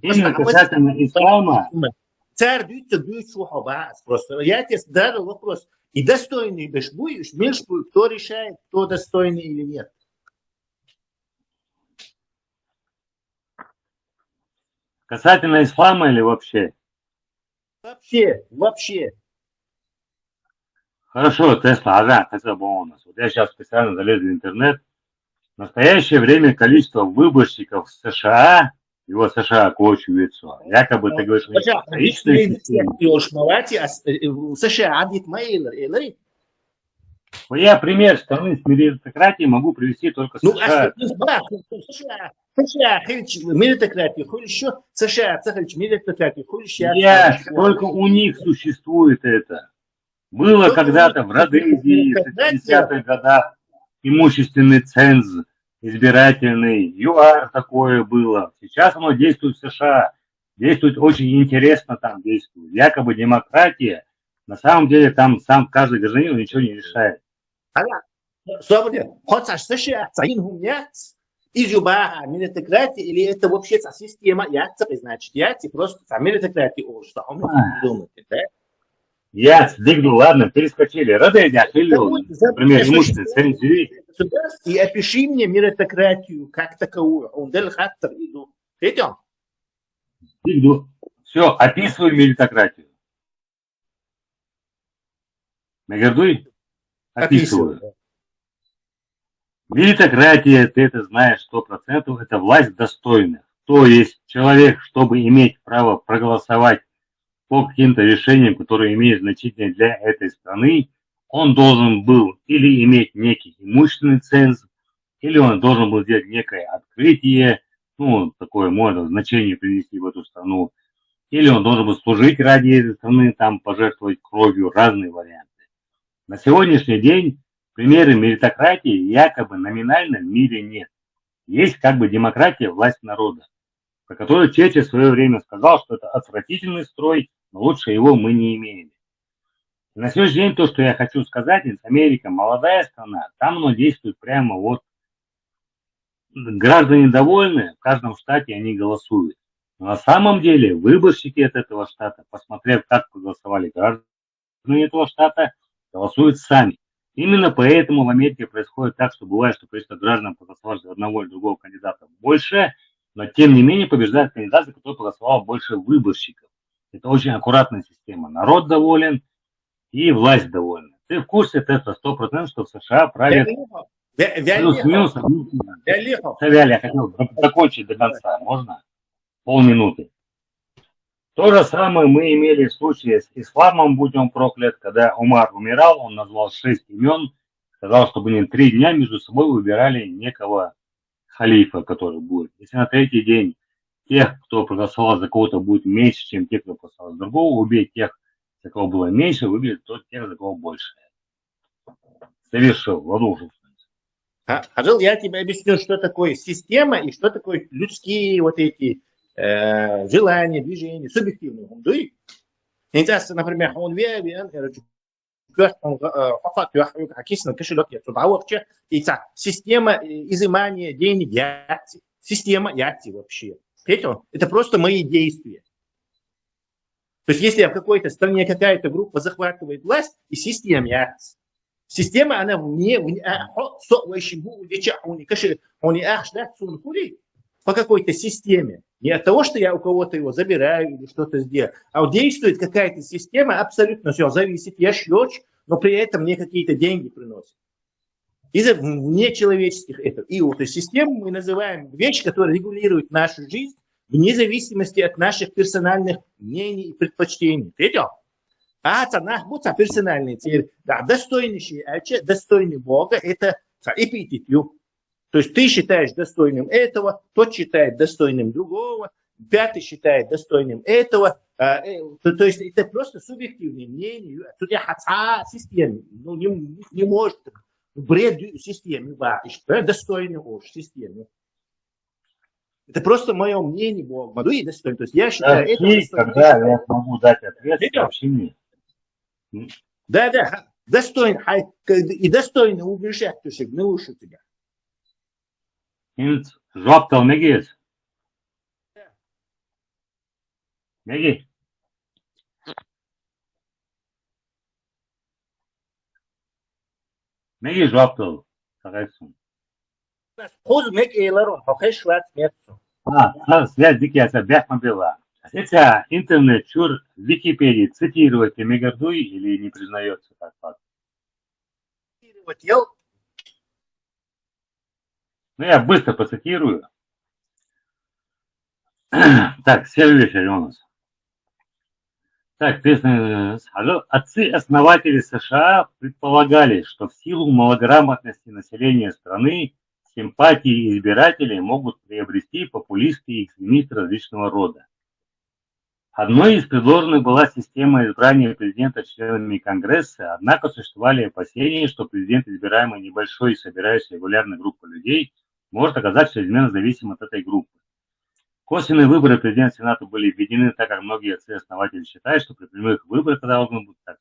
Именно касательно ислама. Царь дают шухабас. Просто я тебе задал вопрос. И достойный будешь, кто решает, кто достойный или нет. Касательно ислама или вообще? Вообще. Хорошо, Тесла, бонус. Вот я сейчас специально залез в интернет. В настоящее время количество выборщиков в США, его США кочуется. Якобы ты говоришь, что США я пример страны с меритократией могу привести только США. США, меритократия, еще США, меритократия, я только у них существует это. Было когда-то в Родезии в 60-х годах имущественный ценз избирательный, ЮАР такое было. Сейчас оно действует в США. Действует очень интересно там действует. Якобы демократия. На самом деле там сам каждый гражданин ничего не решает. Меритократия или это вообще система значит, просто меритократия думаете, да? Я сдвигну, ладно, перескочили. Родезия, например, имущественный ценз. И опиши мне меритократию как таковую. Идем. Все, описывай меритократию. Мегардуй? Описываю. Меритократия, ты это знаешь 100%, это власть достойных. То есть человек, чтобы иметь право проголосовать по каким-то решениям, которые имеют значение для этой страны, он должен был или иметь некий имущественный ценз, или он должен был сделать некое открытие, такое можно значение принести в эту страну, или он должен был служить ради этой страны, там пожертвовать кровью, разные варианты. На сегодняшний день примеры меритократии якобы номинально в мире нет. Есть как бы демократия, власть народа, про которую Черчилль в свое время сказал, что это отвратительный строй, но лучше его мы не имеем. И на сегодняшний день то, что я хочу сказать, Америка молодая страна, там оно действует прямо вот. Граждане довольны, в каждом штате они голосуют. Но на самом деле выборщики от этого штата, посмотрев, как проголосовали граждане этого штата, голосуют сами. Именно поэтому в Америке происходит так, что бывает, что количество граждан, проголосовавших за одного или другого кандидата, больше, но тем не менее побеждает кандидат, который проголосовал больше выборщиков. Это очень аккуратная система. Народ доволен и власть довольна. Ты в курсе, это 100%, что в США правят плюс-минус. Я хотел закончить до конца. Можно? Полминуты. То же самое мы имели в случае с исламом, будь он проклят, когда Умар умирал, он назвал 6 имен, сказал, чтобы они 3 дня между собой выбирали некого халифа, который будет. Если на третий день тех, кто проголосовал за кого-то, будет меньше, чем те, кто проголосовал за другого, убить тех, за кого было меньше, выберет тот тех, за кого больше. Совершил, Ладушев. Хажил, я тебе объясню, что такое система и что такое людские вот эти желания, движения, субъективные. Например, он верит, система изымания денег, система вообще. Это просто мои действия. То есть, если в какой-то стране какая-то группа захватывает власть, и система, она по какой-то системе. Не от того, что я у кого-то его забираю или что-то сделаю, а вот действует какая-то система, абсолютно все зависит. Я счетчик, но при этом мне какие-то деньги приносят. Из-за внечеловеческих этого. И вот эту систему мы называем вещь, которая регулирует нашу жизнь вне зависимости от наших персональных мнений и предпочтений. Видел? А цена будет персональная цель. Да, достойный Бога, это эпитетью. То есть ты считаешь достойным этого, тот считает достойным другого, пятый считает достойным этого. То есть это просто субъективное мнение. Тут я системе. Ну, не может бред системе. Достойный системе. Это просто мое мнение, Бог. И достойно. То есть я считаю это достойным. Когда я смогу дать ответ, вообще мне. Да. Достойно. И достойно убежать, то есть не лучше тебя. Жоптал Мегис. Меги. Megi жоптал. Сагайсун. Хуз мег эйларон. Хохеш ват метсу. Связь дикия бяхма была. Это интернет чур в Википедии цитировать Мегардуи или не признается как факт? Ну, я быстро процитирую. Так, следующий у нас. Так, отцы-основатели США предполагали, что в силу малограмотности населения страны симпатии избирателей могут приобрести популисты и экстремисты различного рода. Одной из предложенных была система избрания президента членами Конгресса, однако существовали опасения, что президент, избираемый небольшой, собирающей регулярной группой людей, может оказаться чрезмерно зависимым от этой группы. Косвенные выборы президента и Сената были введены, так как многие отцы-основатели считают, что при прямых выборах когда должны быть так.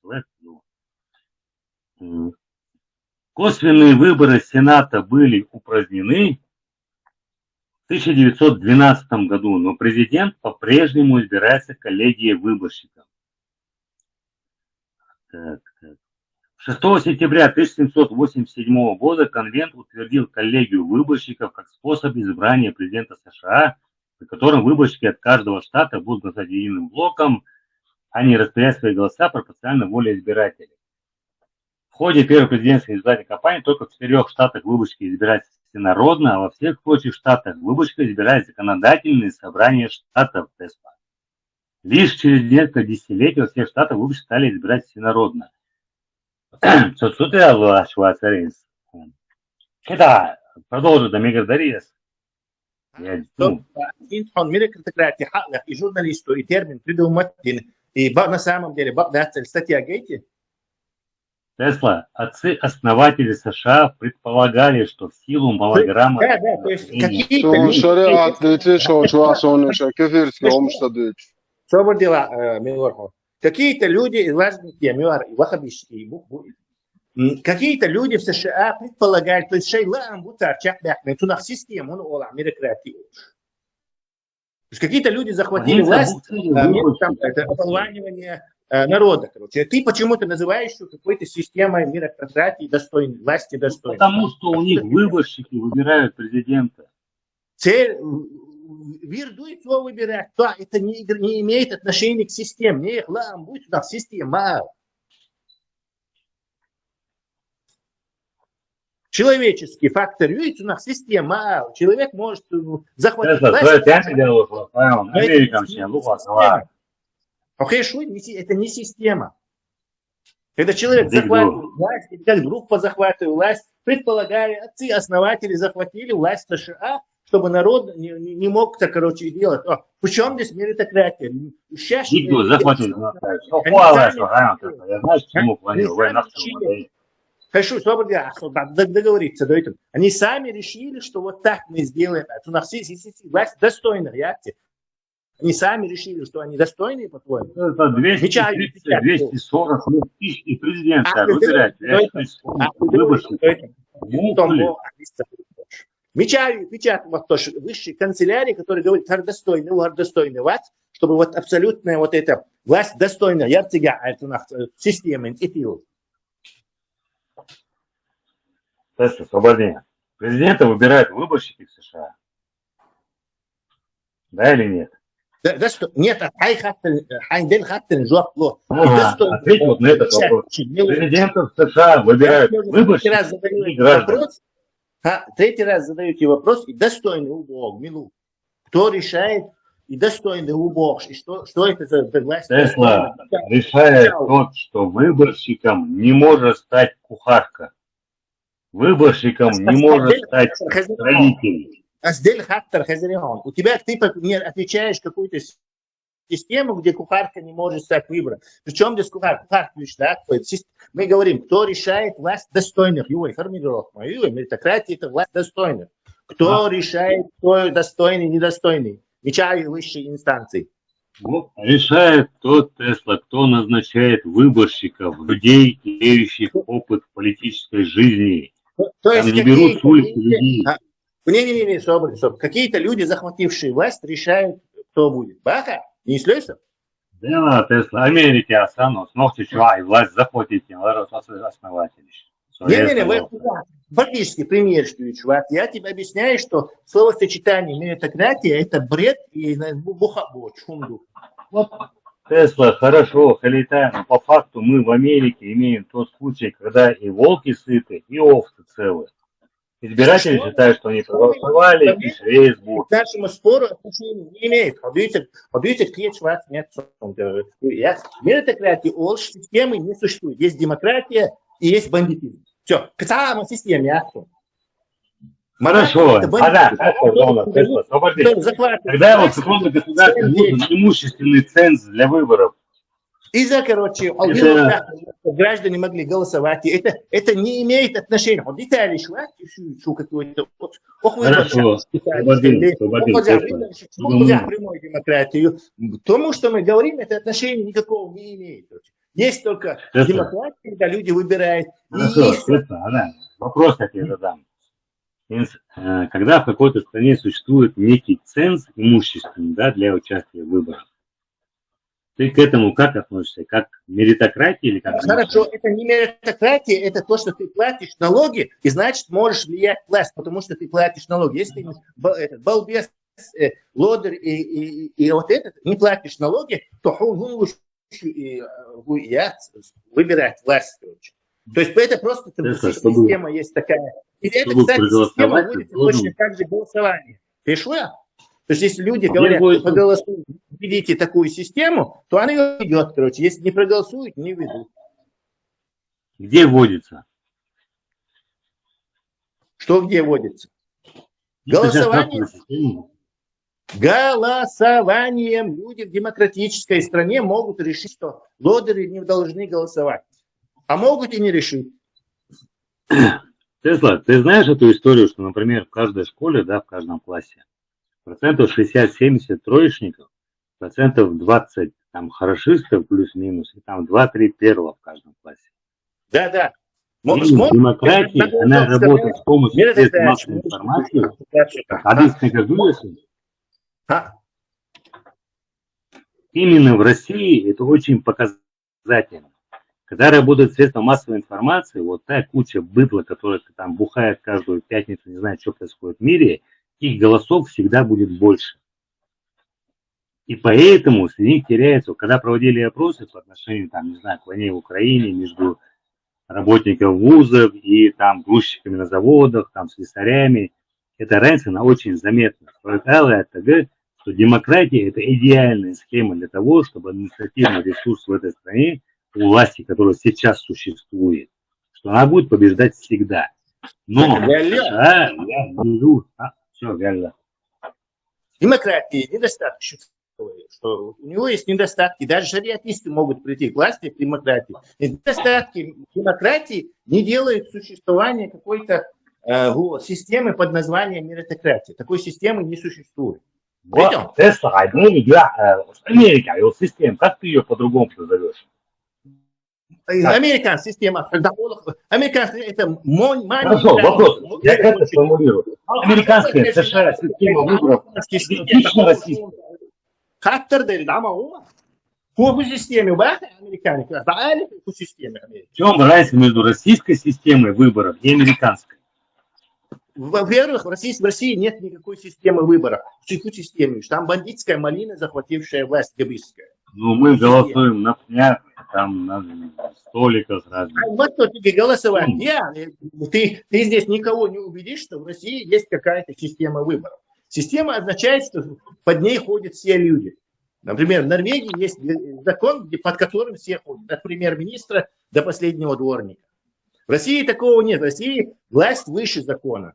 Косвенные выборы Сената были упразднены в 1912 году, но президент по-прежнему избирается коллегией выборщиков. 6 сентября 1787 года Конвент утвердил коллегию выборщиков как способ избрания президента США, при котором выборщики от каждого штата будут голосовать единым блоком, а не распределять свои голоса пропорционально воле избирателей. В ходе первой президентской избирательной кампании только в 4 штатах выборщики избираются всенародно, а во всех прочих штатах выборщики избирают законодательные собрания штатов. Лишь через несколько десятилетий во всех штатах выборщики стали избирать всенародно. Это продолжит Мегардарис. Он меритократия, халық, и журналисту, и термин придумать, и на самом деле, да, цель статья Гейти. Тесла, отцы-основатели США предполагали, что в силу малограмма... Да, то есть какие-то люди, какие-то люди в США предполагают, то есть шейлам бутар чахбяхны, тунах систему, он ола меритократии. То есть какие-то люди захватили власть, это ополванивание народа, короче. Ты почему-то называешь какой-то системой меритократии достойной, власти достойной. Потому что у них выборщики выбирают президента. Цель вирдует его выбирать, то это не имеет отношения к системе. Не хлам, будет на система. Человеческий фактор, видите, у нас система. Человек может захватить власть. Это не система. Когда человек захватывает власть, когда группа захватывает власть, предполагали, отцы-основатели захватили власть США, чтобы народ не мог так, короче, делать. Причем здесь меритократия? Никто захватил власть. Хорошо, договориться до этого. Они сами решили, что вот так мы сделаем. У нас есть власть достойная, реакция. Они сами решили, что они достойные, по-твоему. Это 240 тысяч и президента выбирать. Мечаю печатают вот тоже высшие канцелярии, которые говорят, достойный власть, чтобы вот абсолютная вот эта власть достойная, ярцега, это у нас система, этил. Тест освобождения. Президента выбирают выборщики в США. Да или нет? Нет, Хайден Хаттен Жуапло. Ответь вот на этот вопрос. Президента в США выбирают выборщики граждан. Третий раз задаете вопрос, и достойный убог, милу. Кто решает, и достойный убог, и что это за власть? Тесла решает тот, что выборщиком не может стать кухарка. Выборщиком не может стать строитель. У тебя ты не отвечаешь какую-то систему, где кухарка не может стать выбором. Причем здесь кухарка лишь, да? Мы говорим, кто решает власть достойных. Меритократия это власть достойных. Кто решает, кто достойный, недостойный. Мечаю высшей инстанции. Решает тот, Тесла, кто назначает выборщиков, людей, имеющих опыт в политической жизни. То есть не берут с улицы людей. Не, стоп. Какие-то люди, захватившие власть, решают, кто будет. Баха? Не слышал? Да, Тесла, Америки останутся, ногти чува, и власть захватите, основатели. Не, фактически, пример, что чувак, я тебе объясняю, что словосочетание меритократия это бред и чумду. Вот, Тесла, хорошо, Халитай, но по факту мы в Америке имеем тот случай, когда и волки сыты, и овцы целые. Избиратели считают, что они проголосовали, и Швейцбург. К нашему спору отношения не имеет. Подойдите к клетчват, нет. Меритократия, системы не существует. Есть демократия и есть бандитизм. Все, к самой системе, Хорошо, когда вот центральное государство нужен имущественный ценз для выборов. Из-за, граждане могли голосовать. Это не имеет отношения. Вот детали какой-то. Хорошо, прямой демократию. Тому, что мы говорим, это отношения никакого не имеет. Есть только демократия, когда люди выбирают. Вопрос, как я задам. Когда в какой-то стране существует некий ценз имущественный, да, для участия в выборах, ты к этому как относишься? Как меритократия или как? Хорошо, это не меритократия, это то, что ты платишь налоги, и значит можешь влиять власть, потому что ты платишь налоги. Если ты балбес, лодырь и вот этот не платишь налоги, то он выбирать власть. То есть это просто система есть такая. И это, кстати, система будет точно так же голосование. Пришло? То есть, если люди говорят, проголосуют, введите такую систему, то она ее ведет, короче. Если не проголосуют, не ведут. Где вводится? Что где вводится? Голосованием люди в демократической стране могут решить, что лодыри не должны голосовать. А могут и не решить. Тесла, ты знаешь эту историю, что, например, в каждой школе, да, в каждом классе, 60-70% троечников, 20% там хорошистов плюс-минус, и там 2-3 перла в каждом классе. Да. Демократия, она работает с помощью средств массовой информации. Именно в России это очень показательно. Когда работают средства массовой информации, вот та куча быдла, которая там бухает каждую пятницу, не знает, что происходит в мире, их голосов всегда будет больше. И поэтому среди них теряется, когда проводили опросы по отношению, там, не знаю, к войне в Украине между работников вузов и там грузчиками на заводах, там слесарями, эта разница, она очень заметна. Что демократия – это идеальная схема для того, чтобы административный ресурс в этой стране, у власти, которая сейчас существует, что она будет побеждать всегда. Но демократии недостаточно, что у него есть недостатки. Даже шариатисты могут прийти к власти в демократии. Недостатки демократии не делают существование какой-то системы под названием меритократия. Такой системы не существует. Тесла, Америка, его система, как ты ее по-другому назовешь? Американская система. Американская это Хорошо, вопрос. Я это сформулирую. Американская США система выборов идентично российская. По системе американской, по системе Америки. В чем разница между российской системой выборов и американской? Во-первых, в России нет никакой системы выборов. Системы. Там бандитская малина, захватившая власть габистская. Ну, мы голосуем на пнях, там на столиках разных. Вот кто тебе голосовать. Ты здесь никого не убедишь, что в России есть какая-то система выборов. Система означает, что под ней ходят все люди. Например, в Норвегии есть закон, под которым все ходят. От премьер-министра до последнего дворника. В России такого нет. В России власть выше закона.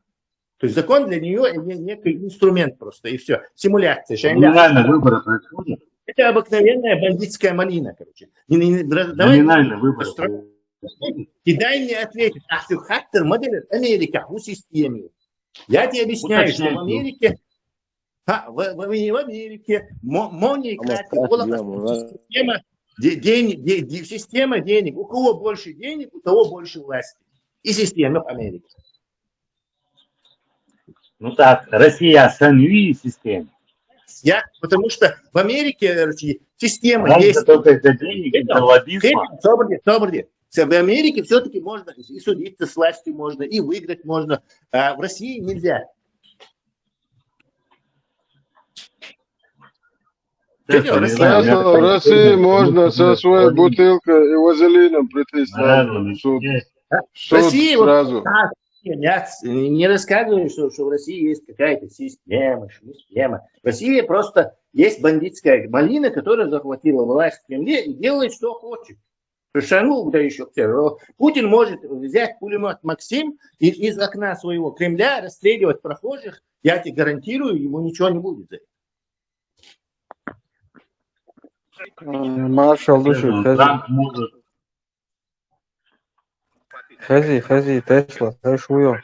То есть закон для нее некий инструмент просто, и все. Симуляция. Номинально выборы происходят. Это обыкновенная бандитская малина, короче. Номинально выборы. И дай мне ответить. Хактер модель Америка в системе. Я тебе объясняю, что в Америке система денег. У кого больше денег, у того больше власти. И система в Америке. Ну так, Россия санви система. Потому что в Америке система есть. Только из-за денег, из-за лоббизма. В Америке все-таки можно и судиться с властью можно, и выиграть можно. А в России нельзя. В России можно со своей бутылкой и вазелином прийти в суд. В России сразу. Не рассказываю, что в России есть какая-то система. В России просто есть бандитская малина, которая захватила власть в Кремле и делает, что хочет. Путин может взять пулемет Максим и из окна своего Кремля расстреливать прохожих. Я тебе гарантирую, ему ничего не будет за это. Маршал души, Хази, Тесла, хорошо.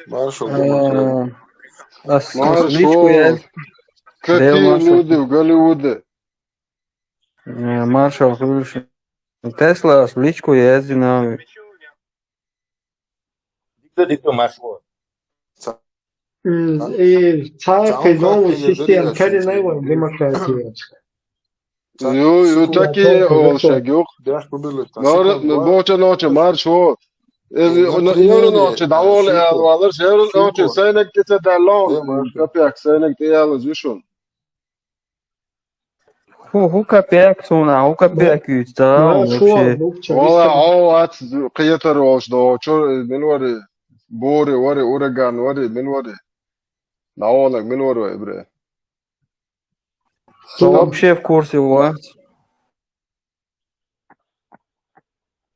Маршал, какие люди в Голливуде? Маршал, Тесла, с личку я знаю. Кто маршал? Царской новой системы, коренной демократии. Такие olacak yok. Boğaça marşo. Yarın olça davul alır. Yarın olça senek gitse derlon. Kapıyak senek deyalız düşün. Hu kapıyak sonra, hu kapıyak yüzde. Valla o at kıyıtar olç da. Min var bori var Oregon var min var. Davulak min var bre. Вообще в курсе власть.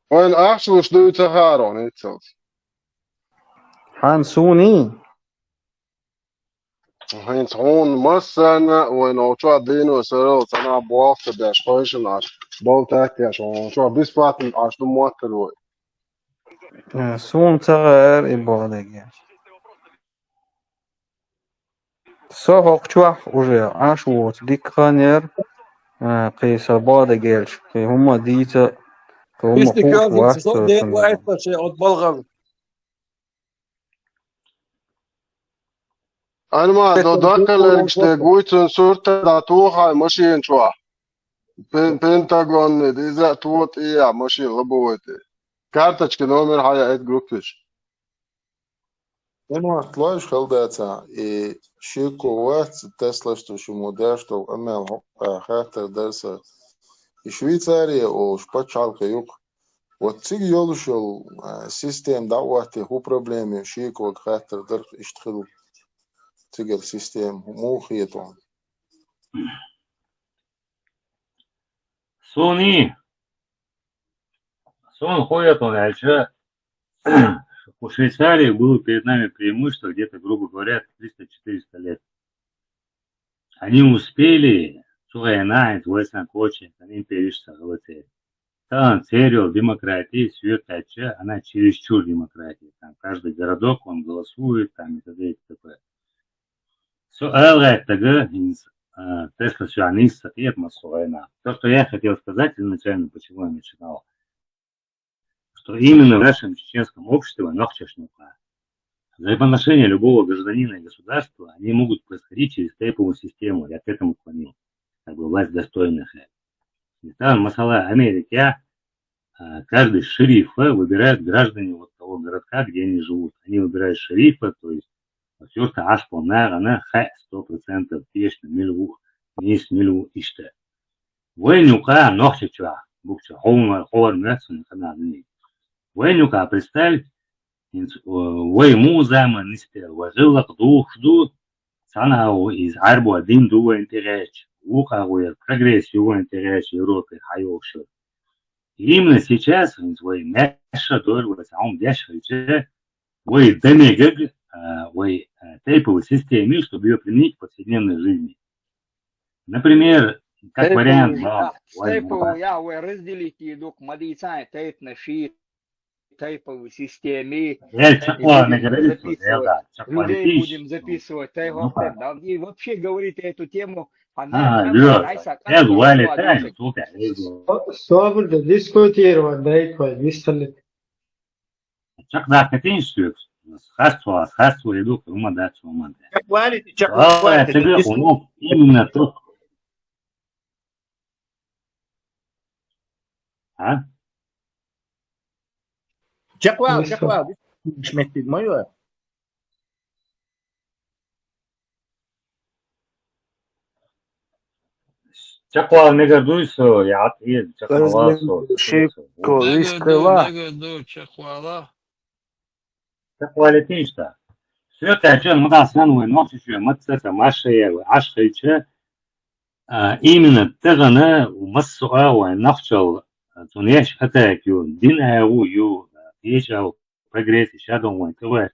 Он ахшил, что это Харон, это. حانسوني هون مثلا وين شو دين وسرو سنا بوقت ده شويش ناش بولتك يا شو بس فات عش موتر وي سون تغير إبوالك سوق شوف уже аж вот диканер قيس بعد جالش هم ديتا هم خوف وقت أنا ما دكتور إنك قويت صورة داتوها ماشين شو بنتاغون دي إذا توت إيه ماشين غبوتي كارتش كنومر هاي إت جروبش أنا أطلعش خلداتها شيكو وقت تسلا شو موداش تو أمل خاطر درس شويцария أو شبتشالك يوك وتيجي يولشل سيستم دعواتي هو بروبليمي شيكو خاطر درس يشتغل تيجي السيستم مو خيطون Сони, сон ходят он дальше. У Швейцарии было перед нами преимущество где-то, грубо говоря, 300-400 лет. Они успели, сугайнайт, войсан кочи, они перешли в там церил демократии, светача, она чересчур демократия. Там каждый городок, он голосует, там и т.д. и т.п. Суалгайт тага, Тесла сюаниста, и атмосфера. То, что я хотел сказать изначально, почему я начинал, что именно в нашем чеченском обществе нохчашнука взаимоотношения любого гражданина и государства, они могут происходить через тейповую систему. Я к этому клонил. Как бы власть достойных. Там масала Америки, каждый шериф выбирает граждане вот того городка, где они живут. Они выбирают шерифа, то есть все, что ашпонар, она 100% тешно, милву, есть милву иште. Войнука нохчача, букча, ховар мясо, канадный. Войнука, представь, войму зама нисте, вожила дух, санау из арбу один дуа интерес, уха вой прогресс его интерес Европы, хайоши. Именно сейчас, вой мяша дорвас, а он дешевле, вой демегаг, вой тейповой системе, чтобы ее применить в повседневной жизни. Например, как вариант, тейповую я разделить идут мадицай тейп на ши тейповой системе. Людей будем записывать тейповый, да, и вообще говорить эту тему. Sobre diskutировать, да, и виставить. Чак да, конечно, схарство иду к умадачу умаде. Именно то. А? Чаквал, шметтит мою. Чаквал не гордуйся, я отъеду, чаквала Шико, вискала. Чаквала. Чаквали тишта. Все это, что мы там связаны, ночью, мы это маши, ашхиче. Именно тегана массуа, нахчал, тунеш атак, ю, динау, ю, ешал, прогресс, шадом, товарищ.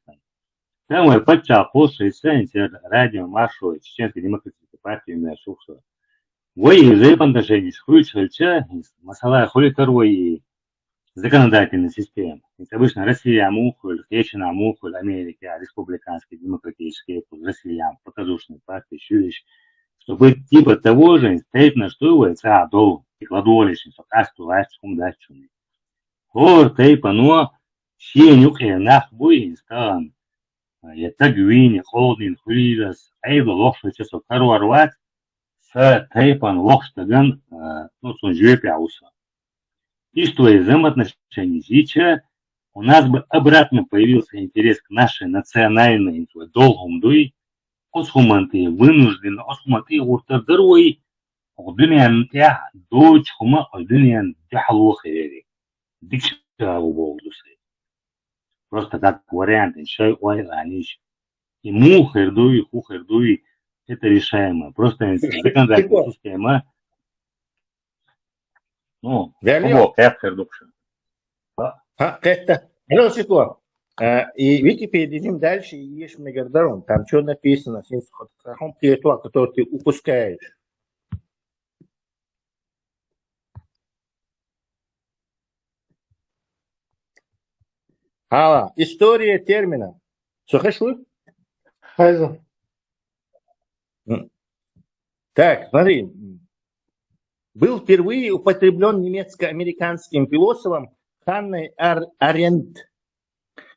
Там мы подча после сенсер радио маршу чеченской демократической партии на шухсу. Вы взаимоотношения включаются масала холиторовой законодательной системы. Это обычно Россия мухоль, Чечена мухоль, Америка, республиканские демократические, Россия, показушные партии, чуешь, чтобы типа того же стоит на что это до кладолищен, что касту власть умдачуны. Хор тейпа, но щенюк и нахбуй стан. Это гвини, холдин, хулилас, айдо лошадь, что каруарват. Тейпан лохштаган, ну, сон жюпяуса. И что из взаимоотношений сейчас у нас бы обратно появился интерес к нашей национальной долгом дуй, осхуманты вынуждены, осхуманты уртадырой, одунян тя, дочь хума, одунян тяхлохери. Дикшаву болдусы. Просто как вариант, шай ой раниш. И мухердуй, хухердуй. Это решаемо. Просто законодательная система. Ну, как хердукша. Это. Алло, Светло. И видите, перейдем дальше, и есть мегадарон. Там что написано, который ты упускаешь. История термина. Слышишь? Хайза. Так, смотри. Был впервые употреблен немецко-американским философом Ханной Аренд.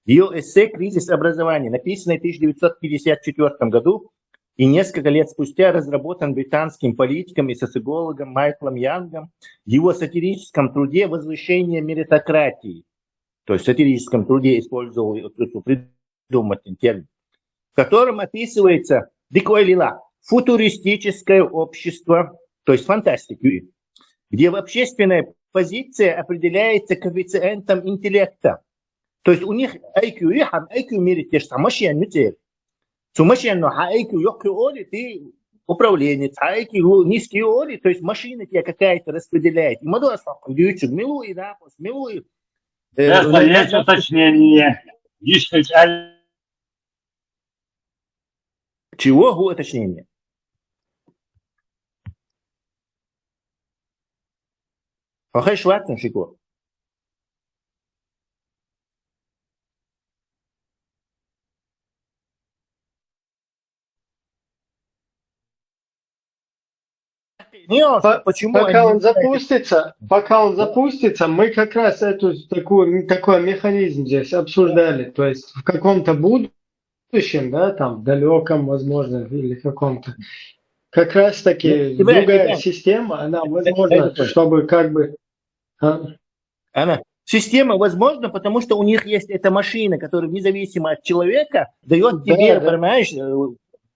Ее эссе «Кризис образования», написанное в 1954 году и несколько лет спустя разработан британским политиком и социологом Майклом Янгом в его сатирическом труде «Возвышение меритократии». То есть в сатирическом труде использовал придуманный термин, в котором описывается футуристическое общество, то есть фантастика, где общественная позиция определяется коэффициентом интеллекта. То есть у них IQ мерить те же самые машины. То машину IQ легкий оли, ты управленец, IQ низкий оли, то есть машина тебя какая-то распределяет. И моду асфальтом дьючуг, милуй, да, милуй. Есть уточнение. Чего уточнение? Ахай шватен шико. Почему пока он запустится, мы как раз такой механизм здесь обсуждали. То есть в каком-то будущем, да, там далеком, возможно, или каком-то, как раз таки другая система, она возможна, чтобы как бы... Система возможна, потому что у них есть эта машина, которая независимо от человека дает тебе, понимаешь,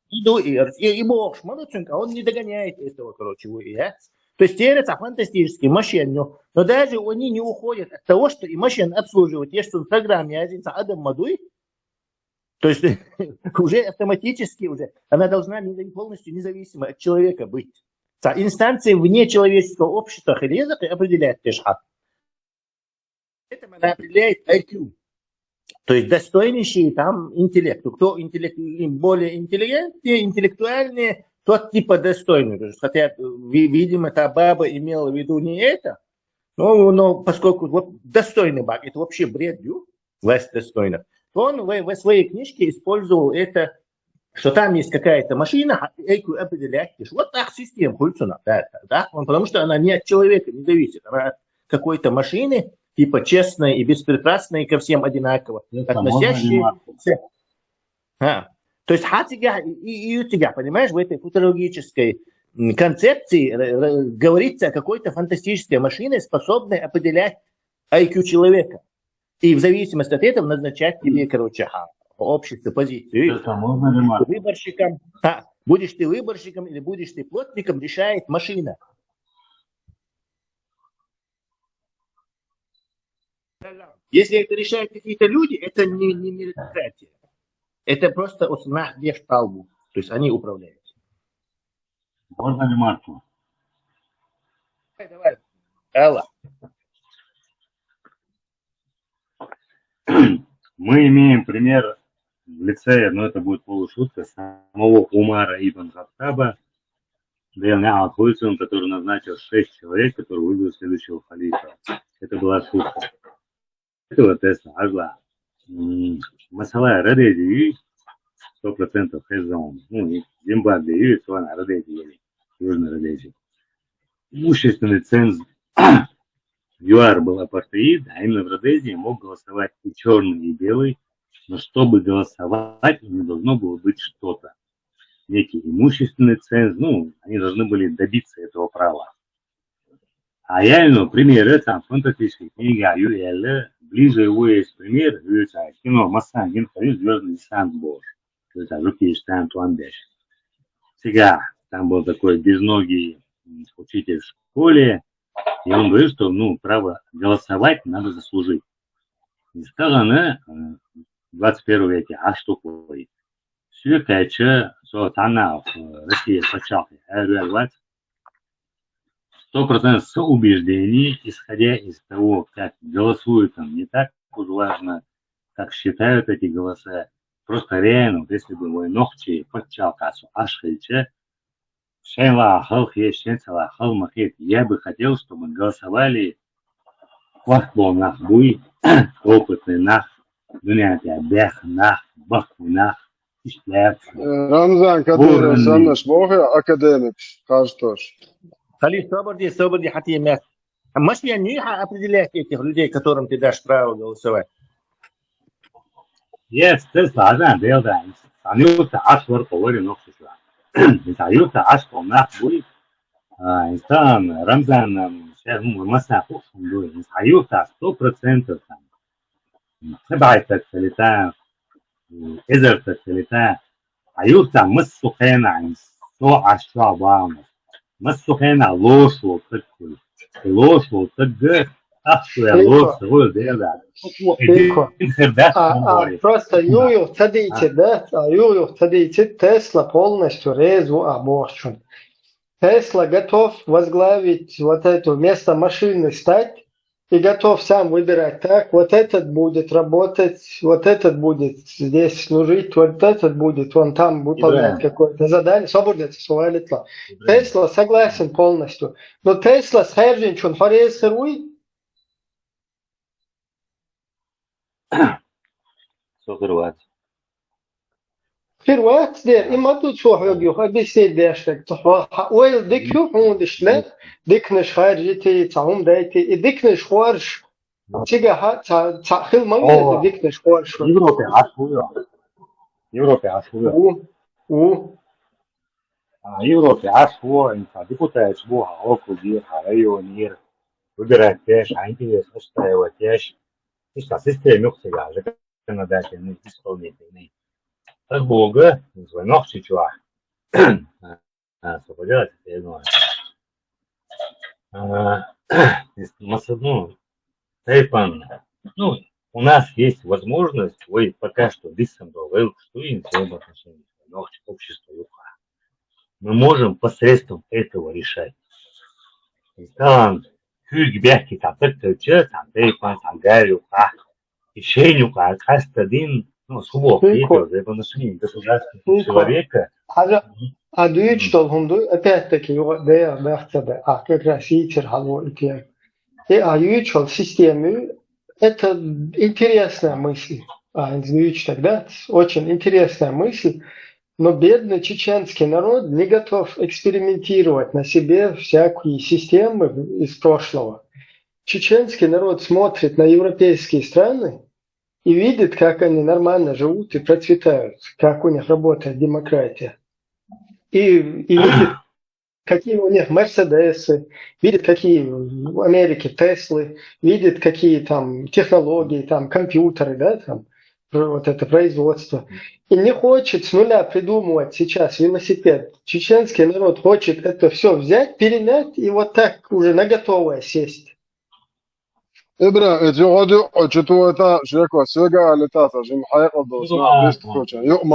и Бог, он не догоняет этого, короче, То есть теряется фантастический машин, но даже они не уходят от того, что и машин обслуживают. Есть в программе Адам Мадуй, то есть уже автоматически она должна полностью независима от человека быть. Инстанции вне человеческого общества определяет тешхат. Это она определяет IQ. То есть достойнейший там интеллект. Кто более интеллектуальный, тот типа достойный. Хотя, видимо, та баба имела в виду не это, но поскольку достойный баг, это вообще бред, власть достойна, то он в своей книжке использовал это, что там есть какая-то машина, IQ определять. Вот так система функционирует. Да? Потому что она не от человека не зависит, она от какой-то машины, типа честная и беспристрастная, ко всем одинаково, относящиеся. То есть и у тебя, понимаешь, в этой футурологической концепции говорится о какой-то фантастической машине, способной определять IQ человека. И в зависимости от этого назначать тебе, короче, общество, позицию. Выборщиком. Будешь ты выборщиком или будешь ты плотником, решает машина. Если это решают какие-то люди, это не меритократия. Это просто уснах без палбу. То есть они управляют. Можно ли Марку? Давай. Алла. Мы имеем пример в лице, но это будет полушутка, самого Умара ибн Хаттаба, который назначил 6 человек, которые выберут следующего халифа. Это была шутка. Это Тесла, Ажла. Масала Радеди 100% Хезон. Зимбабве, Суана Радеди, Южный Радеди. Имущественный ценз ЮАР был апартеид, а именно в Родезии мог голосовать и черный, и белый, но чтобы голосовать, не должно было быть что-то. Некий имущественный ценз, они должны были добиться этого права. А реально, примеры там фантастические книги Аюэля, ближе его есть пример, кино Массангин, «Звездный десант Бож», то есть Жуки Штайн Туанбеш. Сега, там был такой безногий учитель в школе, и он говорит, что, право голосовать надо заслужить. И сказано в 21 веке, а что такое? Все, что она в России почала, 100% соубеждений, исходя из того, как голосуют там, не так уж важно, как считают эти голоса. Просто реально, вот если бы мой ногти подчал кассу ашхельче, шейла ахалхе, шенцела ахалмахет, я бы хотел, чтобы голосовали вахтло нах буй, опытный нах, дунятя бех нах, баху нах, Рамзан, который сам наш бог, академик, кажется. Халиф, собор хотя имеет. Может ли они определять этих людей, которым ты дашь право голосовать? Yes, das war dann der da. Saniu ta ashwar qawari noqsisla. Saniu ta ashwar naqbui. Insan Ramzan شهر مثلا خصهم دول سaniu ta 100% там. تبعت الثلاثة إذا الثلاثة سaniu ta مسخين عن سوء الشعب مسخين لوش وتكل لوش وتجر Просто Юю цадите, Тесла полностью резу оборчен. Тесла готов возглавить вот это место машины стать и готов сам выбирать так, вот этот будет работать, вот этот будет здесь служить, вот этот будет вон там выполнять какое-то задание. Свободное слово лица. Тесла согласен полностью. Но Тесла с Херджинчун Хорез Херуи. Херват дер има тут сохёгё хабисе дэштек тохва ойл дикю хундишле дикнеш харжити таум дайти дикнеш хорш чига ха хил мангал дикнеш хорш Европе ашуя Европе ашуя инса депутат буха окуди районир выбирать теж интерес устраивать теж и что система всегда же законодательный исполнительный так бога звонок чичуа что поделать я знаю ну тайпан ну у нас есть возможность вы пока что дисциплинировать что им в отношении общества мы можем посредством этого решать там хюгбяки тапетче там тайпан сангарю решению каждый ну, суббота, это по отношению государственного человека. А дюйч, что он опять-таки, да, как раз итер халво итер. И дюйч, систему, это интересная мысль. Дюйч тогда очень интересная мысль, но бедный чеченский народ не готов экспериментировать на себе всякие системы из прошлого. Чеченский народ смотрит на европейские страны и видит, как они нормально живут и процветают, как у них работает демократия. И видит, какие у них Мерседесы, видит, какие в Америке Теслы, видит, какие там технологии, там компьютеры, да, там вот это производство. И не хочет с нуля придумывать сейчас велосипед. Чеченский народ хочет это все взять, перенять и вот так уже на готовое сесть. إبرة إتيقادي أشتوتا شركة سجى لتاسع جم حياة الدوسنا بيست كوتشا يوم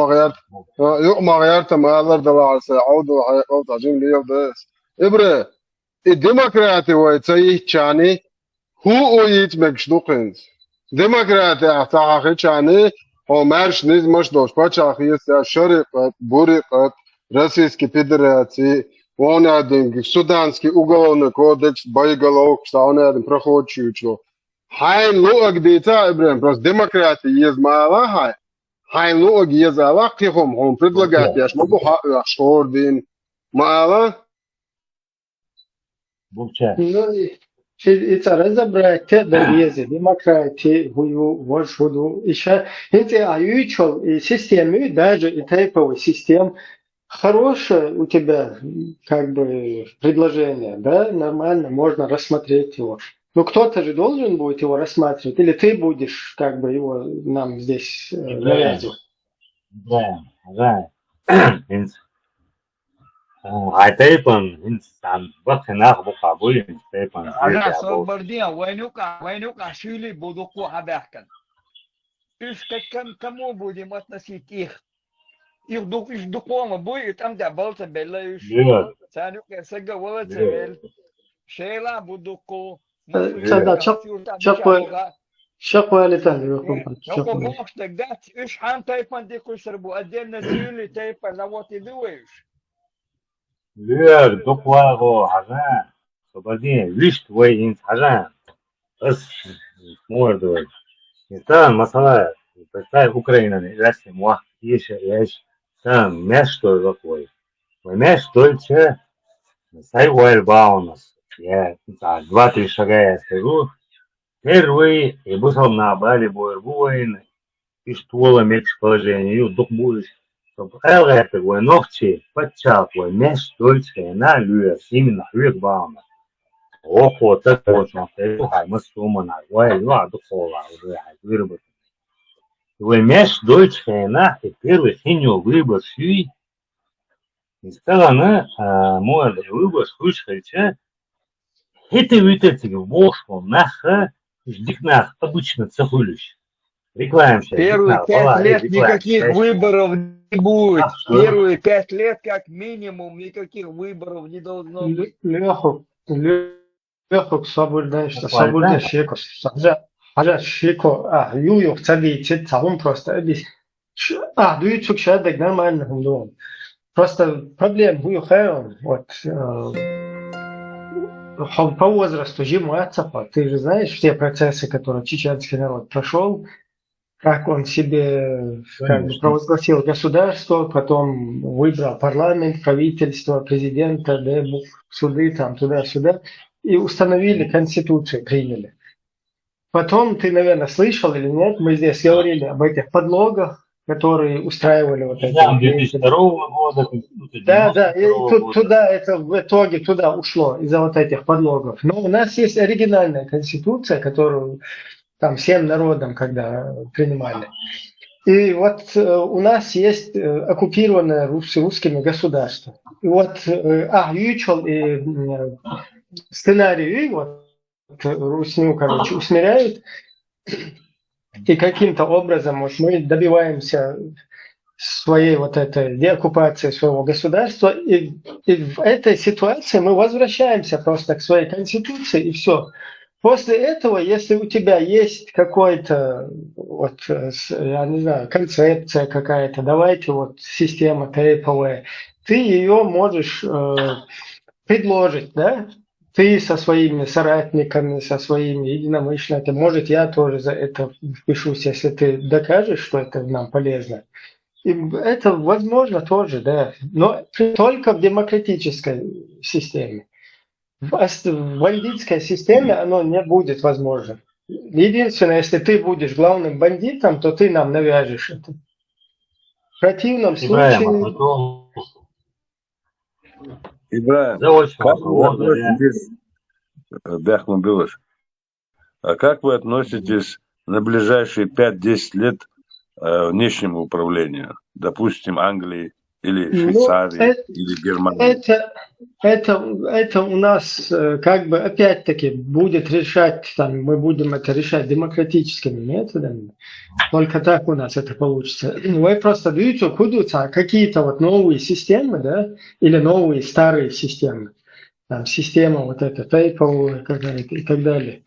ما غيرت ما أقدر دلع على سعود وحياة تعجيم ليه بدرس إبرة الديمقراطي ويتسيه تشاني هو أيت مكشدوقين ديمقراطي أحتاج تشاني هو مارش نيز مش دوش بتشاخي شركة بورقة روسيسكي فيدراتي وانا دنگ سودانسكي уголовный кодекс боеголовок что один проходчуючо Hain loog dita Ibrahim, просто демократия есть мало, hain loog есть аллах, кихом он предлагает, я ж могу шордин мало. Ну и это разобрать те довезе демократии, хую вожду еще эти аютчел и системы даже и тайповый систем хорошее у тебя как бы предложение, да, нормально можно рассмотреть его. Но кто-то же должен будет его рассматривать, или ты будешь как бы его нам здесь навязывать? Да. Айтайпан инсан бахнах бухабуин тайпан. Ага, собордия, войнука шили будуку абахкан. Кому будем относить их? Их духовно будет там где болта белаешь. Санюка сага волоцевел. Шейла будуку. Чапы شقوة لتاني شقوة بوش تقدات إيش حان تايفان دي كسربو أدينا سيولي تايفان لواتي دويش لير دقواغو حزان صبادين ويشت وين حزان بس موردوي إنسان مثلا بتاع أوكرانيا رسم واحد يعيش سام مشتو دقوي ومشتو تشا سايوال باونس يا بتاع 2-3 шага скажу первый и бусал на бали боербуин и ствола меч положению дух будешь чтобы элга такой ногти подчапой мешто тча на люя именно люя бауна охо так вот на хай мы сумана вай ну духола уже выработать вы меш дольче на первый хиню выбор ши и стала мой выбор слушайте это вытащили в бошку наха ждикнах обычно цехулюсь рекламимся первые 5 лет никаких выборов не будет первые 5 лет как минимум никаких выборов не должно быть Лехок свободный шекос حاجة شيكو يو تبي تتعلم просто أبي دويتشوك شادك ده ما عندهم دوم просто проблем هو خيرهم вот по возрасту жиму отцапа ты же знаешь все процессы которые чеченский народ прошел как он себе как бы провозгласил государство потом выбрал парламент правительство президента да, суды там туда-сюда и установили конституцию приняли. Потом, ты, наверное, слышал или нет, мы здесь говорили об этих подлогах, которые устраивали вот эти... 2002 года. Да, и туда, это в итоге туда ушло из-за вот этих подлогов. Но у нас есть оригинальная конституция, которую там всем народам когда принимали. И вот у нас есть оккупированное русскими государство. И вот Ючел и сценарий, вот, русню, короче, усмиряют, и каким-то образом вот мы добиваемся своей вот этой деоккупации своего государства, и в этой ситуации мы возвращаемся просто к своей конституции, и все. После этого, если у тебя есть какой-то, вот, я не знаю, концепция какая-то, давайте вот система тейповая, ты ее можешь предложить, да? Ты со своими соратниками, со своими единомышленниками, может, я тоже за это впишусь, если ты докажешь, что это нам полезно. И это возможно тоже, да, но только в демократической системе. В бандитской системе оно не будет возможно. Единственное, если ты будешь главным бандитом, то ты нам навяжешь это. В противном случае... Ибраим, как вы относитесь на ближайшие 5-10 лет внешнему управлению? Допустим, Англии или Швейцарии или Германии? Это у нас как бы опять-таки будет решать, там, мы будем это решать демократическими методами. Только так у нас это получится. Вы просто видите, куда какие-то вот новые системы, да, или новые старые системы. Там система вот эта тейповая какая-то и так далее.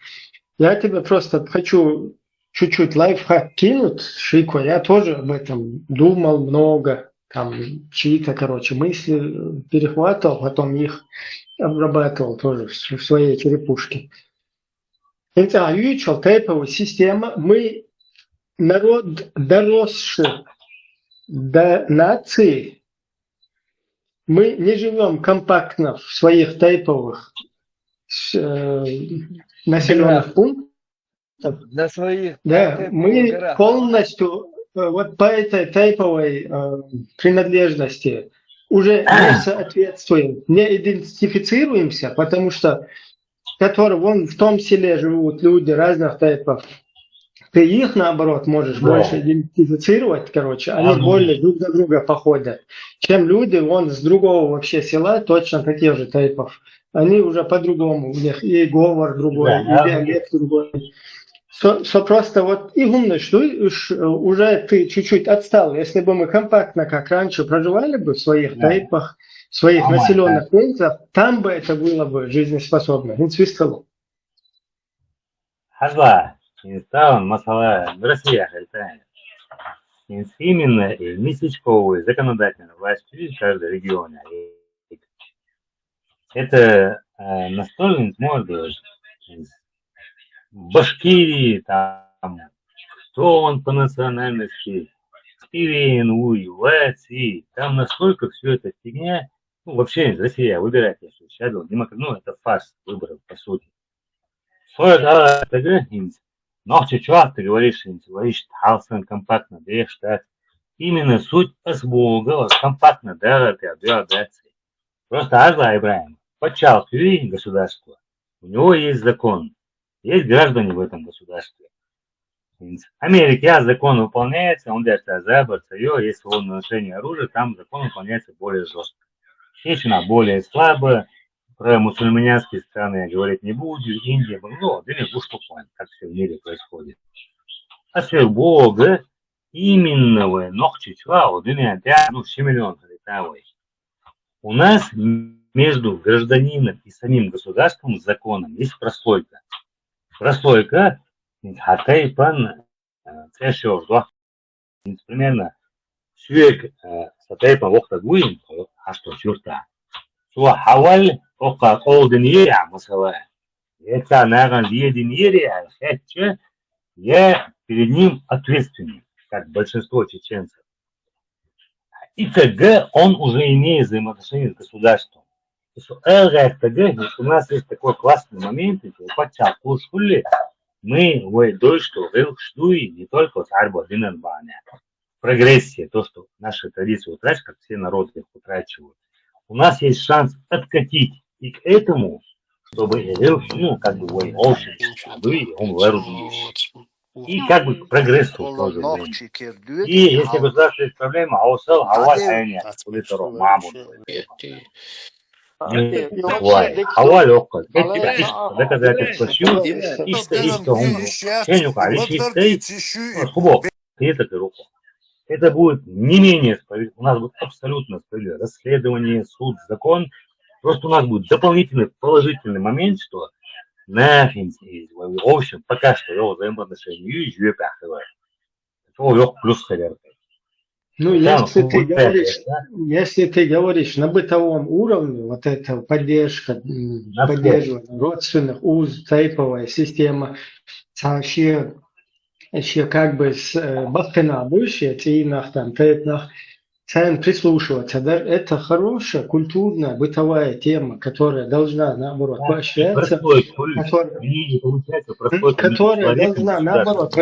Я тебе просто хочу чуть-чуть лайфхак кинуть, Шико. Я тоже об этом думал много. Там чьи-то, короче, мысли перехватывал, потом их обрабатывал тоже в своей черепушке. Это Ючел, тейповая система. Мы народ, доросший до нации, мы не живем компактно в своих тейповых населенных пунктах. Для своих. Да, мы полностью вот по этой тейповой принадлежности уже не соответствуем, не идентифицируемся, потому что вон в том селе живут люди разных тейпов. Ты их, наоборот, можешь больше идентифицировать, короче, они более друг на друга походят, чем люди вон с другого вообще села, точно таких же тейпов. Они уже по-другому, у них и говор другой, и диалект другой. Просто вот и умно, что уже ты чуть-чуть отстал. Если бы мы компактно, как раньше, проживали бы в своих тейпах, в своих населенных пунктах, там бы это было бы жизнеспособно. Инстан масала в России хальтая. Именно местечковые законодательные власти в каждом регионе. Это настольный может быть в Башкирии, там, кто он по национальности, Латвии, там настолько все это фигня. Ну, вообще, Россия выбирает, если сейчас, это фарс выборов, по сути. Но чуть-чуть ты говоришь, Халсон компактно, штат. Именно суть СБУ, компактно, да, просто Азла Ибраим подчеркивает государство. У него есть закон, есть граждане в этом государстве. В Америке закон выполняется, он держится за борца, если он ношение оружия, там закон выполняется более жестко. Чечня более слабо, про мусульманские страны я говорить не буду, Индия, как все в мире происходит. А все Бога, именно в Нохчичва, у нас между гражданином и самим государством законом есть прослойка. Прослойка, примерно, человек сатайпан вокта гуин, а что черта. Хаваль, ока олденья, масала. Это наган единья, я перед ним ответственный, как большинство чеченцев. И тогда он уже имеет взаимоотношения с государством. У нас есть такой классный момент, мы не только прогрессия, то, что наши традиции утрачивают, как все народы их утрачивают. У нас есть шанс откатить и к этому, чтобы и как бы к прогрессу тоже. И если государство есть проблема, это будет не менее справедливо. У нас будет абсолютно справедливо. Расследование, суд, закон. Просто у нас будет дополнительный положительный момент, что в общем, пока что его взаимоотношения плюс халерка. Ну, если ты говоришь на бытовом уровне, вот эта поддерживание родственных уз, тайповая система, еще как бы с бахтена будущее, цинах, там, тайпнах, цен прислушиваться, да, это хорошая культурная бытовая тема, которая должна, наоборот, поощряться, которая должна, наоборот,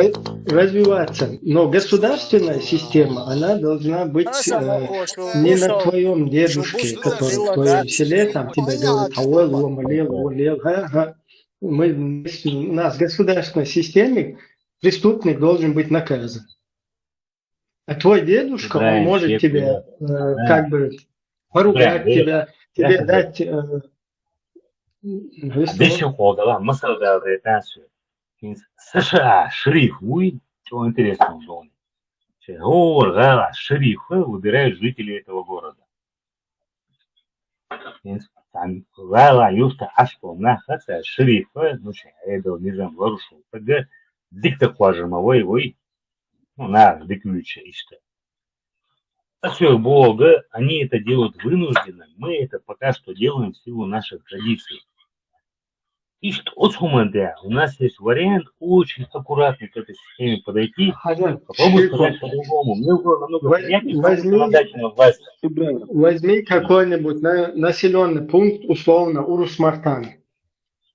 развиваться. Но государственная система, она должна быть не на твоем дедушке, который в твоем селе, там тебе говорит, у нас в государственной системе преступник должен быть наказан. А твой дедушка, он может тебе как бы поругать тебя, тебе дать... США шериф, чего интересного в зоне. Шерифы выбирают жителей этого города. Шерифы, наш диктующий işte. Все Бога, они это делают вынужденно, мы это пока что делаем в силу наших традиций. И что у нас есть вариант очень аккуратно к этой системе подойти. Попробуй сказать по-другому. Мне уже намного приятнее. Возьми какой-нибудь населенный пункт, условно, Урус-Мартан.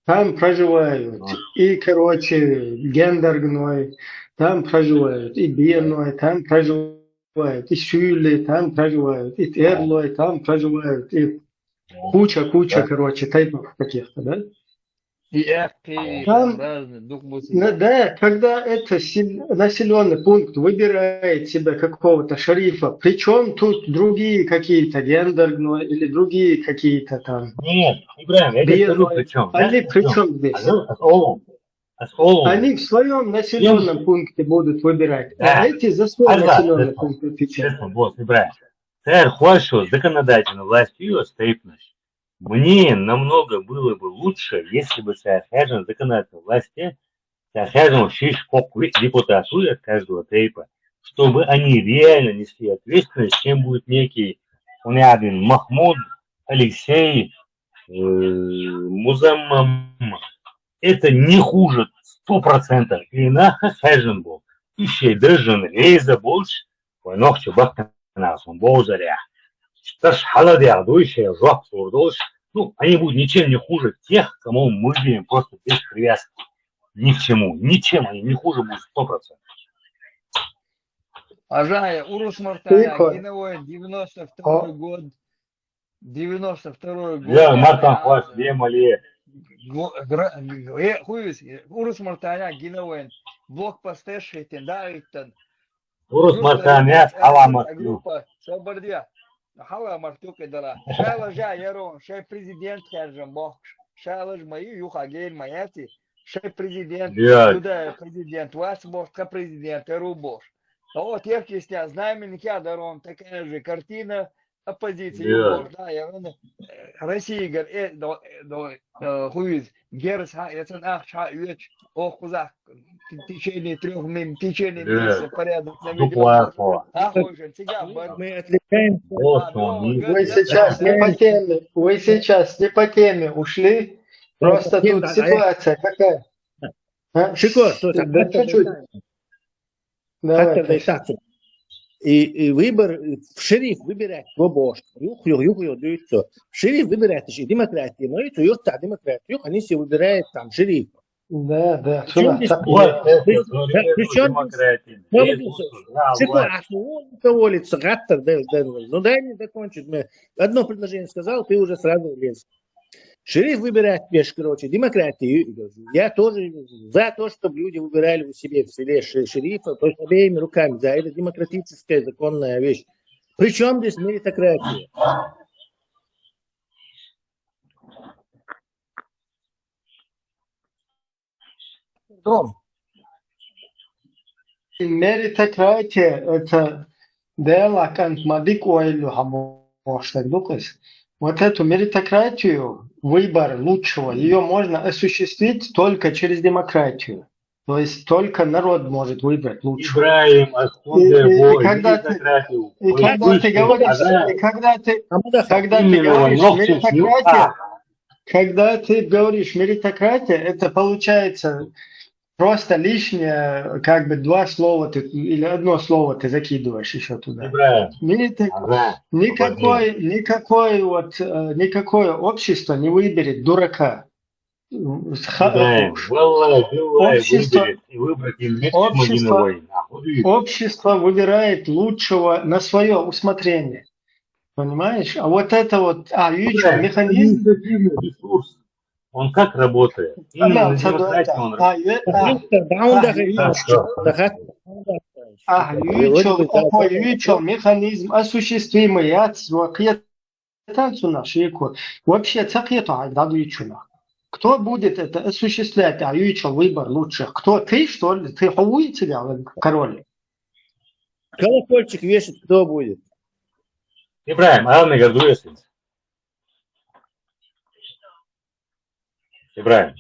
Там проживают и, гендерной, там проживают и бедные, там проживают и сюли, там проживают и терлой, там проживают и куча, тайпов каких-то, да? Там, да, когда это населенный пункт выбирает себе какого-то шерифа, причем тут другие какие-то гендерные или другие какие-то там. Нет, Ибраим, я тебе скажу причем. Они причем здесь? Они в своем населенном пункте будут выбирать, а эти за свой населенный пункт отвечают. Теперь хочешь законодательную власть ее стейпнешь. Мне намного было бы лучше, если бы, скажем, законодательной власти Скажем, депутату от каждого тейпа, чтобы они реально несли ответственность, чем будет некий один Махмуд, Алексей, Музаммам. Это не хуже 100%. И нахуй хажен был. Еще даже рейза больше, войнах чубак нас он был заря. Шташ халады ардующие жак сурдош. Ну, они будут ничем не хуже тех, кому мы видим просто без привязки. Ни к чему. Ничем они не хуже будут 100%. Ажая, Урус Мартая, Гиновой, 92 год. 92 год. Я Мартан Хваш, Демали. Урус Мартая, Гиновой, блокпосты Шейтендариктан. Урус Мартая, Халамартю. Собордия. Халамартю кедала. Шайла жа ярон, шай президент хажам бог. Шайла ж мои юхагель маяти. Шай президент. Туда президент. Вас бог, президент, рубош. А вот я кисня, знаменники Адарон, такая же картина оппозиции. Да, я Россия говорит, хуиз, герс, это наш уеч, охузах, в течение 3 месяцев порядок наведен. Мы отвлекаемся. Вы сейчас не по теме ушли. Просто тут ситуация какая? Шико, чуть-чуть. И выбор, шериф выбирает вобош, шериф выбирает еще демократию, но это есть демократию, они все выбирают там шериф. Да. Причем волится, ну дай мне закончить. Одно предложение сказал, ты уже сразу лез. Шериф выбирает, демократию. Я тоже за то, чтобы люди выбирали у себя в селе шерифа, то есть обеими руками. За это демократическая законная вещь. Причем здесь меритократия? Меритократия – это дело, как Мадикуэлю Хамоштагдукас. Вот эту меритократию, выбор лучшего, ее можно осуществить только через демократию. То есть только народ может выбрать лучшего. Ибраим, и когда ты говоришь меритократия, когда ты говоришь меритократия, это получается просто лишнее, как бы 2 слова ты, или 1 слово ты закидываешь еще туда. Никакое общество не выберет дурака. Общество выбирает лучшего на свое усмотрение. Понимаешь? А вот это вот, механизм. Он как работает? Механизм осуществимый. Вообще, кто будет это осуществлять? Выбор лучших. Кто? Ты, что ли? Ты хуй тебя, король? Колокольчик вешать кто будет? Ибраим, Ална Гордуесин. Ибраим.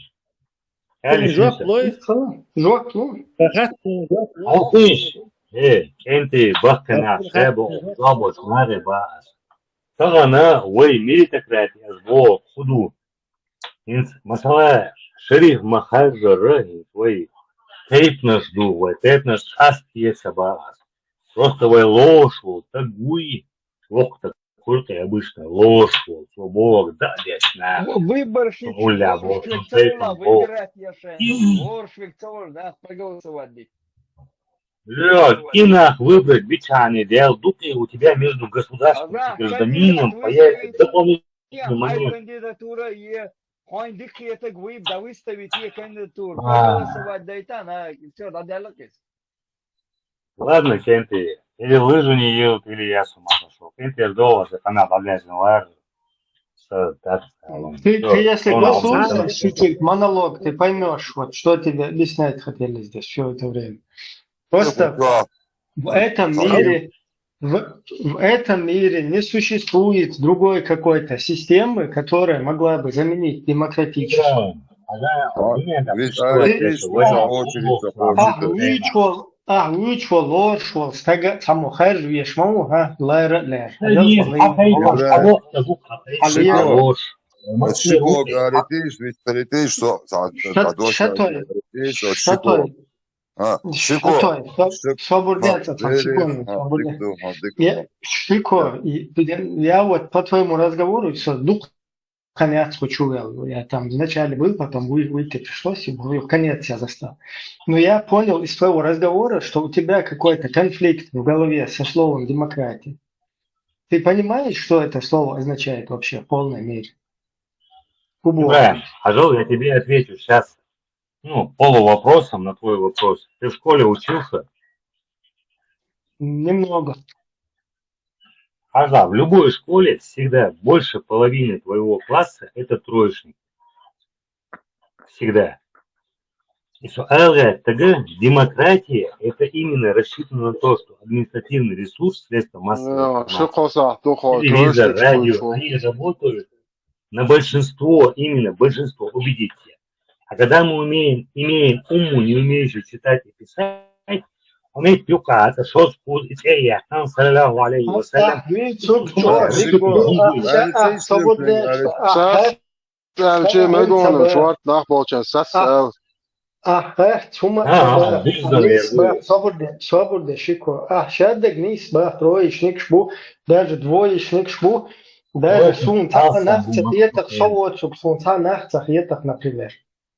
Энти бахтена шебо слабо шнаре бас. Тагана вой меритократия сбо худу. Инс масала шериф махажары вой тейпнаш ду вой тейпнаш астие сабас. Просто вой ложу тагуи лохта курка обычно ложу Бог да десна. Выборщик выбирать яшен. Воршвик да проголосовать. И нах выбрать бичане дел дуты у тебя между государством и гражданином появится дополнительный момент. Кандидатура е хондик это гвиб да выставить е кандидатуру проголосовать да это на все да диалогис. Ладно, Кенти, или лыжи не едут, или я с ума сошел. Кенти ждал вас, она обязан лажу. Ты если послушаешь чуть-чуть монолог, ты поймешь, вот что тебе объяснять хотели здесь все это время. Просто в этом мире не существует другой какой-то системы, которая могла бы заменить демократическую. ويشوال لورشوال استجا سمو خارج ويشمو ها لا لا Шико говоритесь, ведь полетишь, что Шико, я вот по твоему разговору дух конец хочу, я там вначале был, потом выйти пришлось, и конец я застал. Но я понял из твоего разговора, что у тебя какой-то конфликт в голове со словом демократия. Ты понимаешь, что это слово означает вообще в полной мере? Ибраим, пожалуй, я тебе отвечу сейчас, полувопросом на твой вопрос. Ты в школе учился? Немного. В любой школе всегда больше половины твоего класса это троечник. Всегда. И демократия это именно рассчитано на то, что административный ресурс, средства массовой информации, телевизор, радио, они работают на большинство, именно большинство, убедить всех. А когда мы имеем уму, не умеющую читать и писать, умеет пюкаться, что спут, и я, там, саллаху алейхи вассалям. Свободно, Шико. Шадек nis бах троечник шбу, даже двоечник шбу, даже сунца нахцах шовоцук сунца нахцах етах, например.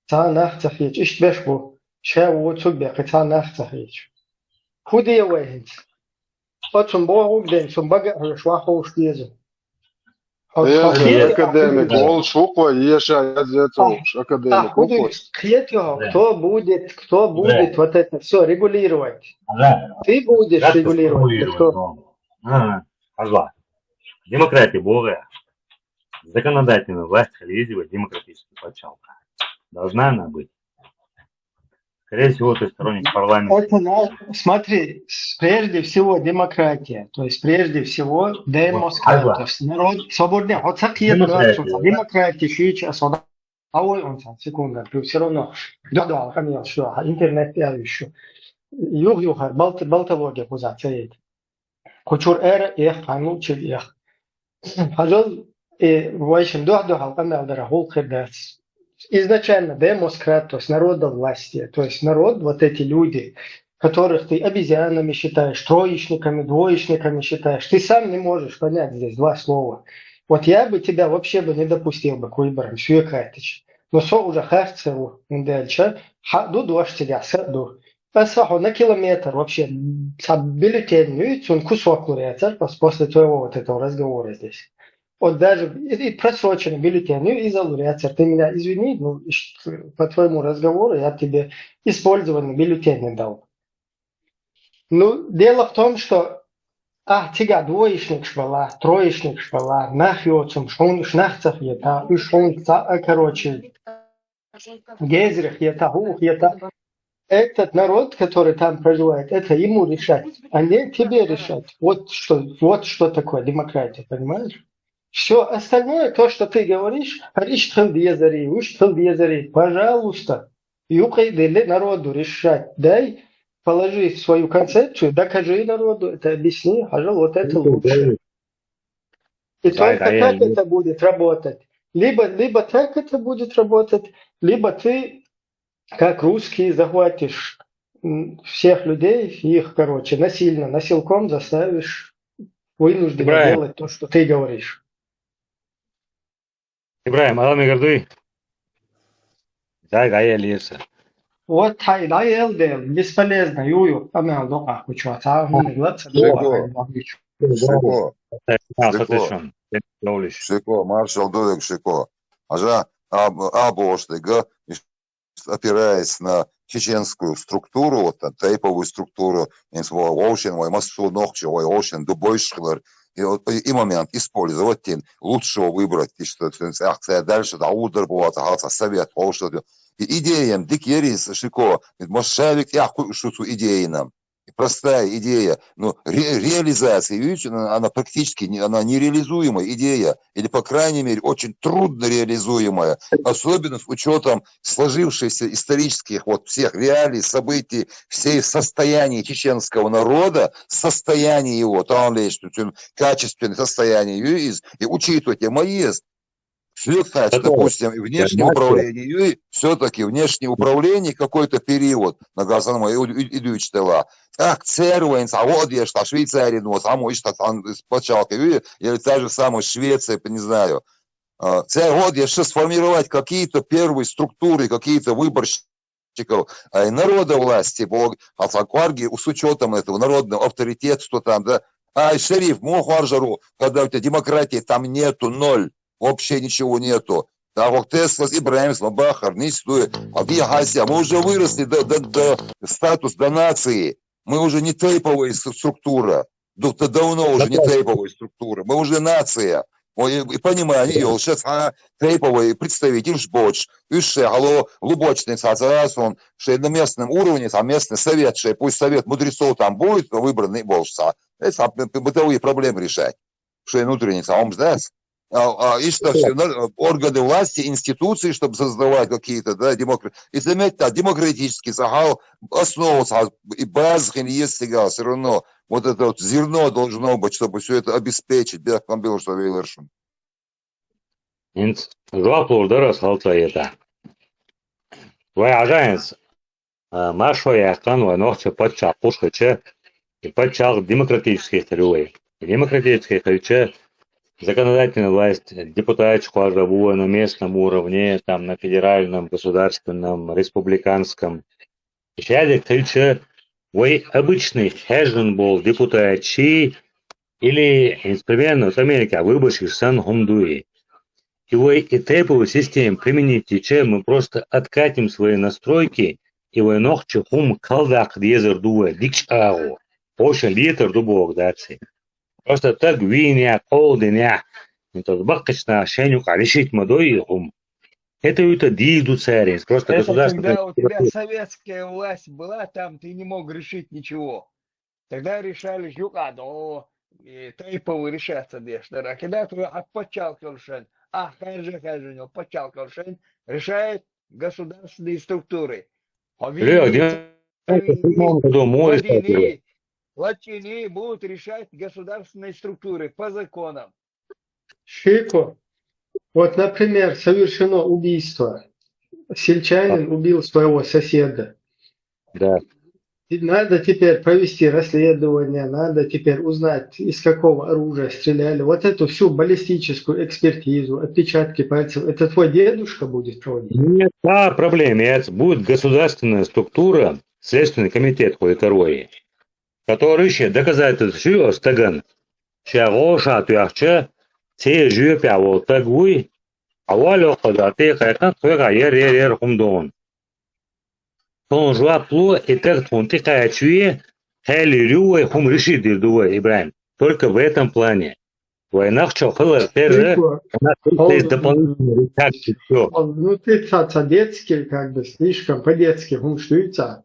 Ца нахцах еч, ишт бешбу, шавоцук бех, ца нахцах еч. Худия вейнц. Отсум богук ден, сум бага шваху штезу. Академик, ол шуква, еша, я зетуш, академик. Кто будет вот это все регулировать? Ты будешь регулировать. Демократия Бога, законодательная власть Хализева, демократический почалка. Должна она быть. Скорее всего, ты сторонник парламента. Смотри, прежде всего демократия, то есть прежде всего демократия, то есть народ свободный. Вот демократия, сейчас он секунда, все равно. Да, конечно, интернет я еще. Юг, балтология позация. Кучур эра, эх, панучил, эх. Пожалуй, в общем, изначально демократ, то есть народовластие, то есть народ, вот эти люди, которых ты обезьянами считаешь, троечниками, двоечниками считаешь, ты сам не можешь понять здесь два слова. Вот я бы тебя вообще бы не допустил бы к выборам, Швейкатич. Но со уже харцеву, дальше, дождь тебя, саду. Асфаху на километр вообще, бюллетень, он кусок луряется после твоего вот этого разговора здесь. Вот даже и просроченный бюллетень, и залуряется. Ты меня извини, по твоему разговору я тебе использованный бюллетень не дал. Дело в том, что тига двоечник швала, троечник швала, нахьёцум, шон шнахцах ета, шон короче, гезрих ета, хух ета. Этот народ, который там проживает, это ему решать, а не тебе решать. Вот что такое демократия, понимаешь? Все остальное, то, что ты говоришь, пожалуйста, юкай народу решать, дай, положи свою концепцию, докажи народу, это объясни, пожалуйста, вот это лучше. И только так это будет работать. Либо так это будет работать, либо ты, как русский, захватишь всех людей, их, насильно, насилком заставишь вынужденно делать то, что ты говоришь. Ибраим, Алам Игордуй. Да, я леса. Вот да, я бесполезно, юю, амел дока, хочу, Шико, маршал Дудек Шико. Ажа Абоштыга, опираясь на чеченскую структуру, вот тейповую структуру, очень массу ногчи, очень дубойшхлер, и момент использовать лучшего выбрать, что акция дальше, да, удар была, совет, что идеям, дикерис, Шико, мошевик, я шуцу идеи нам. простая идея, но реализация, видите, она практически она нереализуемая идея, или, по крайней мере, очень трудно реализуемая, особенно с учетом сложившихся исторических вот всех реалий, событий, всей состояния чеченского народа, состояние его, там лишь качественное состояние, и учитывать МАЕС, допустим, внешнее управление, все-таки внешнее управление какой-то период, на газанма идущий дела. Так, цервенс, а вот я что, Швейцария, ну, саму, что там почалка, или та же самая Швеция, не знаю. Вот я что сформировать какие-то первые структуры, какие-то выборщиков народа власти, с учетом этого народного авторитета, что там, да. Шериф, Мухаржару, когда у тебя демократии там нету, ноль. Вообще ничего нету. Так вот Теслас, Ибраим, Слабахар, Нистуя, мы уже выросли до статус до нации. Мы уже не тейповая структура. Давно уже не тейповая структура. Мы уже нация. И понимаю, сейчас тейповый представитель жбоч, еще глубочный он, что на местном уровне, там местный совет, что пусть совет мудрецов там будет выбранный больше, это бытовые проблемы решать. Что внутренний, он знаешь. И что органы власти, институции, чтобы создавать какие-то, да, и заметьте, да, демократический сахал, основу и базы есть всегда, все равно вот это вот зерно должно быть, чтобы все это обеспечить, без комбила, что вейлершин. Главное, халта это. Твой ажанец, маршо я кану, ночью подчал пушкаче и подчал демократических трюей. Демократических трюей. Законодательная власть, депутатскую живую на местном уровне, там на федеральном, государственном, республиканском. Сейчас кричат, вы обычный хежен был депутат чи или инструмент Америка, выборщик сан хундуи. И вы и теповую систему примените, чем мы просто откатим свои настройки, и вы ногче хум калдак дезер дуэ, дикчагу, очень литр дубок даться. Просто так виня, колденя, это бакочная шенюк, а решить модоихум. Это диду царин, просто государство. Когда у тебя советская власть была, там ты не мог решить ничего. Тогда решали жука, но тайповый решаться дешно. А когда ты отпочал колшен, почал колшен, решает государственные структуры. Латини будут решать государственные структуры по законам. Шико, вот, например, совершено убийство. Сельчанин убил своего соседа. Да. Надо теперь провести расследование, надо теперь узнать, из какого оружия стреляли. Вот эту всю баллистическую экспертизу, отпечатки пальцев, это твой дедушка будет проводить? Нет, проблема. Будет государственная структура, Следственный комитет второй, который ищет доказательства, стаган. Чагоша, тяхча, те жюпя, вот такой, а валю ходаты, как я хумдон. Он жуапло, и так фунты качуе, хели рюэ, хум решит дирдуэ, Ибраим. Только в этом плане. Войнах чохала, перже, она дополнительно решать все. Ну ты детский, как бы, слишком по-детски, хум штуется.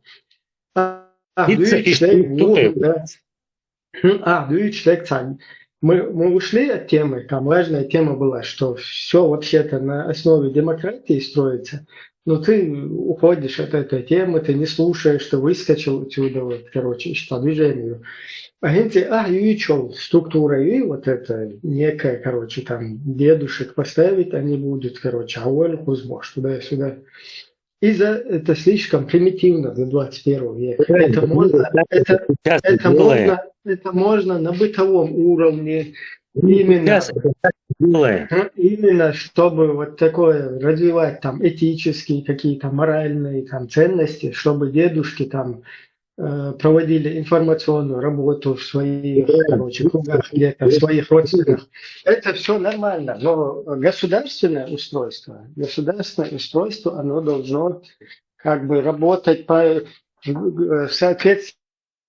Мы ушли от темы, там важная тема была, что все вообще-то на основе демократии строится, но ты уходишь от этой темы, ты не слушаешь, ты выскочил отсюда, вот, короче, по движению. Агенты, структура, и вот это некая, короче, там дедушек поставить они будут, короче, хузбош, туда-сюда. Это слишком примитивно для 21 века. Это можно на бытовом уровне, именно чтобы вот такое развивать там этические какие-то моральные там ценности, чтобы дедушки там проводили информационную работу в своих, короче, кругах, где-то в своих родственниках. Это все нормально, но государственное устройство, оно должно как бы работать в соответствии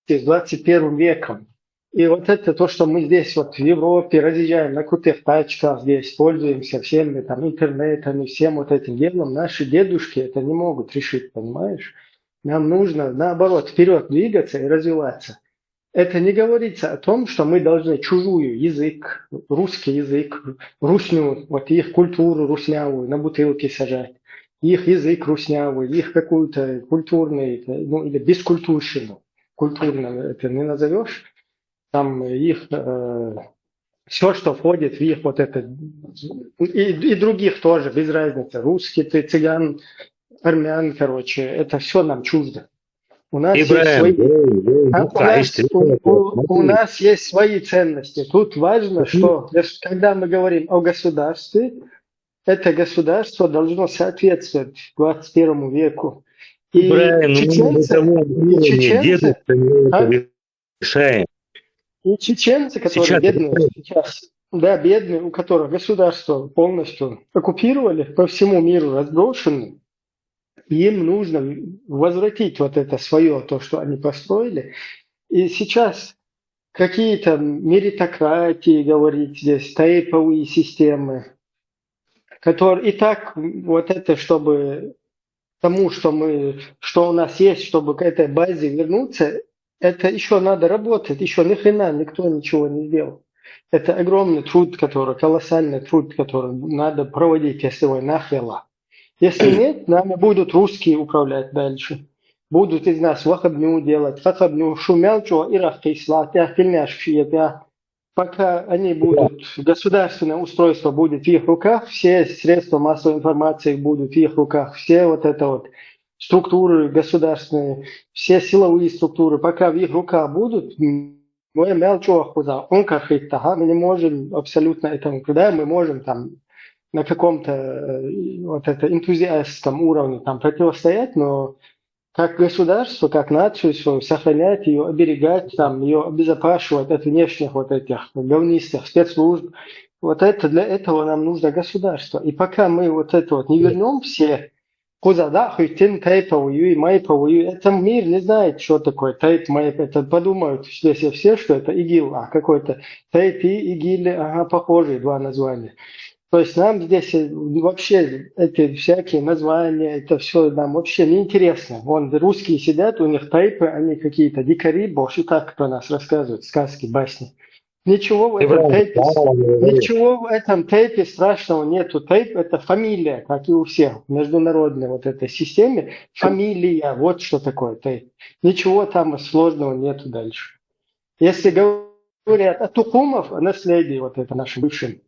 с 21 веком. И вот это то, что мы здесь вот в Европе разъезжаем на крутых тачках, здесь пользуемся всеми там интернетами, всем вот этим делом, наши дедушки это не могут решить, понимаешь? Нам нужно, наоборот, вперед двигаться и развиваться. Это не говорится о том, что мы должны чужую язык, русский язык, русню, вот их культуру руснявую на бутылки сажать, их язык руснявый, их какую-то культурную, ну или бескультурщину, культурно это не назовешь, там их все, что входит в их вот это, и других тоже, без разницы, русских, цыган, армян, короче, это все нам чуждо. У нас есть у нас есть свои ценности. Тут важно, что когда мы говорим о государстве, это государство должно соответствовать 21 веку. И чеченцы, которые бедные сейчас, да, бедные, у которых государство полностью оккупировали, по всему миру разброшены, им нужно возвратить вот это свое, то, что они построили. И сейчас какие-то меритократии, говорить здесь, тейповые системы, которые и так вот это, чтобы тому, что у нас есть, чтобы к этой базе вернуться, это еще надо работать, еще ни хрена никто ничего не сделал. Это огромный труд, колоссальный труд, который надо проводить, если война хела. Если нет, нами будут русские управлять дальше. Будут из нас вахабню делать, хахабню, шумялчу, ирахкислат, пока они будут, государственное устройство будет в их руках, все средства массовой информации будут в их руках, все вот это вот структуры государственные, все силовые структуры, пока в их руках будут, мы не можем абсолютно этому, когда мы можем там на каком-то вот это энтузиастском уровне там противостоять, но как государство, как нацию свою, сохранять ее, оберегать, там, ее обезопасивать от внешних вот этих говнистых спецслужб. Вот это, для этого нам нужно государство. И пока мы вот это вот не вернем все, куда хоть тейп повоюй, май повоюй, это мир не знает, что такое тейп, май, это подумают здесь все, что это ИГИЛ, а какой-то тейп и ИГИЛ, ага, похожие два названия. То есть нам здесь вообще эти всякие названия, это все нам вообще не интересно. Вон русские сидят, у них тейпы, они какие-то дикари, больше так про нас рассказывают, сказки, басни. Ничего в этом тейпе страшного нету. Тейп – это фамилия, как и у всех в международной вот этой системе. Фамилия, вот что такое тейп. Ничего там сложного нету дальше. Если говорят о Тухумов, о наследии вот это нашим бывшим,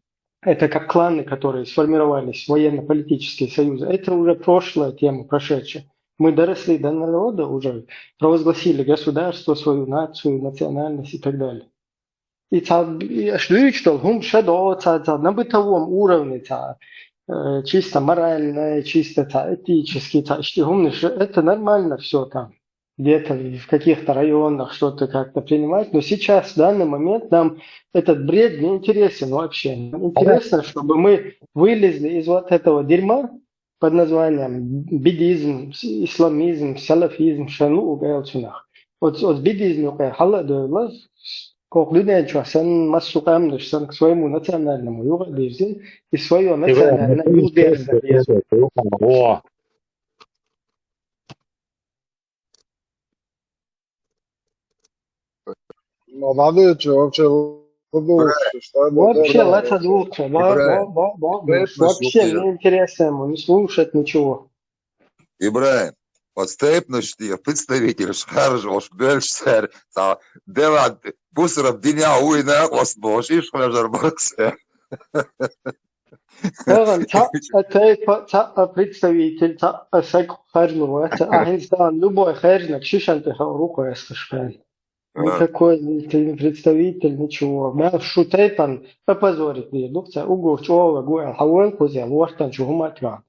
это как кланы, которые сформировались, военно-политические союзы. Это уже прошлая тема, прошедшая. Мы доросли до народа, уже провозгласили государство, свою нацию, национальность и так далее. И что на бытовом уровне, чисто морально, чисто этически, это нормально все там. Где-то в каких-то районах что-то как-то принимать. Но сейчас, в данный момент, нам этот бред не интересен вообще. Нам интересно, чтобы мы вылезли из вот этого дерьма под названием бидизм, исламизм, салафизм, шану угайлчунах. Вот бидизм, к своему национальному юридизму и свое национальное юридизм. Молодец, вообще вообще лацадуха, вообще неинтересно ему, не слушать ничего. Ибраим, вот степнущий представитель шаржош бельшер, дела бусеров дня уйна осбош и шаржарбаксе. Представитель любой херник, шишантиха руку эскашпен. Никакой не представитель, ничего. Я шутей там попозорит дедукция, угурчова, гуя, хауэн, кузя, луартан, чугуматва.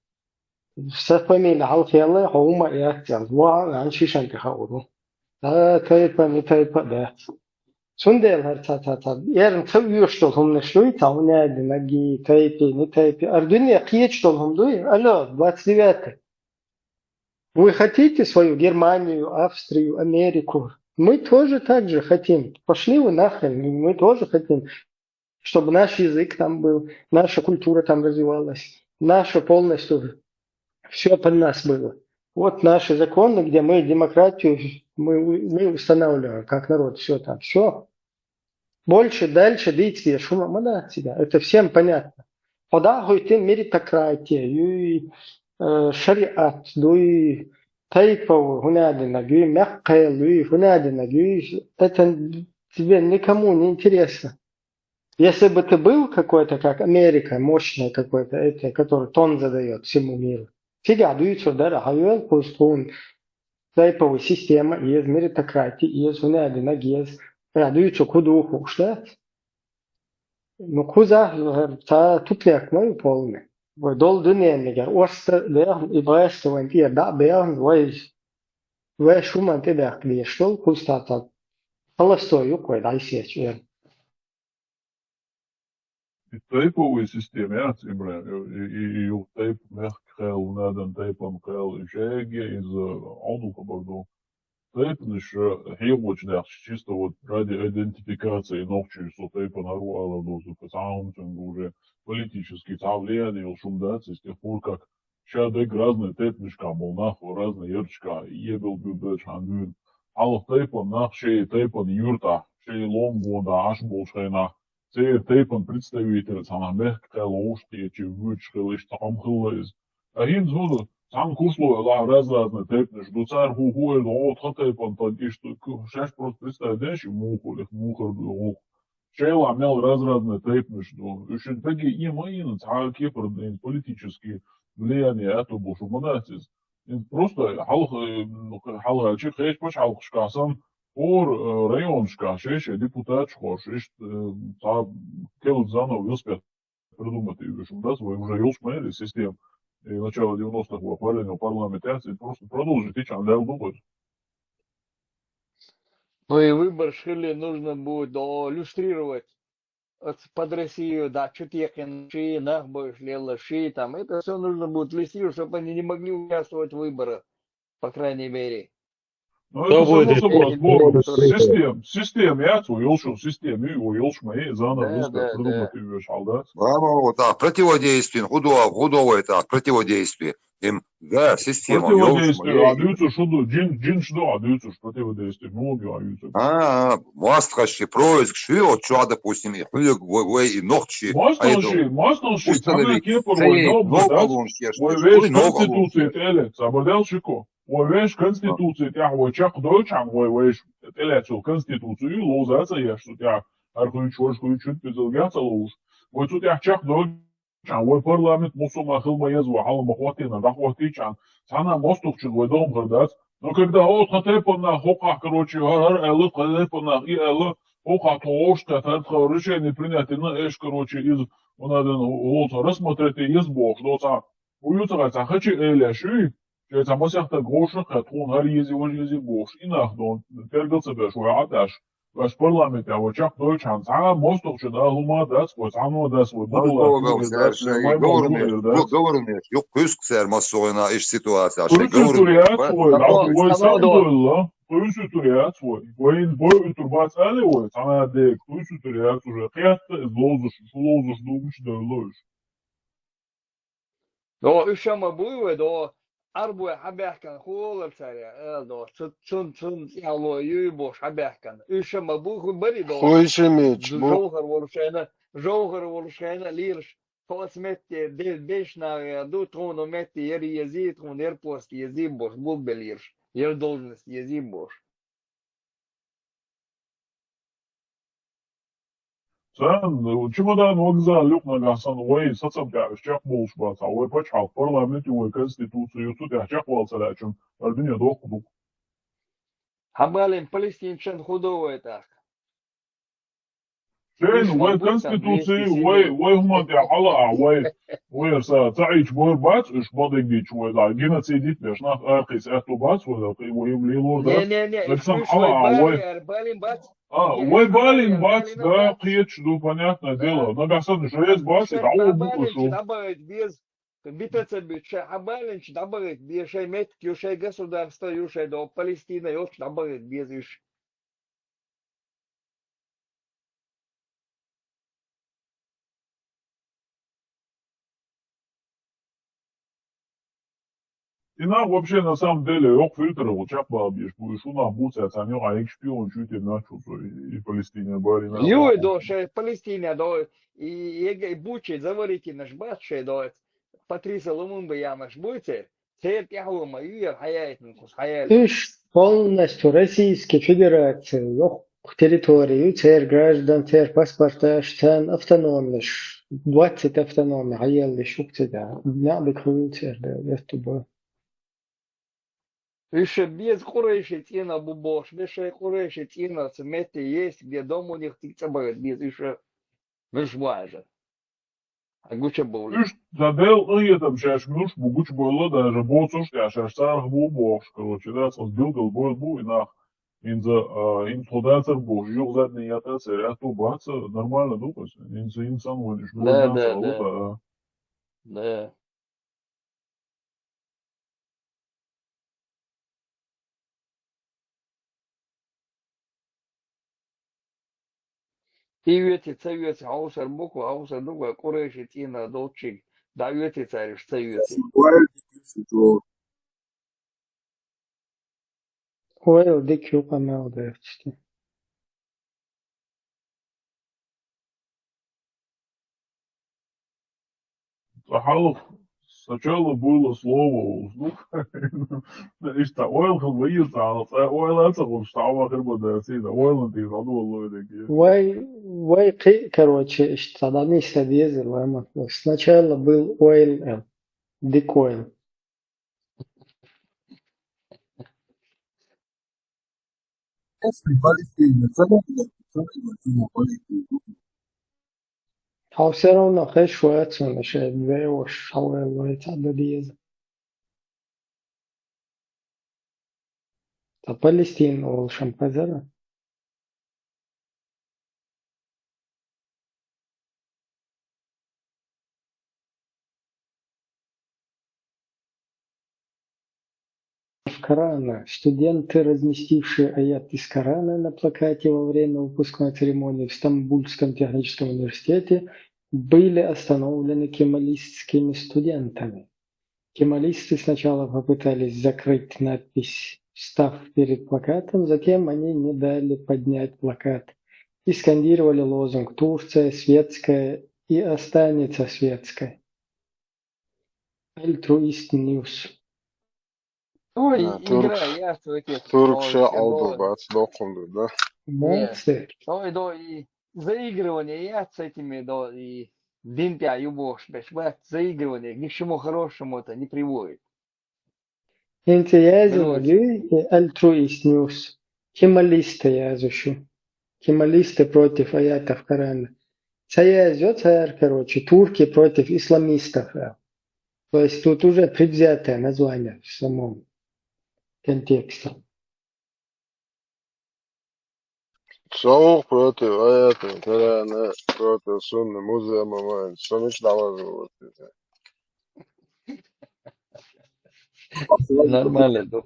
Вся фамилия Халфелла, Хоума и Актян, Ван Шишантиха уру. Тейпа, не тейпа, да. Сундел, ярн цевью, что он не шлюет, а у меня ноги, тейпи, не тейпи. Ардуния, кьет, что он дует? Алло, 29-й. Вы хотите свою Германию, Австрию, Америку? Мы тоже так же хотим. Пошли вы нахрен, мы тоже хотим, чтобы наш язык там был, наша культура там развивалась, наша полностью, все под нас было. Вот наши законы, где мы демократию мы устанавливаем, как народ, все там, все. Больше, дальше, действия, шума, мада себя. Это всем понятно. Хода хойтин меритократия, юй шариат, дуй тайпов, хунадина, юй мягкая, юй хунадина, юй... Это тебе никому не интересно. Если бы ты был какой-то, как Америка, мощный какой-то, это, который тон задает всему миру, фига, дуется, да, хайвел, пустун, тайповая система, из меритократии, из хунадина, из... дуется кудуху, что? Ну, куза, та тутлек мой полный. Вы дол дунемигер, оста, бех, и бреста, вен тия, да, бех, вей шуман ты бех, клештол, кустата, холостой, юкой, дай сечь, И тейповые системы, я цибра, и у тейп мех хэл, надо тейпом хэл, и шеги из одуха борду. Тейп лишь хилочный, чисто вот ради идентификации ногчи, что тейпа наруала дозу, потому уже политически влияние шумдаться с тех пор, как сейчас разные тейпничка, мол, нахуй, разные ярчка, ебел бюбеч, андюн. Аллах тейпа нах, шей тейпа юрта, шей лонгода, аш болшайна. Цей тейпан представитель, сана мех кэлоушти, чи вüч хэлиш там хэлэз. А хин зоду, сам кушло разные тейпны, жду царь хугуэль, от хатейпан, таки что, шаш просто представляешь, мухулих, мухар, шейла мел разные тейпны, что, еще такие имаины, царь кипр, политические влияния, это больше монатиз. Просто халха, чи хэш поч халхшкасан, Or районшка, шесть депутатшко, шесть келут заново велосипед придумать, да, свой уже елшмели систем и начала 90-х параллельного парламентации просто продолжить и чем дал думать. Ну и выбор Шили нужно будет иллюстрировать под Россию, да, Чутехин, Ши, Нахбой, Шлела, Ши, там, это все нужно будет иллюстрировать, чтобы они не могли участвовать в выборах, по крайней мере. Ну, это само собой, сбор, систем, я твой елшу, систем, и его елшма, и заново велосипед придумать, и вешал, да? Браво, так, противодействие, худое, так, противодействие. Им, да, система. Противодействие, а даются что, джин что, а даются противодействие, многие аются. Мастхащи, происк, шио, чё, допустим, и ногчи. Мастхащи, самая кепор, ой, вещь конституции, теле, собордел шико. Вещь конституции, тя, ой, чак, дойчан, вещь, теле, конституцию, лозаться, я, что тя, архуй, чуть безалгаться, лоз. Ой, тут я чак, дойчан. Ой, парламент мусум ахил маезу, ахал махватина, рахватичан, сана мостухчик, ой, дом гордац. Но когда от хатепана, хоках, короче, элы, хатепана, и элы, хока тоошка, татха, решение принятие на эш, короче, из, он один, лоца, рассмотреть из бог, лоца, уютра, захачи эля, ши, это масяхта гошах, хатун, ар ези бош, и нахдон, тергался беш, ой, аташ. Ваш парламент, а вот чак дойчан, сага мостовче, да, лума, да, свой, само, да, свой, government, yok kuyuskser massoyna iş situasya. Kuyusuturiyat svoj, da, svoj sam dojlo, kuyusuturiyat svoj, boy uturbac, ali oj, sana de, kuyusuturiyat уже, kıyatta, zlozuş, dumuş, dojloş. Do, üşama buyu, do, Arbu habahkan kholar sarya do tsun yalo yubosh habahkan üşama bu bari do Khoyshemich bu jawhar volshayna lirsh kosmette del beshna do tono metti yer yazid on yer post yazid bosh bu belirsh yer должность yazid bosh. Sen çimadan vokzal luknagan ой satsam kavish çak bolşbata ой paçal parlamenti ой konstitusiyu tut ya çak valsalaçım ardınya dokuduk. Habalin palestinçan худого так. Sen ой konstitusiyu ой human ya hala ой sa تعيش borbat iş badıgdiç ой da genocidit beş nach arkis etobats ой da ой imlilor da. Балин бац. Ой, балин бац, да, приедешь, ну, понятное дело. Но гасад жрец бац, это ау букушу. Добавить без битацебич, Абалин добавить без шеймет, юшей государство, юшей до Палестины, юш добавить без юш. И нам вообще на самом деле yok фильтра вот чак бабиш, будешь у нас будет, а не а шпион чуть начал и Палестине барина. Юй доше Палестине до и бучи заварите наш батше до Патриса Лумумба я наш буйте. Церк яху мою хаятнку хаят. Иш полностью Российской Федерации, yok территорию, цер граждан, цер паспорта, штан автономный, 20 автономный, хаялли шукте да, надо крую цер да, это было. Еще без Куреши тина бубош, без Куреши тина цемети есть, где дом у них тикцабает, без еще вышважа. А гуча был. Иш задел и там шаш минуш бугуч было даже боцуш, я шаш сар бубош, короче, да, сбилгал бу и нах. Ин тудацер бу, yok zaten yatarsa ya то баца нормально думаешь, инсан вониш. Да. И вети цавец аусар буку, аусар дуга Куреши тина долчик. Да вети царишь цавец. Ой, дик юка мелдевчики. Сахалов сначала было слово узнув, işte oil hılmayı sağlık, oil atsa bu ştava kırmadı, seyda oil değil, adı vallahi de. Вай, короче, тогда не дизель, сначала был oil, дик oil. А все равно хэш швецен, еще две уж шалвелы тогда дизель. А Палестина ол шампазера. Корана. Студенты, разместившие аят из Корана на плакате во время выпускной церемонии в Стамбульском техническом университете, были остановлены кемалистскими студентами. Кемалисты сначала попытались закрыть надпись, встав перед плакатом, затем они не дали поднять плакат и скандировали лозунг «Турция светская и останется светской». Altruist News. Ой, игра, я Туркша алды бац, доқунды, да? Молодцы. Ой, да, и заигрывание, я с этими, да, и динтя юбош, заигрывание ни к чему хорошему это не приводит. Инте язывали Altruist News. Кемалисты язышу. Кемалисты против аятов Корана. Цаязет, короче, турки против исламистов. То есть тут уже предвзятое название в самом контексте. Soğuk против аятов Корана, против сунны, музыка, маман. Sonuç davası. Нормально, да.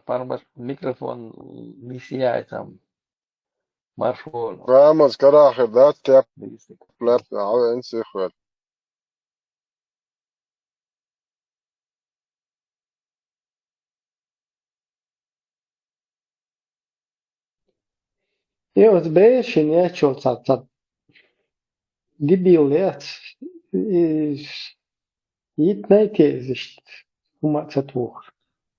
Пармаш микрофон не сияет там. Маршрут. Vamos, carajo, da te plata, a en se juega. И вот бэши не чё-то дебилет и найти уматься твух.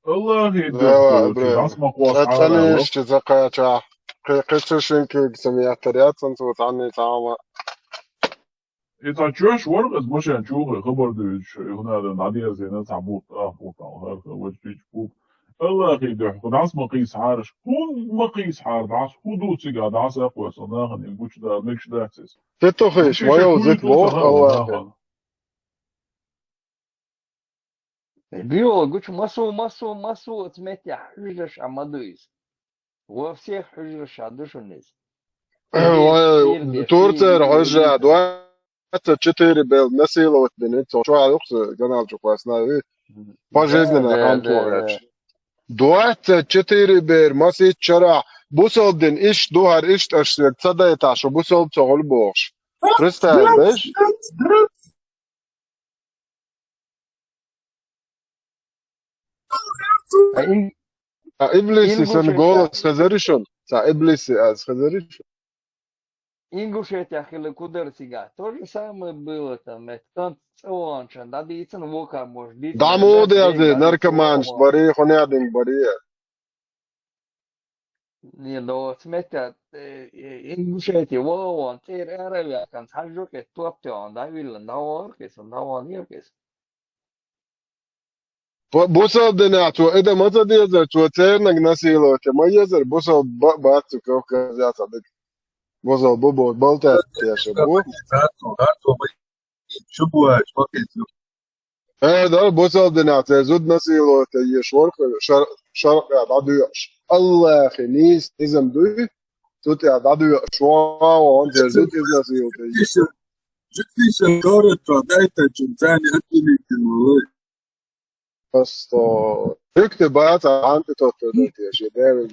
Allah Да, бля. Это не что такая قصة سميات صوت عني تعامل. إذا تشوش ورقة مشان شوقي خبر دوش هنا نادية زينة تعبوط بوطا وهذا وجبيش بوب الله أخي دوح قداس مقيس حارش كون مقيس حار داس هدو تيجا داس أقوى صناغن يقولش دا ميكش داكسس تتوخيش ما يوزيت بوخ الله Био, гуч массу отметя хужаш амадуис. Во всех хужаш адушунис. Турция рожа 24 бел насиловать бенет شو عالقص جنال جو كواسنا пожизненно антуач 24 бер масит чара бусолден иш дуар иш ашвек цадайта шо бусол цогол бош представляешь إبليسي سنقول سخزريشون تا إبليسي سخزريشون. Ингушетия Кудерсига. То же самое было там. Это Солонча. Надо идти на вока, может быть. Дамуды азы, наркоманш, бари, хонядинг, бари. Не, но смотря, Ингушетия, Волован, Тейр Аравия, kan Хаджуке, Топтеон, да, Виллан, да, Оркис, да, Оркис. بوصل دنياتو إذا ما تديزر تو تيرنك نسيلو كما يزر بوصل باتو كوكا زيات صدق بوصل بوبو بولتا يا شبو هذا بوصل دنياتو زود نسيلو تي شورك شرق عدوش الله خنيس إزم دوي توتي عدو شوا وانت زود نسيلو تي جتي شكارة دايتا جنتاني أكيد كنولي بس اكتب بقى عندي توتر يا شباب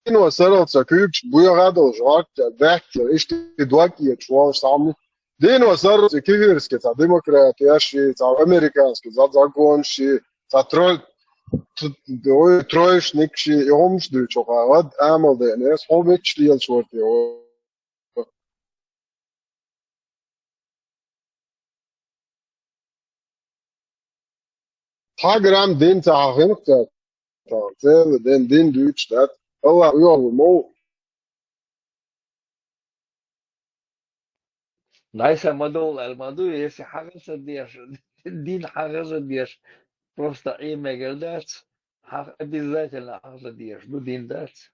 Dino sarılsa sakıç bu yağda olacak belki işte dwaki çuval samlı Dino sarılsa kiviriske ta demokrat yaşı ta amerikanski zagonshi ta troyshnik shi yomshdu çok ağad amalda ne sobeçli yıl çorti o Tagram din ta hagimta ta zel din duç dat Allah yolu mo Найса Мадул, Аль-Маду, если Хагаса дешь, Дин Хагаса дешь, просто имя Гердац, обязательно Хагаса дешь, ну Дин Дац,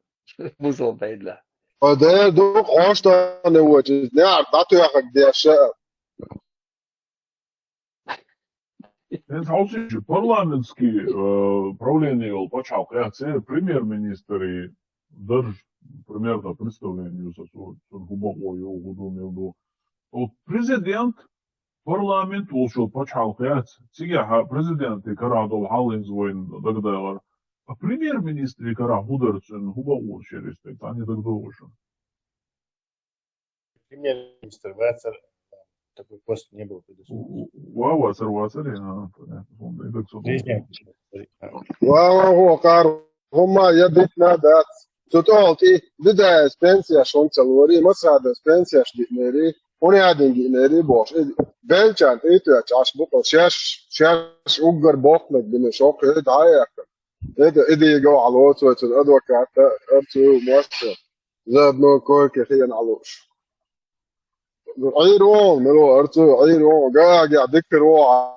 Мусул Тайдла. ده دو خوشتانه وجه نه ارتاتو ياخد دي اشياء En hausīši parlamentski правление почал, я це премьер-министр и даже примерно представление за глубокую угоду. Вот президент парламент ушел почал, я цега президент и карадол Халлинс воин дагдалар, а премьер-министр и кара Худерсон глубоко через это, они тогда уже. Премьер-министр Вацер такой пост не был предусмотрен. Вацер, هو قار هما يبيتنا دات توتالتي بدا سبنسيا شون تلوري مساعدة سبنسيا شدينيري هوني عادين دينيري بوش بلشان ايتو يتعاش بطل شاش اوغر بوخنك بين شوق ايد عايك ايدي يقو على الوتو الادوكات ارتو موسط زاد نو كوركي خيان علوش عيرون ملو ارتو عيرون قاعد ذكر روح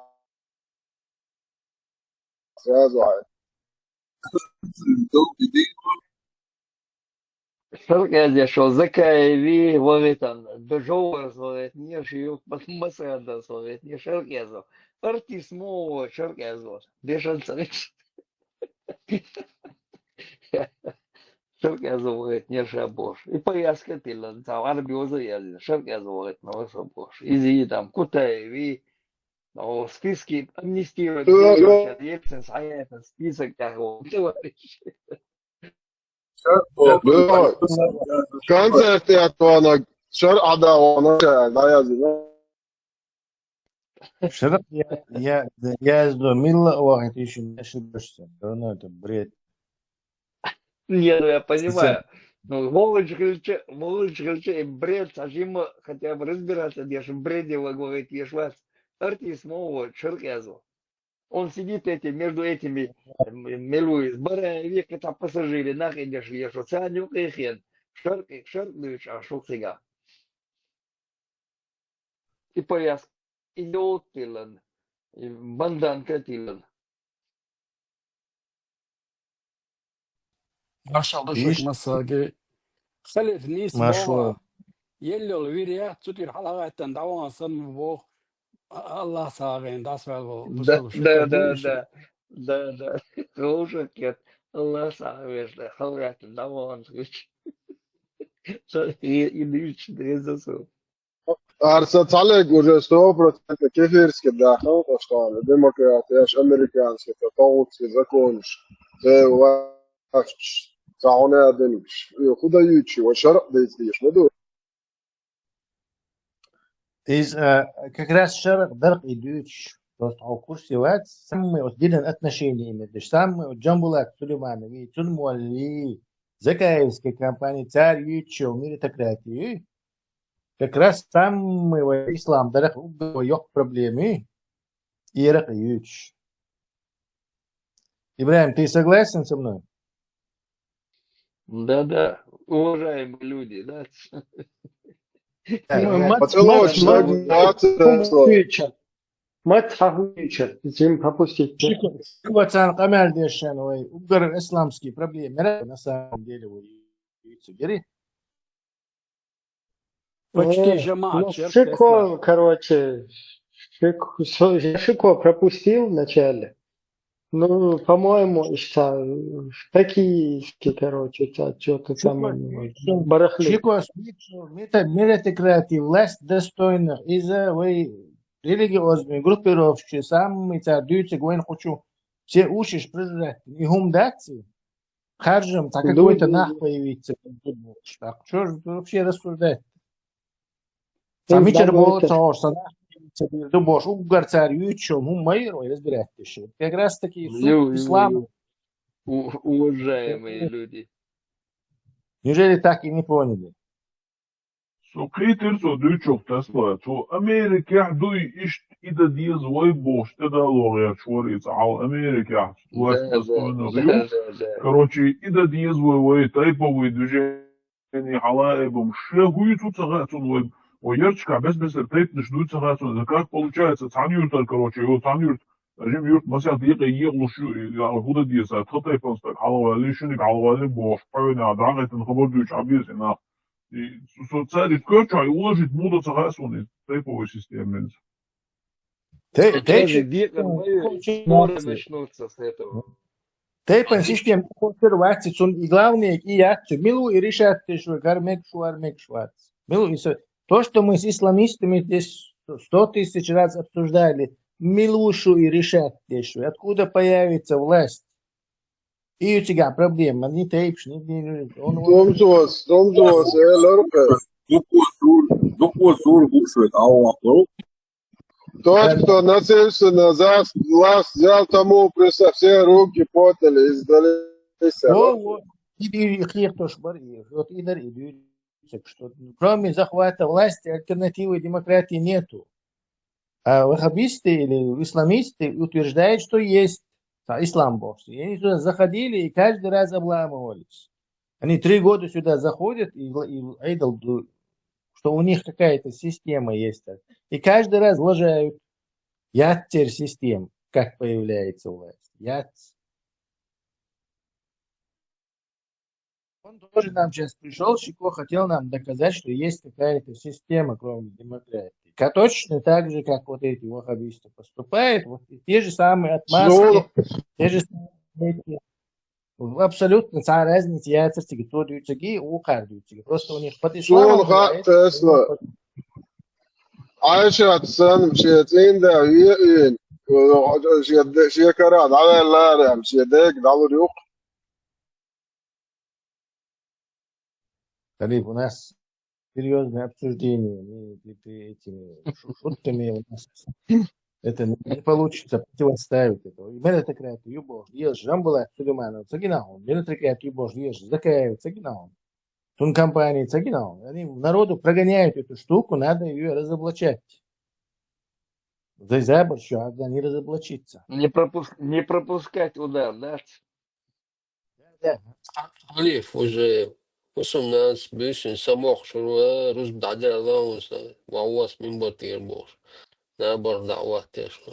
Шарк я шел закаеви воритан, дожовар сворит, не шию, масрада сворит, не шарк я зо. Артис мова шарк я зо. Дешан царич. Шарк я зо ворит, не шабош. И пояска тилан, цау арбиоза язин, шарк я зо ворит, но шабош. Изи там кутаеви. أو списки амнистировать, Ельцин, Саев, список такого. концерт я то на شرع ده وانا لا يزن شرق я езду мило واحد еще не ошибешься. Ну это бред. Нет, я понимаю. Ну, молодежь и бред, а ему хотя бы разбираться, где же бредево говорит, ешь вас. Артист мова Черкезу. Он сидит между этими милуис, барая век, это пассажиры, находишь, ешь, оцанюк и хен. Шарк, а шуксига. И пояс, идиот тилан, и банданка тилан. Marshall دشك مساقي خلف نيس بوا يلو الويريا تطير حلقات دعوان صم بو الله صاغين داس بالو Да. Хороший кет. Allah сагвеш, حلقات دعوان سويش. يديش دريزاسو. Arsa تعلق وجستو بروتنت كيفيرسك داخل قشطان ديمقراطياش امريكانسك تطوط في زكونش زي واش تعاوني دنوش خدا يوتشي وشرق ديش مدو как раз شرق درق يدوش просто على كرسي وات سمي وجدنا اتنشيني مدش سمي وجنبولات سليمانوي تنمولي زكاевская компания царь ючо мире тократии как раз самый ислам درق yok проблемы ирак юч. Ибрахим, ты согласен со мной? Да, уважаемые люди, да. Зачем пропустить? Пацан, камер дешен, ой, угар исламские проблемы, на самом деле, ой, почти жамат. Шико, короче, Шико пропустил вначале. Ну, по-моему, такие, короче, что-то там барахлит. Шико, миротократии, власть достойных из-за религиозной группировки, самые царь говорят, хочу все уши прижать, и гумдаться, харжем, так какой-то нах появится. Так, что же вообще рассуждать? Там вечер было царство, думаешь, угар царь ючо, майро, и разбирайтесь. Как раз таки ислам. Уважаемые люди. Неужели так и не поняли? Критер дучок Тесла, то Америка дуй ишт ида диз вой бош, ида логер швориц ал Америка, власть достойно рю. Короче, ида диз вой тайповые движения халаебом шегуют уцагатун вой ярчка без тайп наждут цагатун. Как получается, цанюртар, короче, его цанюрт, жим юрт масят еглушу, куда диз, тхатай панстак, халавали шуник, халавали бош, павина, дагайтен хабардуч абизина. И социальный коча и уложить буду согласны тайповой системы. Споры начнутся с этого. Тайпан система консервации, и главное, и я, милу и решат, что гармек шварц. Милу и то, что мы с исламистами здесь 100 тысяч раз обсуждали, милушу и решат, откуда появится власть. И у тебя проблема, не тейпш, не... Домзос, Докусур букшует, а у авторов? Тот, кто нацелился на власть, взял тому присо все руки подали и сдались. Вот. И их тоже борьбы. Вот и что кроме захвата власти альтернативы демократии нету. А ваххабисты или исламисты утверждают, что есть. Ислам бог. И они сюда заходили и каждый раз обламывались. Они 3 года сюда заходят и айдол, что у них какая-то система есть. И каждый раз лажают. Ятер систем, как появляется власть. Он тоже нам сейчас пришел, Шико хотел нам доказать, что есть какая-то система, кроме демократии. Точно так же, как вот эти ваххабисты поступают, вот те же самые отмазки, те же самые абсолютно разница яйцерстики, то дюйцеги, у кардюйцеги. Просто у них под исламом... عايشة سنة مشيتين ده يقين شيء كراد على لا مشي ديك دعوا ريوق. طيب у нас серьезное обсуждение, этими шутками у нас это не получится противоставить этого. Меритократия, юбош, ешь, жамбула, Сулейманов, цагинахом, меритократия, юбош, ешь, закаев, цагинахом. Тун компании цагинахом. Они народу прогоняют эту штуку, надо ее разоблачать. За борщу, а не разоблачиться. Не пропускать удар, да? Да. Халиф уже وصلنا بيش نسموخ شروع روز بعد الله وعواس من بطير بوش نابر دعوات تشكو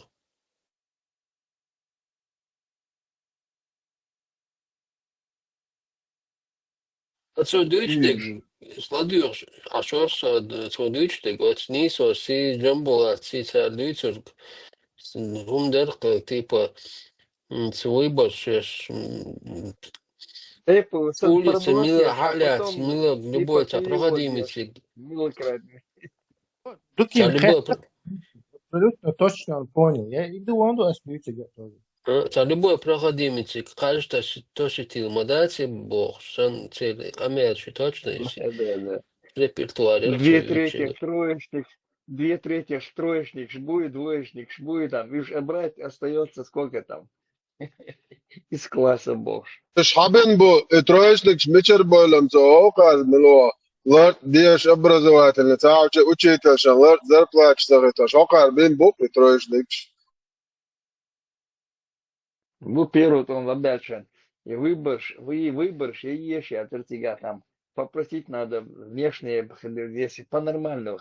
Het zo duursteg, sladuur, als het zo duursteg, wat niet zo zie jumbo, het zie ze duursteg, 100 type, свыбор, улица мило халят, мило любой проходимости. Абсолютно точно он понял. Я иду, он остается готовый. любой проходимец, кажется, что сетил модати бог, сан цели, америчи точно есть. Да. Репертуаре. 2/3 троечник, 2/3 троечник шбует, двоечник шбует, там, и брать остается сколько там из класса бог. مش حابين بو ترويشلك مشر بولم تو قال ملوا لر ديش ابرزوات اللي تعاوش وشيتا شغلت زرت لاك اشتغلت شو قال بين бу ترويشلك Ну, первый он обязан. И выбор, и ешь, а тертига там. Попросить надо внешние, если по-нормальному,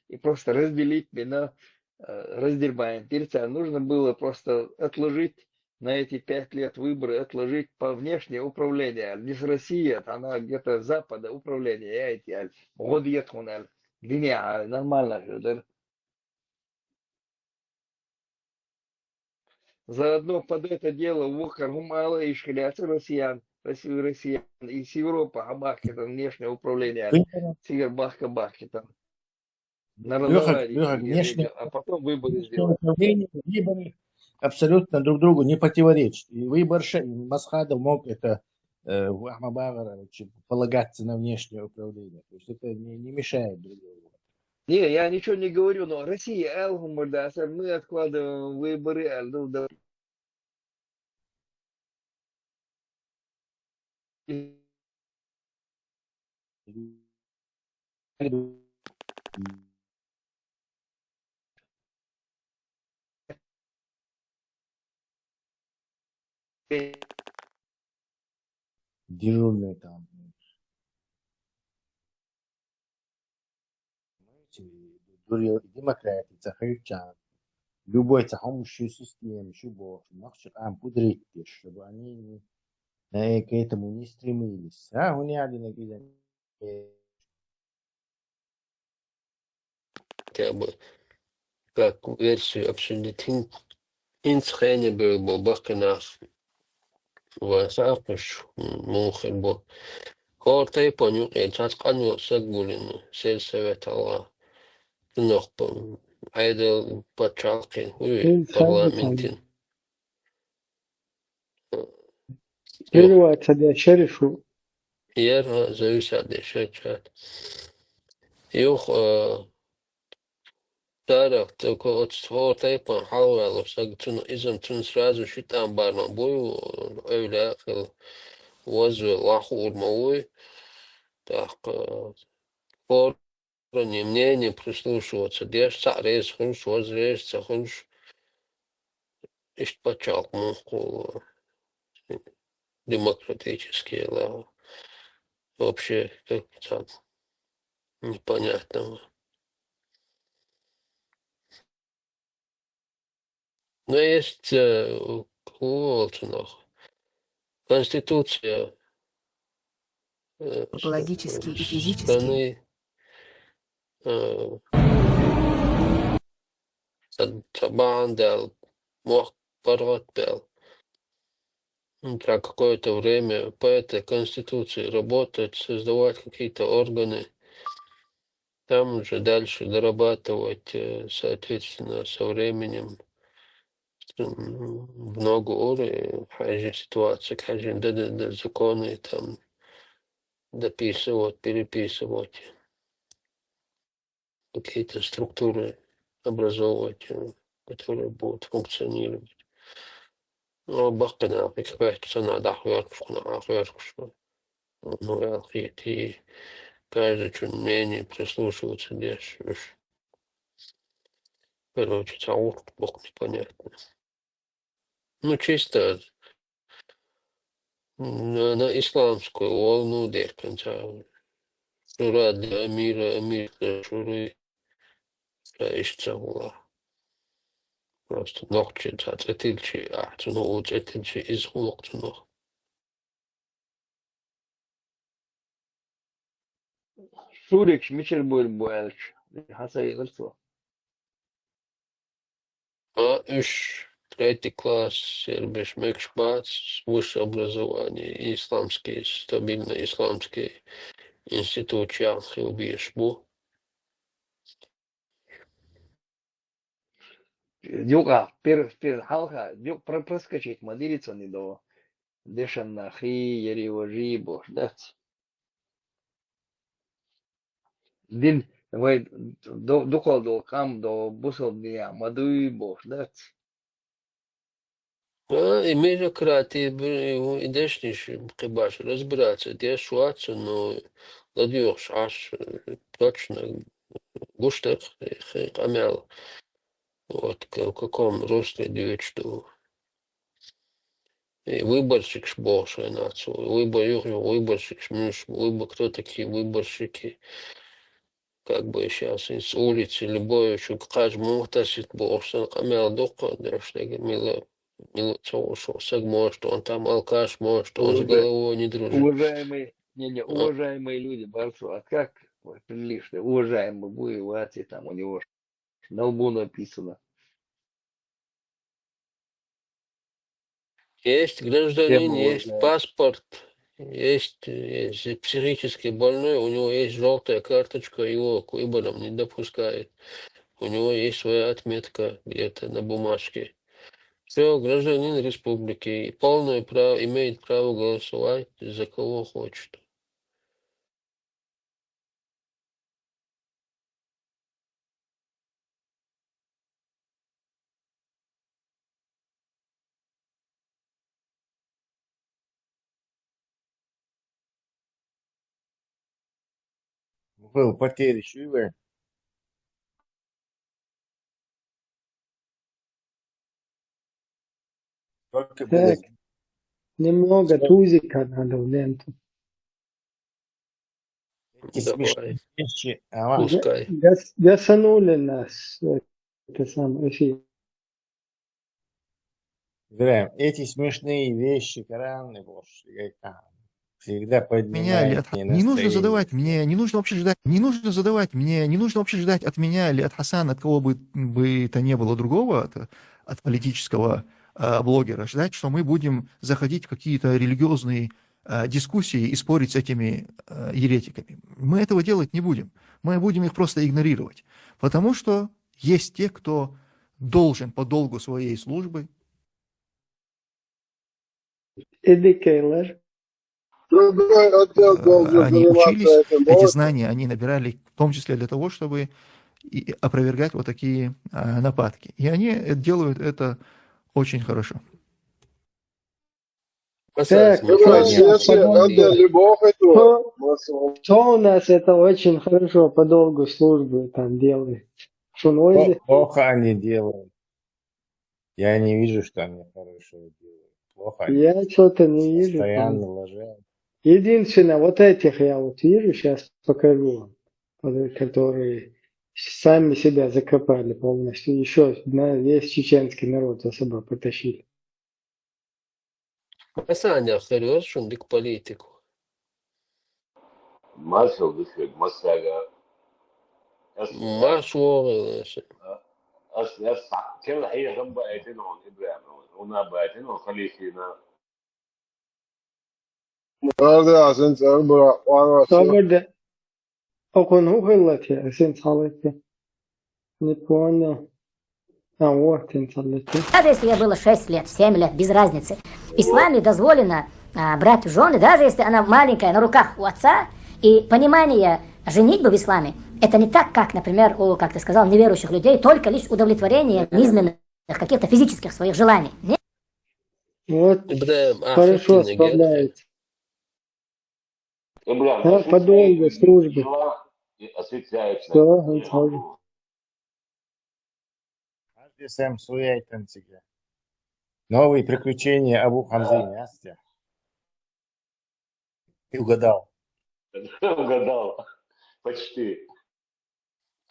и просто разделить меня, раздельбаем. Перца нужно было просто отложить на эти 5 лет выборы, отложить по внешнее управление. Не с России, она где-то с Запада управление. Я эти, год ехал, линия, нормально. Заодно под это дело мало и шхиляться россиян, из Европы, Абахки, там внешнее управление, Сигар Бахка, там. Внешнее А потом выборы сделать. Выборы абсолютно друг другу не противоречат. И выборша, и Масхадов мог это в Ахмабагара полагаться на внешнее управление. То есть это не мешает друг другу. Не, я ничего не говорю, но Россия, мы откладываем выборы, Дежурные там. Демократия, цахарчан. Любой цахомущую систему, шубо, нахшик ам пудрить, чтобы они к этому не стремились. Они один Хотя бы как версию обсудить. Инсхене был бахканах. Васапыш, мухен был. Хортай понюк, и цасканю сагулину, сельсовет Аллах. Нохпом. Айдел пачалки, парламентин. Переводится для шерешу. Ер зависят шечат. Юх тарах только от своей пон халвало сагтун изам тун сразу шитам барна бою öyle возу лахур мой так не мнение прислушиваться дешь царез хунш возрез цахунш ишт пачал муху демократические вообще как-то непонятного. Но есть Конституция Патологически и физически. страны Табан дал, мог порвать дал. Какое-то время по этой Конституции работать, создавать какие-то органы, там уже дальше дорабатывать, соответственно, со временем много уровней, хуже ситуации, хуже законы там дописывать, переписывать, какие-то структуры образовывать, которые будут функционировать. Ну, бахкана, как цена дахуяркушна, ну, и каждый чуть мнение прислушиваться здесь. Короче, цаур, бог непонятно. Ну, чисто на исламскую волну дерканца. Шура для мира, шуры, ищцаула. Просто ногчи, цатилчи, ахтуну, цатилчи, изгулоктуну. Шурик, Мичер Буэльч, Хасай Лерцо. Третий класс, сербиш, мекшбац, высшее образование, исламский, стабильно исламский институт Чанхи убьешь бу. Дюка, пир халха, дюк проскочить, мадириться не до. Дешан нахи, еривожи, бош, да. Дин, давай, духал до кам, до бусал дня, мадуй, бош, да. Имериократии идешниш кибаш разбираться, дешуаться, но ладьёш аж точно гуштах камел. Вот в каком русле двигать, что выборщик больше нацию, выборщик, кто такие выборщики, как бы сейчас из улицы любой еще каждому тащит больше камел дока, да что мило что может, он там алкаш, может, он с головой не дружит. Уважаемые люди, Барсу, а как прилично, уважаемый воевать, и там у него на лбу написано. Есть гражданин, есть паспорт, есть психически больной, у него есть желтая карточка, его к выборам не допускает. У него есть своя отметка где-то на бумажке. Все, гражданин республики, полное право, имеет право голосовать за кого хочет. Был потери чуевые. Так, немного тузика надо в ленту. Давай, пускай. Гасанули нас. Это самое эфир. Эти смешные вещи, Коран, всегда поднимают мне не нужно задавать мне, не нужно вообще ждать от меня или от Хасана, от кого бы то не было другого, от политического блогера, ждать, что мы будем заходить в какие-то религиозные дискуссии и спорить с этими еретиками. Мы этого делать не будем. Мы будем их просто игнорировать. Потому что есть те, кто должен по долгу своей службы. Они учились, эти знания они набирали, в том числе для того, чтобы опровергать вот такие нападки. И они делают это очень хорошо. Так, что у нас это очень хорошо по долгу службы там делает? Плохо они делают. Я не вижу, что они хорошо делают. Плохо. Я что-то не вижу. Постоянно лажают. Единственное, вот этих я вот вижу, сейчас покажу вам, которые сами себя закопали полностью. Еще весь чеченский народ за собой потащили. Масаня, хорошо, к политику. Маршал, дышит, Масага. Маршал, كل هي غم بقيتين عن إبراهيم هنا بقيتين عن خليفينا هذا عشان تعبر وأنا طبعا أكون هو غلط يا سين صليت نكون вот Даже если ей было 6 лет, 7 лет, без разницы. В исламе дозволено брать в жены, даже если она маленькая, на руках у отца, и понимание женитьбы в исламе, это не так, как, например, у, как ты сказал, неверующих людей, только лишь удовлетворение низменных, каких-то физических своих желаний. Нет? Вот, хорошо справляется. По долгу службы. Каждый сам своей танциге. Новые приключения Абу Хамзы, Настя. Ты угадал. Угадал. Почти.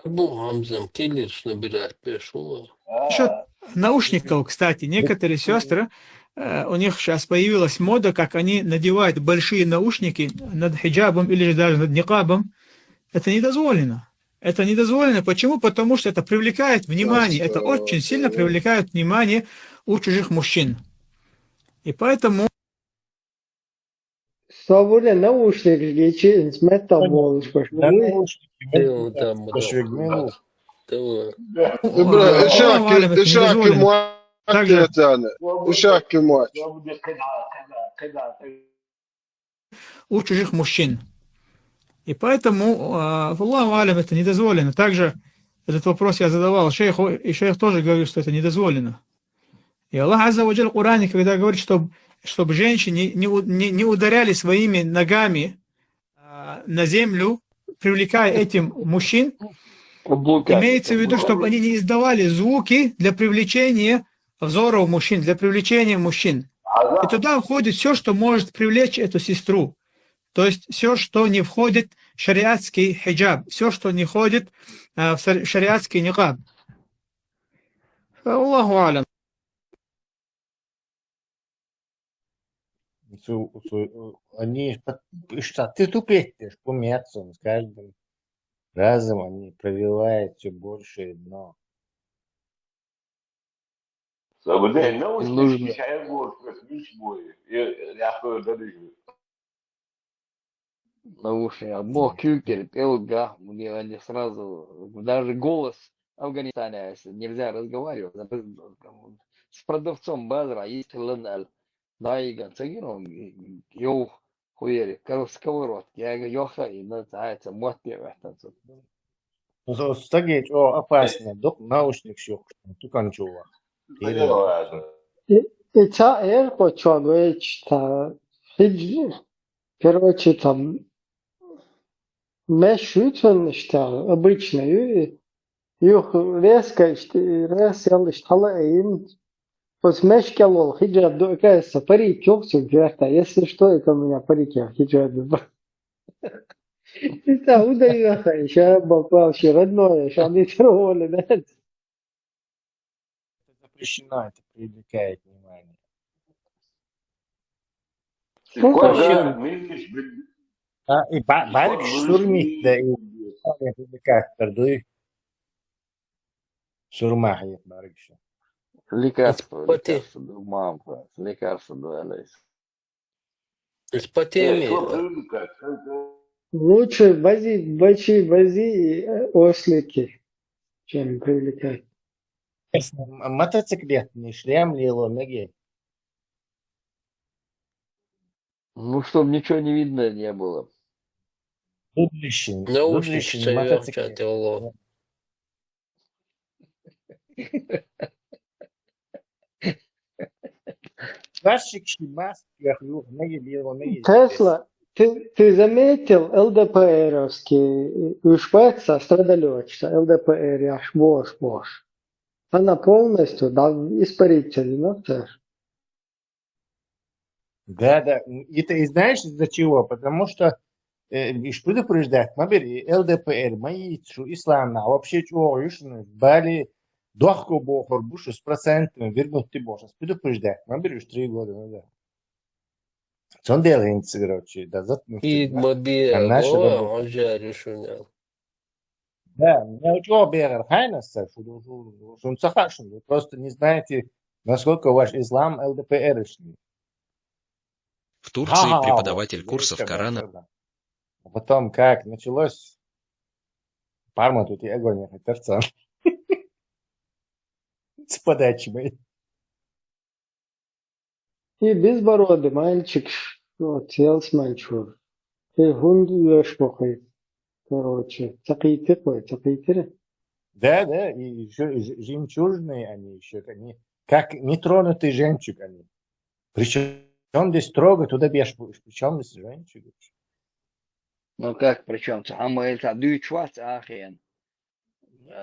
Абу Хамзам киллер набирать пешо. Насчет наушников, кстати, некоторые сестры, у них сейчас появилась мода, как они надевают большие наушники над хиджабом или даже над никабом. Это не дозволено. Это не дозволено. Почему? Потому что это привлекает внимание. Это очень сильно привлекает внимание у чужих мужчин. И поэтому... Savurda naушник geçi mettal olmuş baş. تمام. إيش والله أعلم أنت إيش недозволено. Также يعني إيش موت у чужих мужчин. И поэтому, Аллаху алям, это недозволено. Также этот вопрос я задавал шейху, и шейх тоже говорил, что это недозволено. И Аллах Азза ва Джаль в Коране, когда говорит, чтобы женщины не ударяли своими ногами на землю, привлекая этим мужчин, имеется в виду, чтобы они не издавали звуки для привлечения взоров мужчин, для привлечения мужчин. И туда входит все, что может привлечь эту сестру. То есть все, что не входит в шариатский хиджаб, все, что не входит в шариатский никаб. Аллаху алям. Они штаты тупеешь, помятся с каждым разом, они провивают все больше, но нужно. Наушники, Бог Кюкер, Элга, мне они сразу, даже голос в Афганистане, если нельзя разговаривать с продавцом базара, есть ланал, да, и гонцагиром, йоу, хуери, сковородки, я говорю, йоха, и называется мотпевать. Стагеть, опасно, док наушник щух, tu кончува. Та эрко человеч, та хидж, короче, там, мешутен, что обычно, юх резко, раз я лишь тала им, вот мешкалол, хиджаб, кажется, парик, ёксу, герта, если что, это у меня парики, хиджаб. Это удается, еще вообще родное, что они трогали, да? Запрещено, это привлекает внимание. И барик шурми, да, и привлекает тордуй. Шурма, я барик еще. Лекарство, мамка, лекарство дуэлись. Лучше вози ослики, чем привлекать. Мотоциклет, не шлем ли его ноги? Ну, чтобы ничего не видно не было. Наушники мотоциклет. Тесла, ты заметил, ЛДПРовский ушпеца страдалечца, ЛДПР, аж бош. Она полностью, да, испарительно, тоже. Да. Это знаешь из-за чего? Потому что, лишь предупреждать, мы бери ЛДПР, Маицу, Ислам, а вообще чего, бали, дохку бохор, бушу с процентами, вернуть ты бошь, предупреждать, мы берешь 3 года назад. Son делается, короче, да, И мобиль, он же решил. Да, меня учил Бергер Хайнеса, вы просто не знаете, насколько ваш ислам ЛДПРшный. В Турции преподаватель курсов Корана. А потом как началось, Парма тут и огонь, торцан. С подачи моей. И безбородый мальчик, вот, сел с мальчиком. И гунд ешпохает. Короче, цапитыры. Да, и еще жемчужные они еще, они как нетронутый жемчуг они. Причем здесь строго туда бежишь, причем здесь жемчуг. Ну как, причем?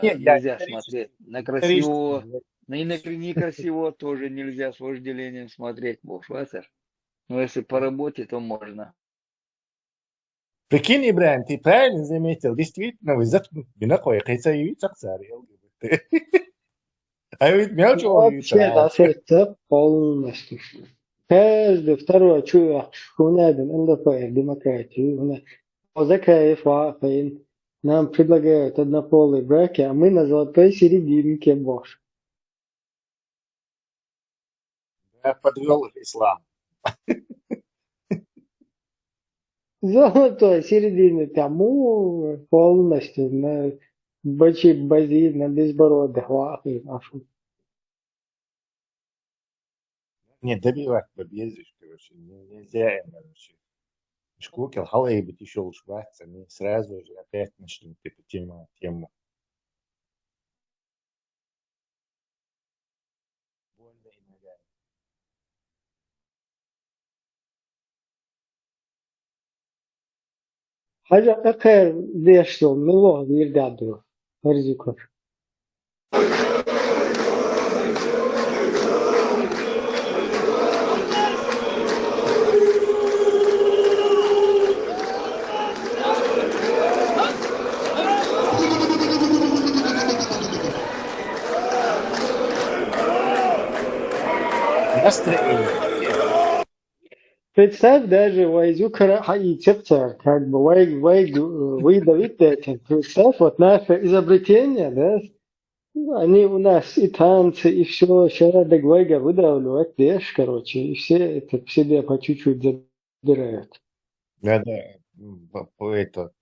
Нельзя смотреть на красиво, на некрасиво тоже нельзя с вожделением смотреть, бог швацер. Но если по работе, то можно. Прикинь, Ибрahim, ты правильно заметил, действительно, вы заткнут бинокой, хотя и царь. А ведь мелочь вообще, да, это полностью. Каждый второй человек, хунадин, ЛДПР, демократию, Закаев, Вафин, нам предлагают однополые браки, а мы на золотой серединке, боже. Я подвел ислам. Золотой середины тому полностью Бачи базир на безбородых лапы, а шо? Не, добивать победишь, короче, нельзя им, короче. Шкукер, халай быть еще лучше мы сразу же опять начнем типа тему. Больно иногда. Haja akar deşlo milo virdadu. Herzikor. Настроение. Представь, даже Вайзюкара Хаицепта, как бы выдавить этим. Представь, вот наше изобретение, да, они у нас и танцы, и все, шарадок Вайга выдавливать, дешь, короче, и все это к себе по чуть-чуть забирают. Да, это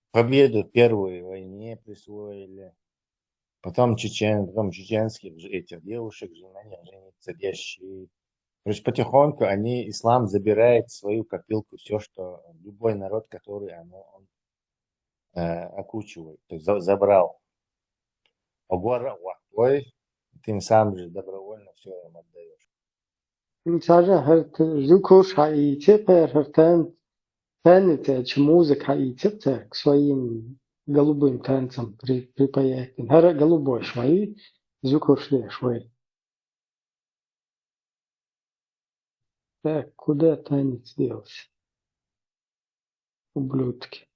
победу в Первой войне присвоили. Потом чеченских этих девушек, женятся, вещи. Короче, потихоньку ислам забирает в свою копилку все, что любой народ, который он окучивает, то есть забрал. Ой, ты сам же добровольно все им отдаешь. Сажа, Зюкуш Хаицепа, танец, музыка Хаицепта к своим голубым танцам припаять. Хара голубой швай, Зюкуш швай. Так, куда танец делся? Ублюдки.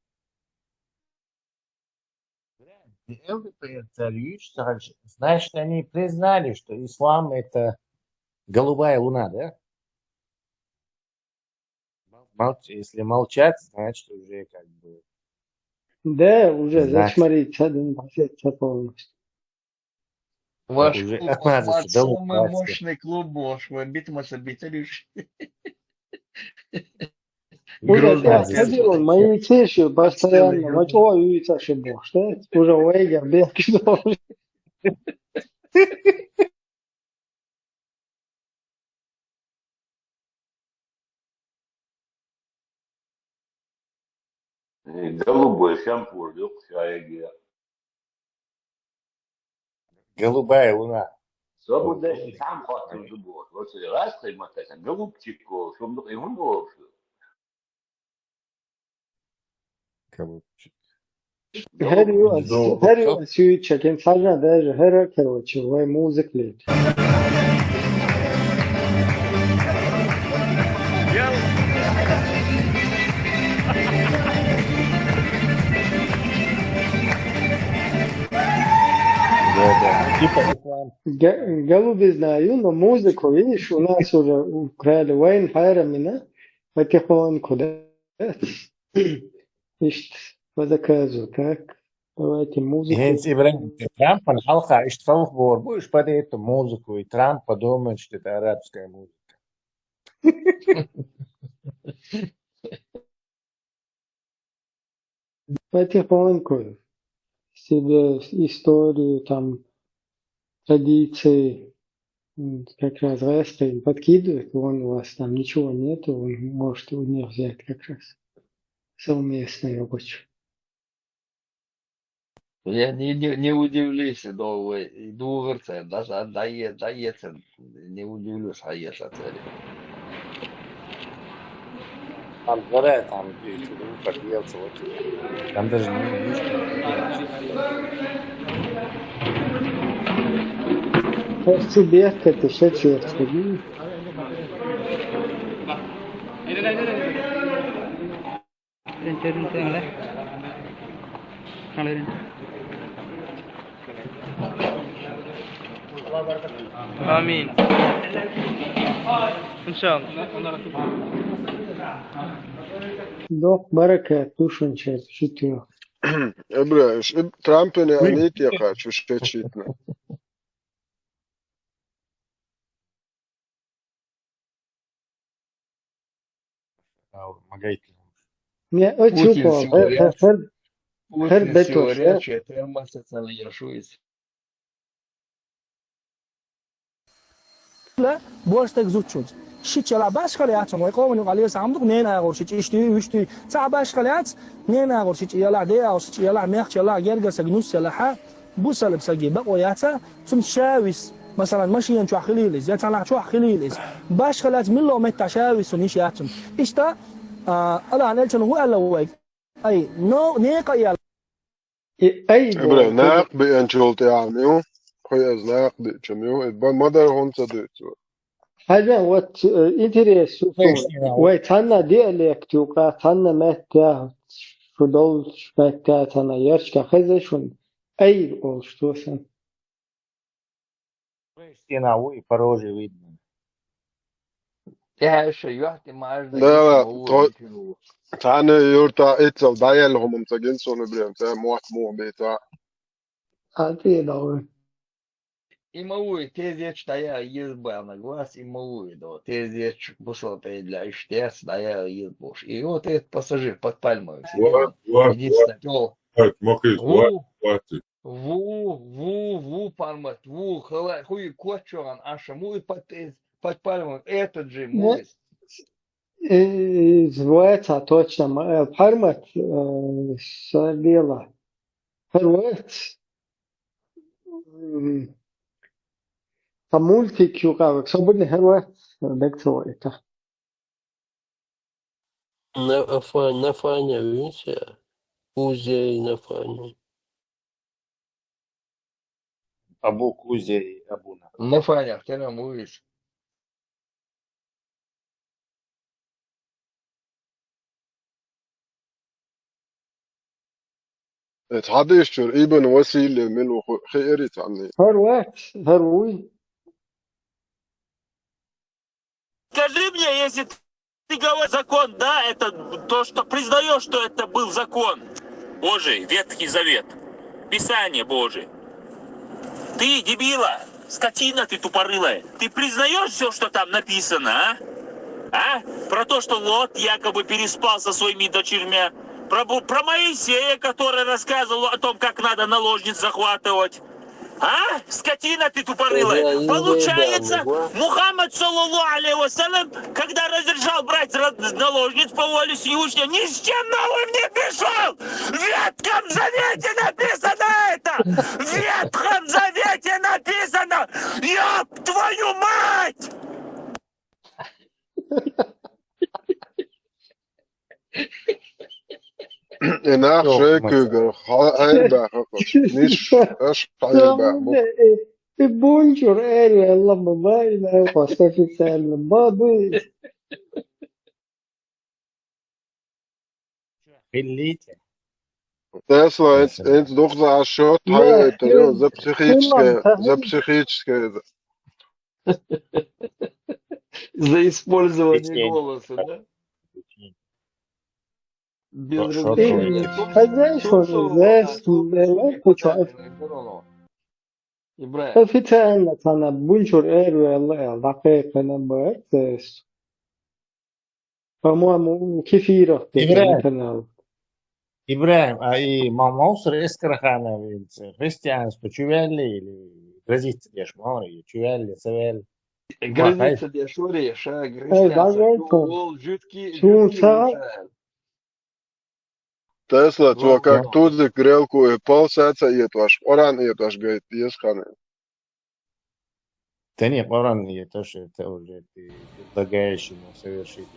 ЛДПР царюч, значит, они признали, что ислам это голубая луна, да? Если молчать, значит уже как бы... Да, уже зачморить полностью. Ваш клуб самый мощный клуб ваш, вы битмаса битарюш. Уже ходил, мои цеши постоянно, вот ой, и цеши бог, что? Уже вейга, бег, что? Голубой шампур, шайги. Голубая луна. Свобода сам хотел зубов. Вот раз ты мотаешь, голубчику, чтобы ему нравится. Голубчик. Her suyu çeken sadece даже her короче, вай музык лет. Голуби знаю, но музыку, видишь, у нас уже украли Вайн Хайрамина, потихоньку, да? Ищет по заказу, так? Давайте музыку. Трамп халха иштфаух бор, будешь под эту музыку, и Трамп подумает, что это арабская музыка. Потихоньку себе историю, там, традиции, как раз Растин подкидывает, он у вас там ничего нет, он может у них взять как раз совместный рабочий. Я не удивлюсь, новый дуверцы, даже отдается, не удивлюсь, а есть отели. Там горят, там подъелся, вот. Там даже не Хочу бегать, это все черт. آمين إن شاء الله. Док барака тушенча читаю. Бля, Трампин анит я хочу что читно. Не, очень Putin siurečia, pirmas atsaliešuis. لا بوشتك زوتشوز شيت يلا باش خليات ما يقوم انه عليه صامدق نينا غور شيت اشتي تاع باش خليات نينا غور شيت يلا دي او شيت يلا ميخ يلا جرجا سجنوس يلا ح بوصل بسجي بقوياتا ثم شاويس مثلا ماشي انت خليلز يا تاع شو خليلز باش خلات من لو متى شاويس ونيشاتم اشتا الا انا قلت هو الا اي نو نيقا يلا اي Ibra, naq bi enchult yamiu. Khoyaz naq bi chamiu. Idban madar hon sadetsu. حاجة وات إنتريس ويتهنى ديالكت وقع تهنى متى شو دول متى تهنى يرشك خزة شون أي أولشتوسن Стена и пороже видно. Я еще يحتي معاش لا تعال يورتا اتسو دايل هم مسجين سون بريم تا موات مو بيتا عادي داوي Имауи, те зеч тая изба на глаз, имауи, да, те зеч бушо для иштец, да я избуш. И вот этот пассажир под пальмой сидел, единственное пел. Ву, пармат, ву, хуй кочуан, аша, муй под пальмой, этот же муй. Звается точно, пармат, садила. Пармат. Мультик югавик, свободный герой, декцовайта. На фане, видите? Кузей на фане. Абу Кузей, Абуна. На фане, ты нам увидишь. تعديشتر ابن وسيلة من خيري تعني هروي Скажи мне, если ты говоришь закон, да, это то, что признаешь, что это был закон Божий, Ветхий Завет, Писание Божие. Ты, дебила, скотина ты тупорылая, ты признаешь все, что там написано, а? А? Про то, что Лот якобы переспал со своими дочерьми. Про Моисея, который рассказывал о том, как надо наложниц захватывать. А? Скотина ты тупорылая. Получается, Мухаммад, саллаллаху алейхи вассалям, когда разрешал брать наложниц по воле Всевышнего, ни с чем новым не пришел! В Ветхом Завете написано это! В Ветхом Завете написано! Ёб твою мать! إناخ شيكوغر خايل باخوش نيش أش خايل باخو Bonjour, الله مباينة وصفي سالم بابي خليته Тесла, это doch за счет, это за психическое. За использование голоса, да? Без разрешения. في تانا تانا بونجور ايرو الله دقيقة نبات فمو كثيرة Ибраим, а и мамауср эскрахана христианство чувели или грозится дешмори, чувели севел. Граница дешори, ша христианство, жидкий. Тесла, то как тут грелку и полсяца и тваш, оран и тваш говорит, есть ханы. Да нет, оран и то, что это уже ты предлагаешь ему совершить.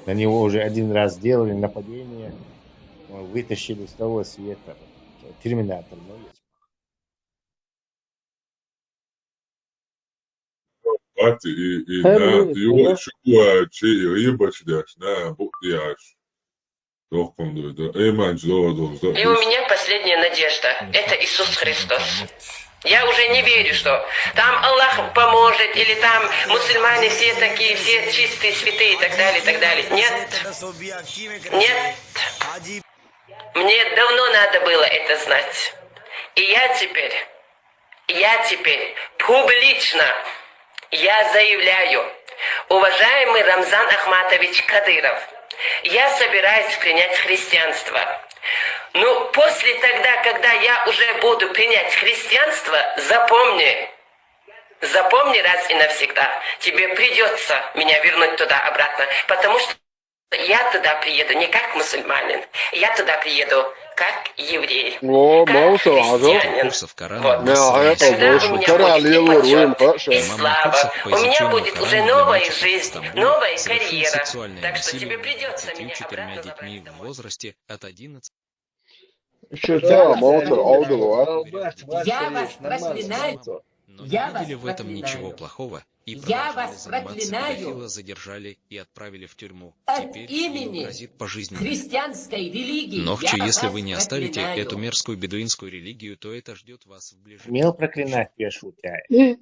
На него уже один раз сделали нападение, вытащили с того света. Терминатор, ну, есть. Бати, и да, его еще чей рыбач дашь, да, бог дашь. И у меня последняя надежда. Это Иисус Христос. Я уже не верю, что там Аллах поможет, или там мусульмане все такие, все чистые, святые и так далее, и так далее. Нет. Нет. Мне давно надо было это знать. И я теперь публично, я заявляю, уважаемый Рамзан Ахматович Кадыров, я собираюсь принять христианство. Ну, после тогда, когда я уже буду принять христианство, запомни раз и навсегда, тебе придется меня вернуть туда обратно, потому что я туда приеду не как мусульманин, я туда приеду как еврей, как христианин. Вот. Тогда у меня будет и почет, и слава, у меня будет уже новая жизнь, новая карьера. Так что тебе придется меня обратно забрать в возрасте от 11. Да, Моцар, аудио, Я вас проклинаю. Но не видели в этом ничего плохого и продолжали заниматься, педофила задержали и отправили в тюрьму. Теперь ему грозит пожизненно. Христианской религии. Но если вы не оставите эту мерзкую бедуинскую религию, то это ждет вас в ближайшем... Мел проклинать пишут. И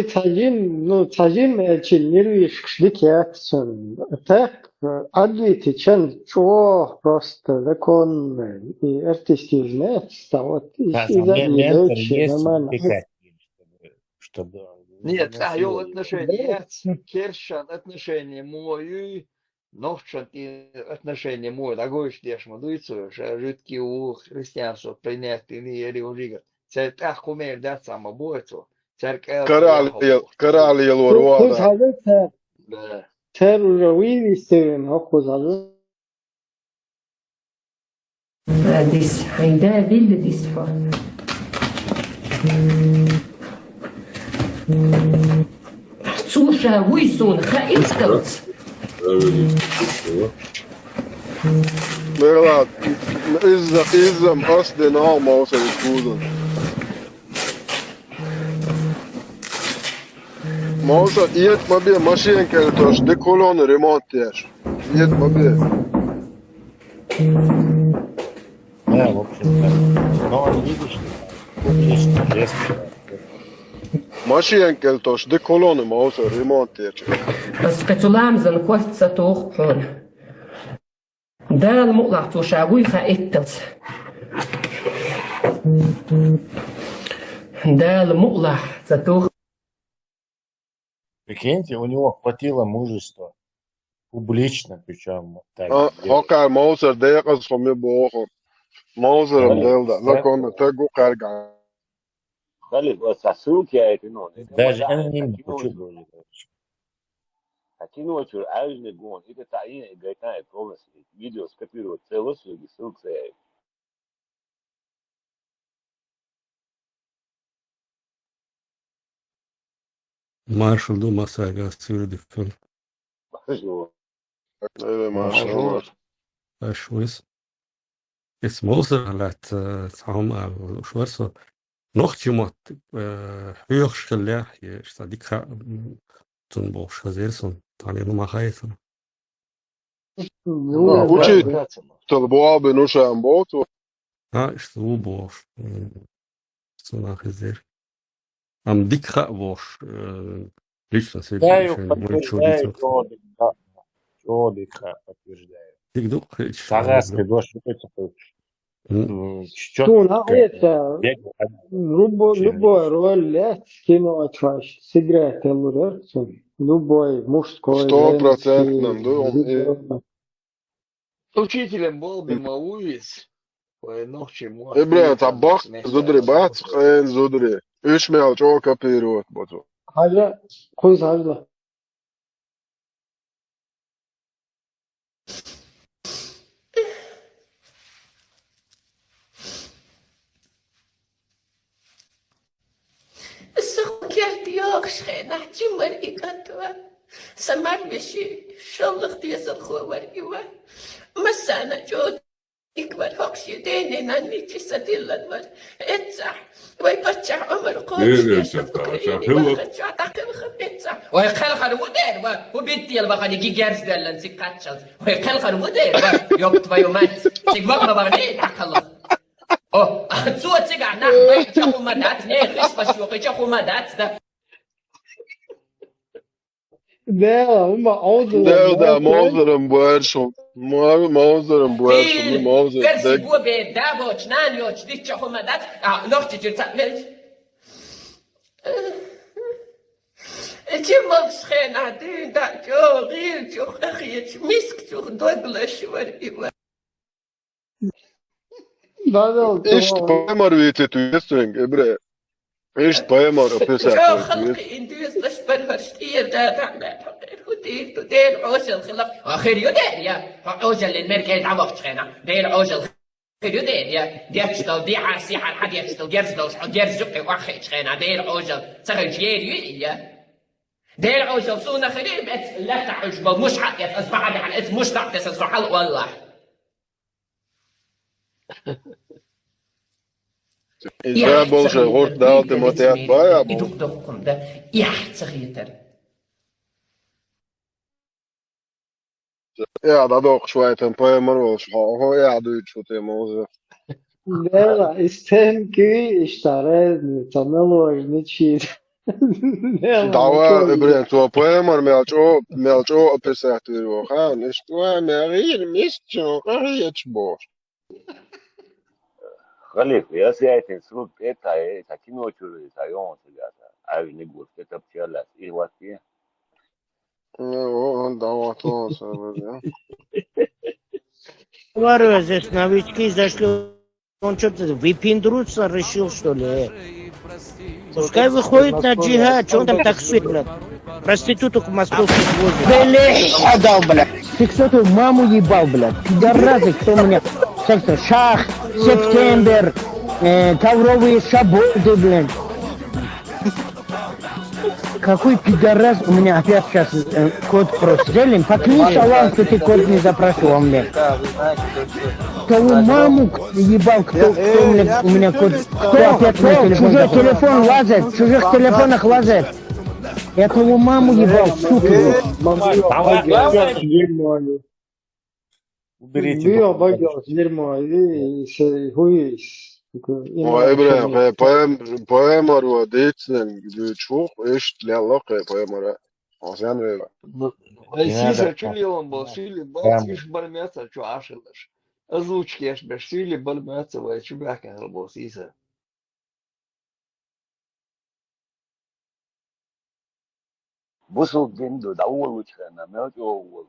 цагин элчилнир шликятсен. Так, адвити чен чо просто закон и артистизмец, а вот чтобы... Нет, я отношения кершан, отношения мои, нохчан и отношения мои, такой что я шмадуйцу, что жидкий у христианства принять и не ели у жига. Це так кумер да само бойцу. Карали елуруада. Тер уже вывести, но кузалы. Дис, хайда вилли дис фа. Слушай, уйсон, хаискалц. Merlaat, is hem als de naam als hij voelde. Mausa, iet maar bij machinenkeltosh, de kolonne remonteer. Iet maar bij. Да, в общем-то. Но он видишь, есть. Machinenkeltosh, de kolonne Mausa remonteer. Spetsulam zan kwatsa toch hon. ده المقلع توشاوي خائتلز ده المقلع затух. Прикиньте, у него хватило мужества. Публично, причем. Окей, Моузер, декас from boven. Mouzер hem deelde. Dan kon het ook gaan. Даже они не почувствовали. Aqui no outro, a gente negou, a gente tá aí, e ganhar é como assim, vídeos que virou celos, que são que é. Marshall do Massaga, Sir de Fun. Marshall. Schweiz. Ist Moser lat تعمل وشو so noch jemand höchstelle hier ist die zum Bosch Zerson تاني ما خايف Учить толбуабы нушам боту. ist so Bosch so nach Zer am дикха Bosch лично подтверждаю, что дикха подтверждаю. Сагаски дождь любой роль кино сыграет любой мужской. 100%. Учителем был бы Мауис. Брат, абах, зудри, бац, зудри. Ишмел, чего копирует, базу. Хажа, куз хажа. شخينا حجمر إيقاتوا سمار بشي شلخ ديزل خوار إيوا مسانا جود إكبر هوكش يديني ناني تسديل الور إتسع ويبتشع عمر قوش يشوف كريني وخدشع تاقل خبيتسع ويخلخر ودير وبيتي البخاني كي جارس دلن سيكاتشل ويخلخر ودير يوبت ويومات سيقوغنا بغني تاقل تسوى تسيقع ناق بيتشاقو مدات نيخش بشوقي تشاقو مدات ده Да, Mouzer'ın bu erşom. Mouzer'ın bu erşom. Mouzer'ın. Versi bu be davoç nan yoç dik çahumadat. Noch tütür tatmel. Çim mavşen adın da çok iyi çok akıyet misk çok doglaş var gibi. Ist Palmer wiete tu jestring, Ebre. Ist Palmer opesat. يا خلقي انت يستشبه هشتير دير عوجل خلق اخير يدير يا عوجل المركز عوقت خينا دير عوجل خير يدير يا دير تشتل دي عاسي حال حد يشتل دير زلوش دير زقي واخيت خينا دير عوجل سخر جير يا دير عوجل صونا خريب لا تعجب مش حق يتصبح على اسم مش تعطي سبحان والله إذا بولش غورت داوت متيات بايا بول. يدقدقكم ده يحتسغ يتر Ja, dat ook zwaait een paar maar wel schoon. Ja, doet zo te mogen. لا استنكي اشتريت تنور نتشير دعوة إبراهيم تو بويمر ملجو بساتير وخان إشتوا مغير ميستو قريتش بوش. خليك يا سياتي سوق إتا تكينو تشوري تايون تجاتا عايز نقول كتب تيالات إيه واتيه دعوة توصل. Говорю, здесь новички зашли, он что-то выпендруться решил, что ли? Пускай выходит на джихад, что он там так спит, блядь? Проституток в московских возит. Блядь, отдал, блядь. Ты кто-то маму ебал, блядь. Пидорасы, кто у меня? Как-то Шах, Септембр, ковровые шаболды, блядь. Какой пидорас у меня опять сейчас код просит. Зелень, поклянись Аллахом, что ты код не запрашивал мне. Кого маму ебал, кто у меня код, кто опять мой телефон. Чужой телефон лазает, в чужих телефонах лазает. Я кого маму ебал, сука. Уберите. وإبراهيم بويمر وديتسن بتشوف إيش لعلاقة بويمر عشان Сиса чили он был, шили балсиш бармяца, что ашилаш. Озвучки аж без шили бармяца, вы чубяка был сиса. بوصل جندو ده أول وجهنا ما أول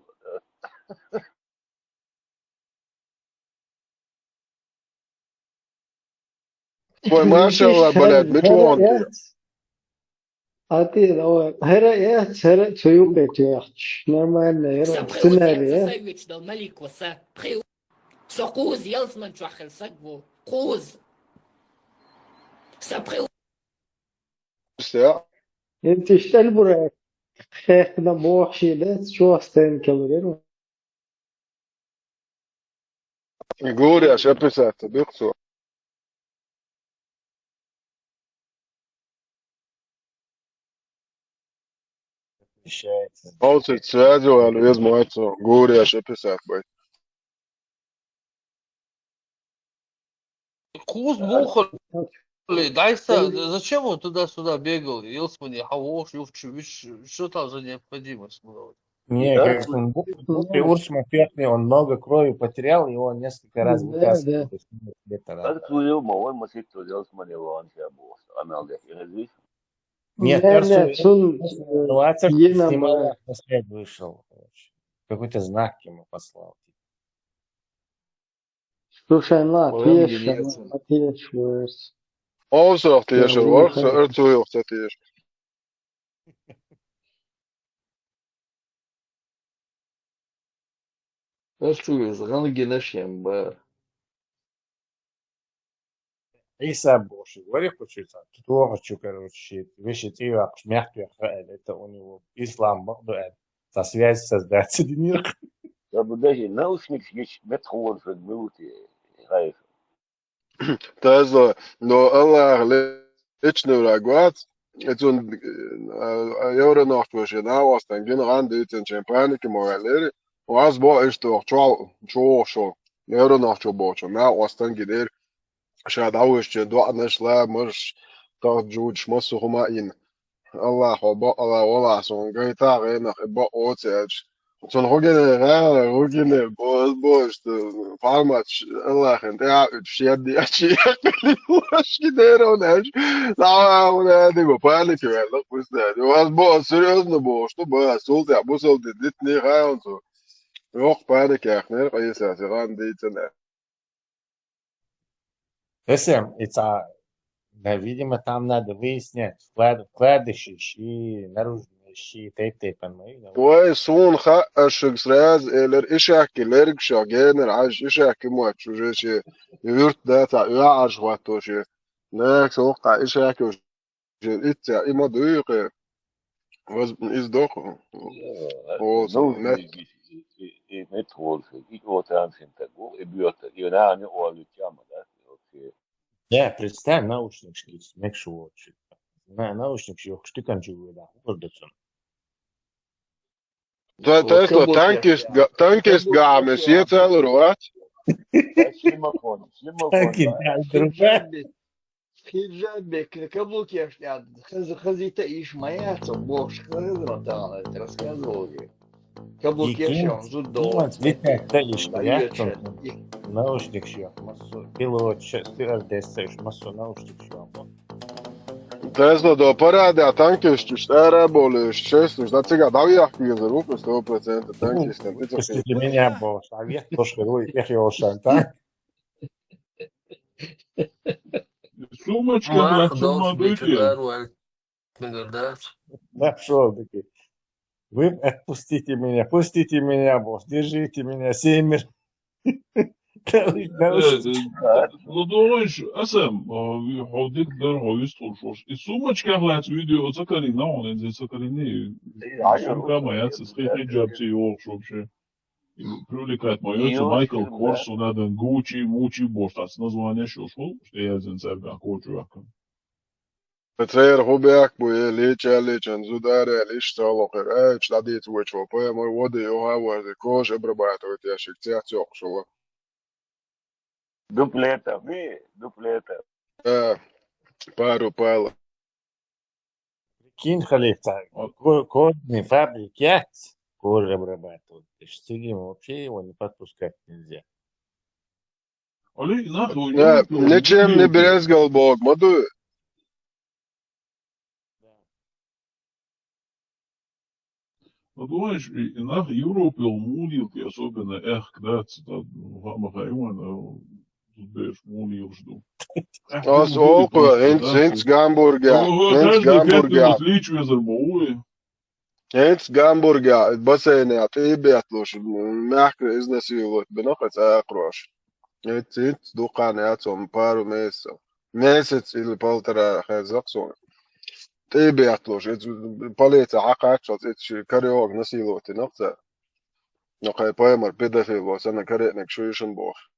ما شاء الله بلد متوانتي أتي لو هرا تيوبي تيحش نعمل هرا سيناريو الملك وسا سقوز يلزمن شوخل سقو قوز سبخيو انت اشتغل برا خيخنا موحشي لا شو استين كبيرين يقول يا شاب سات بيقصوا Außer Zwezo, Alois Moizo, Guri, Шеписат, бать. Куз бухали, дайся, зачем он туда-сюда бегал, Илсмани, Хавош, Ювчевич, что там за необходимость была? Не, как он после Урсма Фехни, он много крови потерял, его несколько раз вытаскивали. Нет, ситуация, что Тимофей на свет вышел. Какой-то знак ему послал. Слушай, ответишь. Außer auf die Schwarz, zu auf der Tisch. Что из Рангена Шемба? عيسى بوش وري خوشيتا تطور شو короче вещи тива мягкие это у него ислам богдуэль со связь создать мир я бы даже наушник метхуон в минуте райф тазо но Allah лично рагват это он евро нахтуше на вас там генеран дитен чемпионики моралери вас бо что что евро нахту бочо на вас там гидер شاید اوش دو نشلا مش تا جوج مصر هما این الله با الله ولا سون گای تا غینا با اوتج چون هوگن باز فارماتش الله خنت یا شید دی اچی واش کدرونش لا ولا دیگه پالی که ولی بس ده واس با سریوز نباش تو با سولت یا بسولت دیت نی خیان تو روح پالی که اخنر قیس اسیران دیتنه Это, видимо, там надо выяснять, вкладыши, наружные щи, Ой, сун хашиг сраз элер ишаки лерг шагенер аж ишаки муач уже че юрт дата яаж ватоши нек сока ишаки уже итя има дуйке was is doch Ну, и метод, и вот там синтагу, и бьет, и на они олютяма, да, вообще. Да, представь, наушник шкиц, мекшу очи. Наушник шок штыкан живой, да, урдацун. Tesla tankist games iet cēlurot. Šlimofon. Хиджабек, каблуки шляд, хазита иш моя, то бог шхазно там, это рассказывал я. Каблуки шляд, зудо. Наушник шляд, массу, пилот, стиральдесс, массу наушник шляд. Tesla to parādīja tankišķus ērēbolījuši šestus, tā cik daujāk ir rūpes 100% tankistiem. Пустите меня, босс, а вверх пошли, ехал так. Сумочка, Марк блядь, должен быть чумадыки. удар, нагадать. Нашел таки. Вы отпустите меня, пустите меня, босс, держите меня, семер. Ну, думаешь, Асем, ходит дар ховист хошош. И сумочка, блядь, видео закарина, он это закарины. Сумка моя, цисхи хиджабцы йолш вообще. Привлекает мою, Майкл Корс, надо Гуччи, Мучи, босс, tas название шошол, что я зенцерга кочуакам. Pēc hobijāk bija līdz zudārē, līdz tālāk ir stādīts vočo, pojamai vodīju hāvāzi, ko žebrabētu, tieši ciets jokšula. Дуплета. Pāru pēla. Кинь халифта, кодный фабрикат, кожа обрабатывают. Сидим, вообще его не подпускать нельзя. Ничем не брезгал Бог, моду. Ну, думаешь, и на Европе мулилки, особенно кдats, Hammerheim, тут бежишь мулил жду. Tas olko, Heinz Gamburgā. Heinz Gamburgā, basēnā, tībētluši, mehkri iznesīlot, bet nokats ēkroši. Heinz dukāni atsom pāru mēsam. Mēsec ili paltarā Heinz تيبيعتلوش باليتا عقعتشوت كاريوغ نسيلوتي نقطة نقاي بايمر بيدافيل وسنة كارينك شويشن بوخ